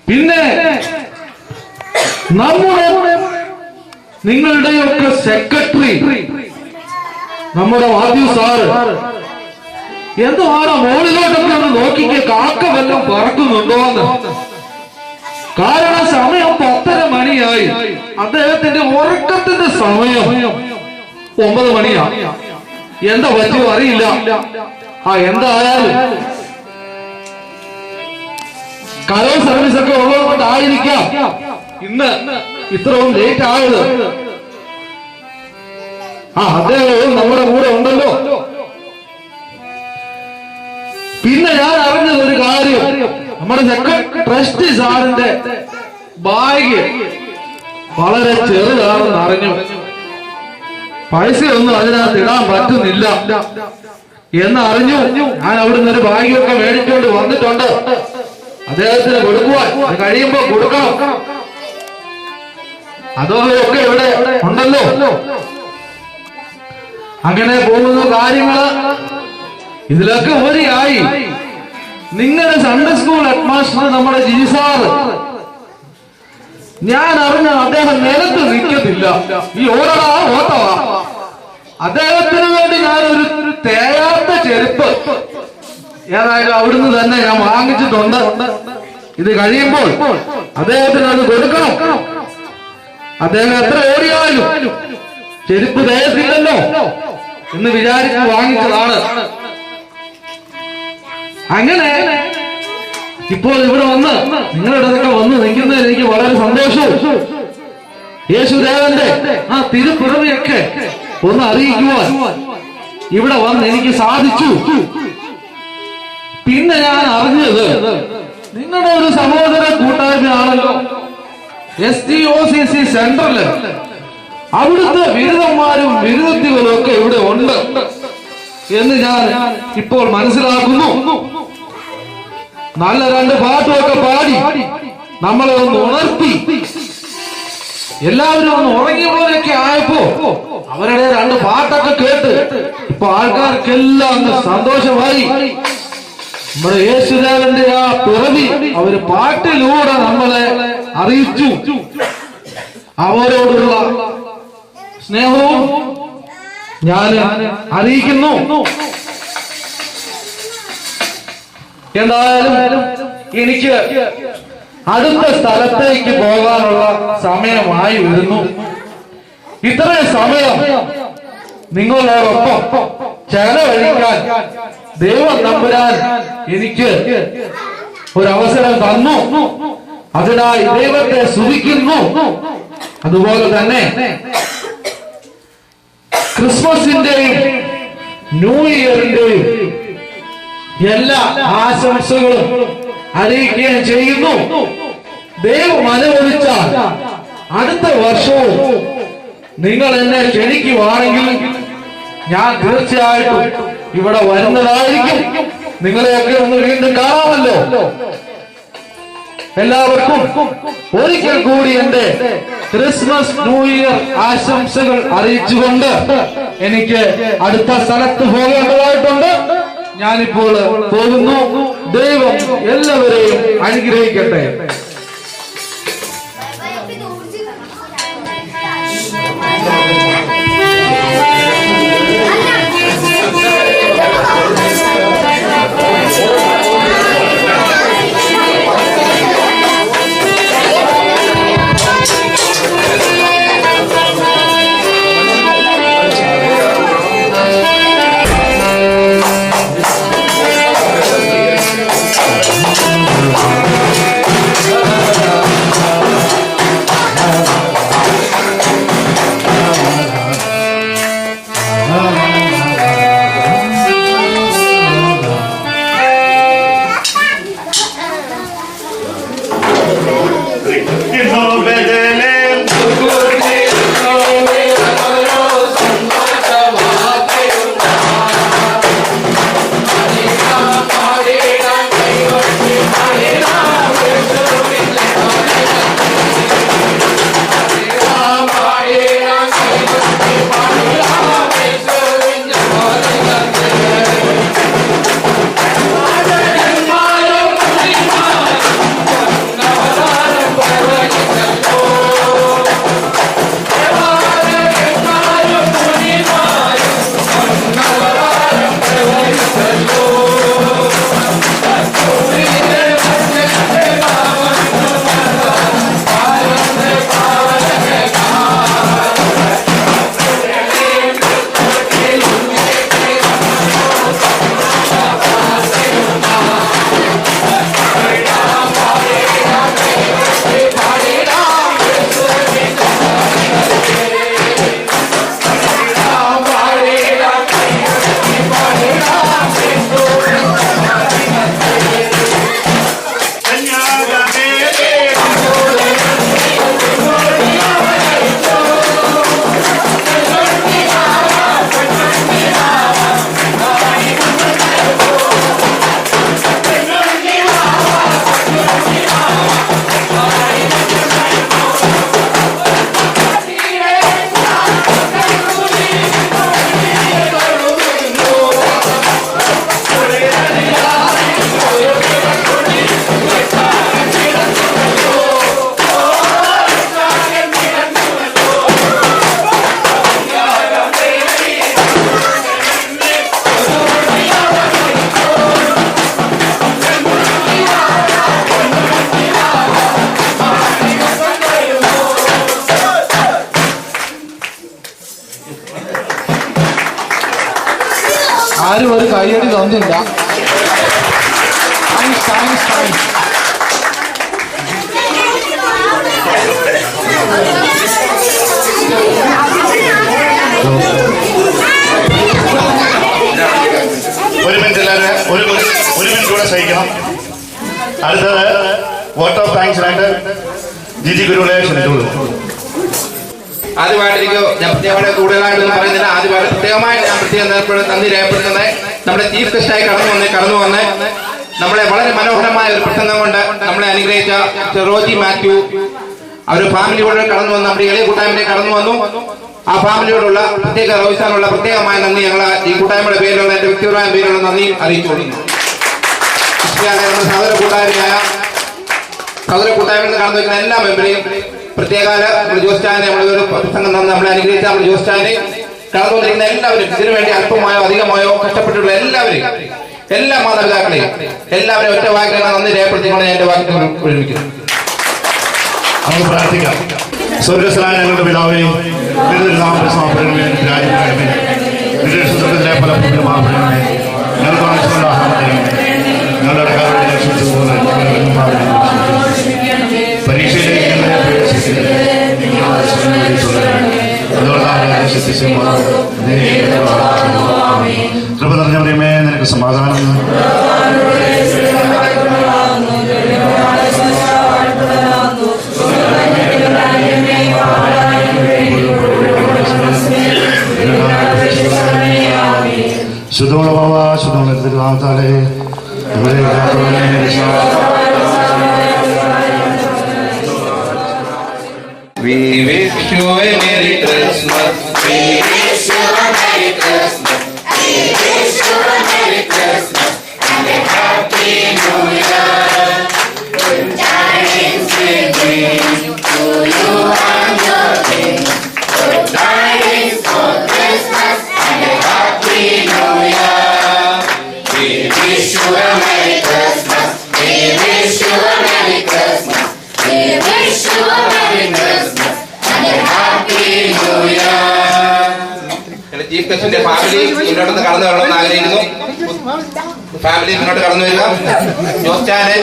പിന്നെ നമ്മുടെ നിങ്ങളുടെയൊക്കെ സെക്രട്ടറി നമ്മുടെ വാദ്യു സാറ് എന്തുവാണോ മോളിലോട്ടൊക്കെ ഒന്ന് നോക്കിക്ക് കാക്ക വല്ലതും പറക്കുന്നുണ്ടോന്ന്. കാരണം സമയം 10:30 മണിയായി. അദ്ദേഹത്തിന്റെ ഉറക്കത്തിന്റെ സമയം 9 മണിയാ. എന്താ പറ്റുമോ അറിയില്ല. എന്തായാലും കരോ സർവീസ് ഒക്കെ ഉള്ളത് കൊണ്ടായിരിക്കാം ഇന്ന് ഇത്രയും ലേറ്റ് ആയത്. അദ്ദേഹവും നമ്മുടെ കൂടെ ഉണ്ടല്ലോ. പിന്നെ ഞാൻ അറിഞ്ഞത് ഒരു കാര്യം, നമ്മുടെ ട്രസ്റ്റി സാറിന്റെ ബാഗ് വളരെ ചെറുതാണെന്ന് അറിഞ്ഞു. പൈസയൊന്നും അതിനകത്ത് ഇടാൻ പറ്റുന്നില്ല എന്നറിഞ്ഞു. ഞാൻ അവിടുന്ന് ഒരു ബാഗൊക്കെ മേടിച്ചുകൊണ്ട് വന്നിട്ടുണ്ട്. അദ്ദേഹത്തിന് കൊടുക്കുവാൻ കഴിയുമ്പോ കൊടുക്കണം. അതൊക്കെ ഇവിടെ ഉണ്ടല്ലോ. അങ്ങനെ പോകുന്ന കാര്യങ്ങള്. ഇതിലൊക്കെ ഉപരിയായി നിങ്ങളുടെ സൺഡേ സ്കൂൾ ഹെഡ്മാസ്റ്റർ നമ്മുടെ ജിസാറ്, ഞാൻ അറിഞ്ഞ അദ്ദേഹം നിലത്ത് നിൽക്കത്തില്ല. ഈ ഓടടാ ഓട്ടവാ. അദ്ദേഹത്തിന് വേണ്ടി ഞാനൊരു തേയാത്ത ചെരുപ്പ് ഏതായാലും അവിടുന്ന് തന്നെ ഞാൻ വാങ്ങിച്ചിട്ടുണ്ട്. ഇത് കഴിയുമ്പോൾ അദ്ദേഹത്തിന് അത് കൊടുക്കണം. അദ്ദേഹം എത്ര ഓടിയാലും ചെരുപ്പ് തേയത്തില്ലല്ലോ എന്ന് വിചാരിച്ച് വാങ്ങിച്ചതാണ്. അങ്ങനെ ഇപ്പോൾ ഇവിടെ വന്ന് നിങ്ങളുടെ ഇതൊക്കെ വന്ന് നിൽക്കുന്നതിൽ എനിക്ക് വളരെ സന്തോഷവും യേശുദേവന്റെ ആ തിരുപ്പിറവിയൊക്കെ ഒന്ന് അറിയിക്കുവാൻ ഇവിടെ വന്ന് എനിക്ക് സാധിച്ചു. പിന്നെ ഞാൻ അറിഞ്ഞത് നിങ്ങളുടെ ഒരു സഹോദര കൂട്ടായ്മയാണല്ലോ STOCC സെന്ററില്. അവിടുത്തെ ബിരുദന്മാരും ബിരുദത്തികളും ഒക്കെ ഇവിടെ ഉണ്ട് എന്ന് ഞാൻ ഇപ്പോൾ മനസ്സിലാക്കുന്നു. നല്ല 2 പാട്ടുമൊക്കെ പാടി നമ്മളെ ഒന്ന് ഉണർത്തി. എല്ലാവരും ഒന്ന് ഉറങ്ങിയ പോലെയൊക്കെ ആയപ്പോ അവരുടെ 2 പാട്ടൊക്കെ കേട്ട് ഇപ്പൊ ആൾക്കാർക്കെല്ലാം ഒന്ന് സന്തോഷമായി. നമ്മുടെ യേശുദേവന്റെ ആ പിറവി അവര് പാട്ടിലൂടെ നമ്മളെ അറിയിച്ചു. അവരോടുള്ള സ്നേഹവും ഞാൻ അറിയിക്കുന്നു. എന്തായാലും എനിക്ക് അടുത്ത സ്ഥലത്തേക്ക് പോകാനുള്ള സമയമായി വരുന്നു. ഇത്രയും സമയം നിങ്ങളോടൊപ്പം ചെലവഴിക്കാൻ ദൈവം നമ്പുരാൻ എനിക്ക് ഒരവസരം തന്നു. അതിനായി ദൈവത്തെ സ്തുതിക്കുന്നു. അതുപോലെ തന്നെ ക്രിസ്മസിന്റെയും ന്യൂ ഇയറിന്റെയും എല്ലാ ആശംസകളും അറിയിക്കുകയും ചെയ്യുന്നു. ദൈവം അനുവദിച്ചാൽ അടുത്ത വർഷവും നിങ്ങൾ എന്നെ ക്ഷണിക്കുവാണെങ്കിൽ ഞാൻ തീർച്ചയായിട്ടും ഇവിടെ വരുന്നതായിരിക്കും. നിങ്ങളെയൊക്കെ ഒന്ന് വീണ്ടും കാണാമല്ലോ. എല്ലാവർക്കും ഒരിക്കൽ കൂടി എന്റെ ക്രിസ്മസ് ന്യൂ ഇയർ ആശംസകൾ അറിയിച്ചുകൊണ്ട് എനിക്ക് അടുത്ത സ്ഥലത്ത് പോകേണ്ടതായിട്ടുണ്ട്. ഞാനിപ്പോൾ പോകുന്നു. ദൈവം എല്ലാവരെയും അനുഗ്രഹിക്കട്ടെ. ആരും ഒരു കൈയടി തന്നില്ല. താങ്ക്സ്. ഒരു മിനിറ്റ് എല്ലാവരും ഒരു മിനിറ്റ് കൂടെ സഹിക്കണം. അടുത്തത് വോട്ട് ഓഫ് താങ്ക്സിനായിട്ട് ജിജി ഗുരുവിനെ ക്ഷണിച്ചോളൂ. ആദ്യമായിട്ട് എനിക്ക് ഞാൻ പ്രത്യേകമായി കൂടുതലായിട്ടൊന്നും പറയുന്നില്ല. ആദ്യമായിട്ട് പ്രത്യേകമായിട്ട് ഞാൻ നന്ദി രേഖപ്പെടുത്തുന്നത് നമ്മുടെ ചീഫ് ഗസ്റ്റായി കടന്നു വന്ന് നമ്മളെ വളരെ മനോഹരമായ ഒരു പ്രസംഗം കൊണ്ട് നമ്മളെ അനുഗ്രഹിച്ച റോജി മാത്യു അവർ ഫാമിലിയോട് കടന്നു വന്ന് നമ്മുടെ എളിയ കൂട്ടായ്മയിലേക്ക് കടന്നു വന്നു. ആ ഫാമിലിയോടുള്ള പ്രത്യേക റോയിസാനുള്ള പ്രത്യേകമായ നന്ദി ഞങ്ങൾ ഈ കൂട്ടായ്മയുടെ പേരിലുള്ള എന്റെ വ്യക്തിപരമായ പേരിലുള്ള നന്ദി അറിയിച്ചുകൊള്ളുന്നു. നമ്മുടെ സഹോദര കൂട്ടായ്മയിൽ നിന്ന് കടന്നു വയ്ക്കുന്ന എല്ലാ മെമ്പറേയും പ്രത്യേക ജോസ്റ്റാനെ നമ്മളൊരു പ്രസംഗം തന്ന് നമ്മളെ അനുഗ്രഹിച്ച നമ്മുടെ ജോസ്റ്റാനെ കടന്നു വന്നിരിക്കുന്ന എല്ലാവരും ഇതിനുവേണ്ടി അല്പമായോ അധികമായോ കഷ്ടപ്പെട്ടിട്ടുള്ള എല്ലാവരെയും എല്ലാ മാതാപിതാക്കളെയും എല്ലാവരും ഒറ്റ വാക്കിൽ നന്ദി രേഖപ്പെടുത്തിക്കൊണ്ട് ഞാൻ എന്റെ വാക്കിൽ ഒരുമിക്കുന്നു. നമുക്ക് പ്രാർത്ഥിക്കാം. സ്വർഗസ്ഥനായ ഞങ്ങളുടെ പിതാവേയും രാജ്യത്തിലെ പല പുണ്യമാകണമേ. ഞങ്ങൾക്ക് ആവശ്യമുള്ള ആഹാരം ഞങ്ങളുടെ കടകളെ രക്ഷിച്ചതുപോലെ പരീക്ഷയിലേക്ക് ഞങ്ങളെ പ്രവേശിക്കരുത്. കൃപ നിറഞ്ഞവരെയുമേ നിനക്ക് സമാധാനം. ശുദ്ധോളവാ ശുദ്ധോളത്തിലാത്താലേ We wish you a Merry Christmas. We wish you a Merry Christmas. We wish you a Merry Christmas and a Happy New Year. Good tidings we bring to you and your king. Good tidings for Christmas and a Happy New Year. We wish you a Merry Christmas. We wish you a Merry Christmas. We wish you a Merry Christmas and a Happy New Year. Chief ഗസ്റ്റിന്റെ family ഇങ്ങോട്ടൊന്ന് കടന്നു വരണമെന്ന് ആഗ്രഹിക്കുന്നു. Family ഇങ്ങോട്ട് കടന്നു വരിക. ജോസ്റ്റാനെ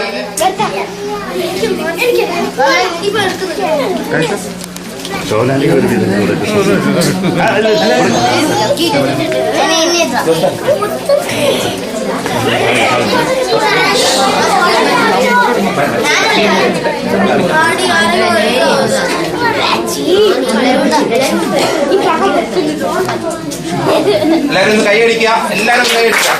എല്ലാവരും ഒന്ന് കൈയടിക്കുക. എല്ലാവരും കൈയടിക്കുക.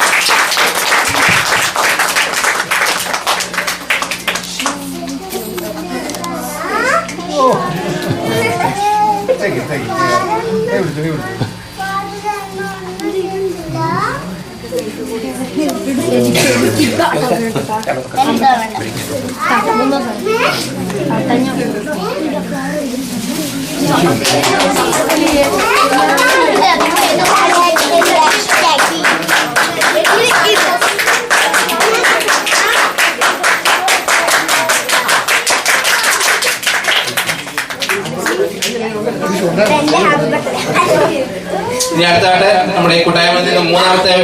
ഇനി അടുത്തായിട്ട് നമ്മുടെ ഈ കൂട്ടായ്മയിൽ നിന്ന് മൂന്നാമത്തെ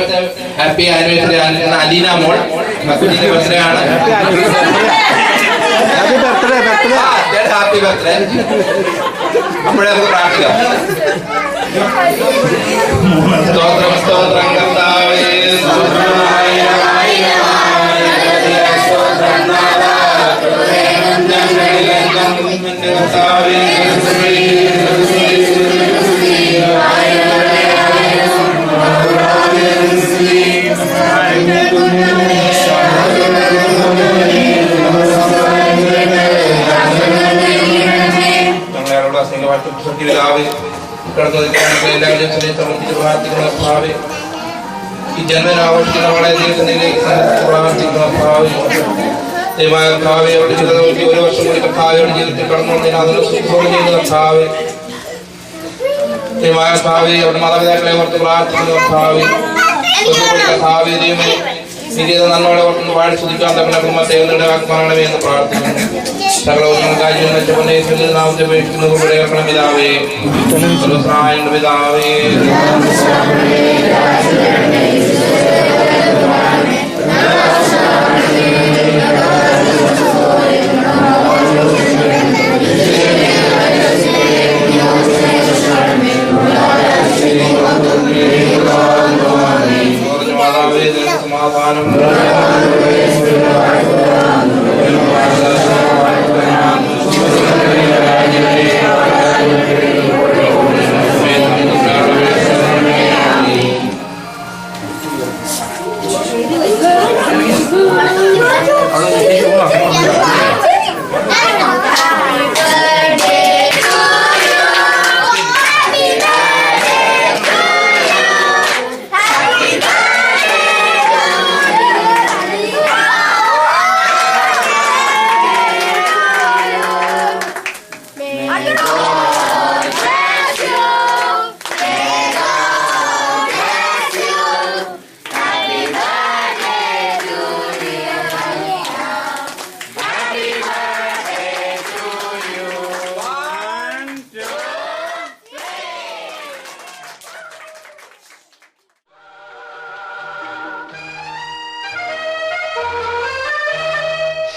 ഹാപ്പി ആനിവേഴ്സറി അലീന മോൾ. കുഞ്ഞിന്റെ ബർത്ത്ഡേ ആണ്. Happy birthday. അപ്പോഴേ നമുക്ക് പ്രാർത്ഥിക്കാം. സ്തോത്രം സ്തോത്രം കർത്താവേ. ഈ ജന്മം ആഘോഷിക്കുന്ന വളരെ ദൈവത്തിലേക്ക് പ്രാർത്ഥിക്കുന്ന ഭാവി ദൈവമായ ഭാവി അവിടെ ചെയ്ത നോക്കി ഒരു വർഷം കൂടി ഭാവിയുടെ ജീവിതത്തിൽ കടന്നുകൊണ്ടിരുന്ന അതിനെ സുഖം ചെയ്യുന്ന ഭാവി ദൈവമായ ഭാവി അവിടെ മാതാപിതാക്കളെ ഓർത്ത് പ്രാർത്ഥിക്കുന്ന ഭാവി ഭാവി ദൈവമേ നിരീത നന്മകളെ ഓർത്തുനിന്ന് വാഴ ശ്രദ്ധിക്കാൻ തമ്മിൽ കുടുംബത്തെ ഒന്നിടവാക്കുവാണമേ എന്ന് പ്രാർത്ഥിക്കുന്നു. സകലവും കാര്യം വെച്ച നാമത്തെ പേടിക്കുന്നത് ഇവിടെ പിതാവേ സർവ്വസഹായന്റെ പിതാവേ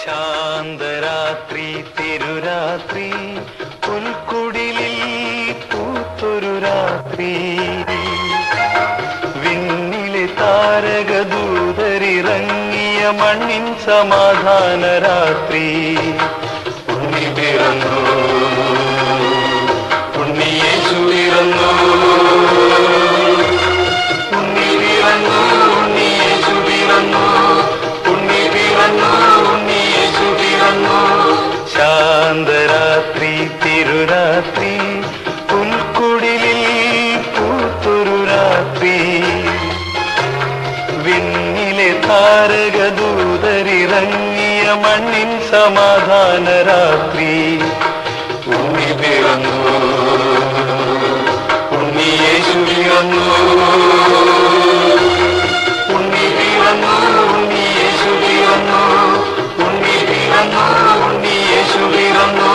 ശാന്തരാത്രി തിരുരാത്രി പുൽക്കുടിലിൽ പൂത്തൊരു രാത്രി വിണ്ണിലെ താരകദൂതരിറങ്ങിയ മണ്ണിൻ സമാധാന രാത്രി ഉണ്ണി പിറന്നു ഉണ്ണിയേശു പിറന്നു ഉണ്ണി പിറന്നു ഉണ്ണിയേശു പിറന്നു ഉണ്ണി പിറന്നു ഉണ്ണിയേശു പിറന്നു ശാന്തരാത്രി തിരുരാത്രി പുൽക്കുടിലിൽ പൂത്തൊരു രാത്രി വിണ്ണിലെ താരകദൂതരിറങ്ങിയ മണ്ണിൻ സമാധാന രാത്രി ഉണ്ണി പിറന്നു ഉണ്ണിയേശു പിറന്നു ഉണ്ണി പിറന്നു ഉണ്ണിയേശു പിറന്നു ഉണ്ണി പിറന്നു ഉണ്ണിയേശു പിറന്നു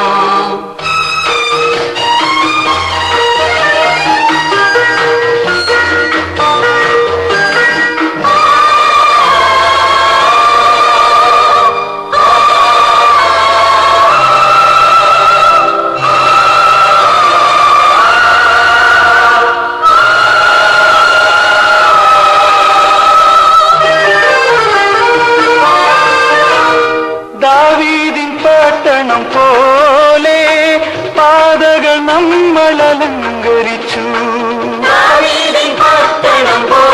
ദാവീദിൻ പട്ടണം പോലെ പാതകൾ നമ്മൾ അലങ്കരിച്ചു ദാവീദിൻ പട്ടണം പോലെ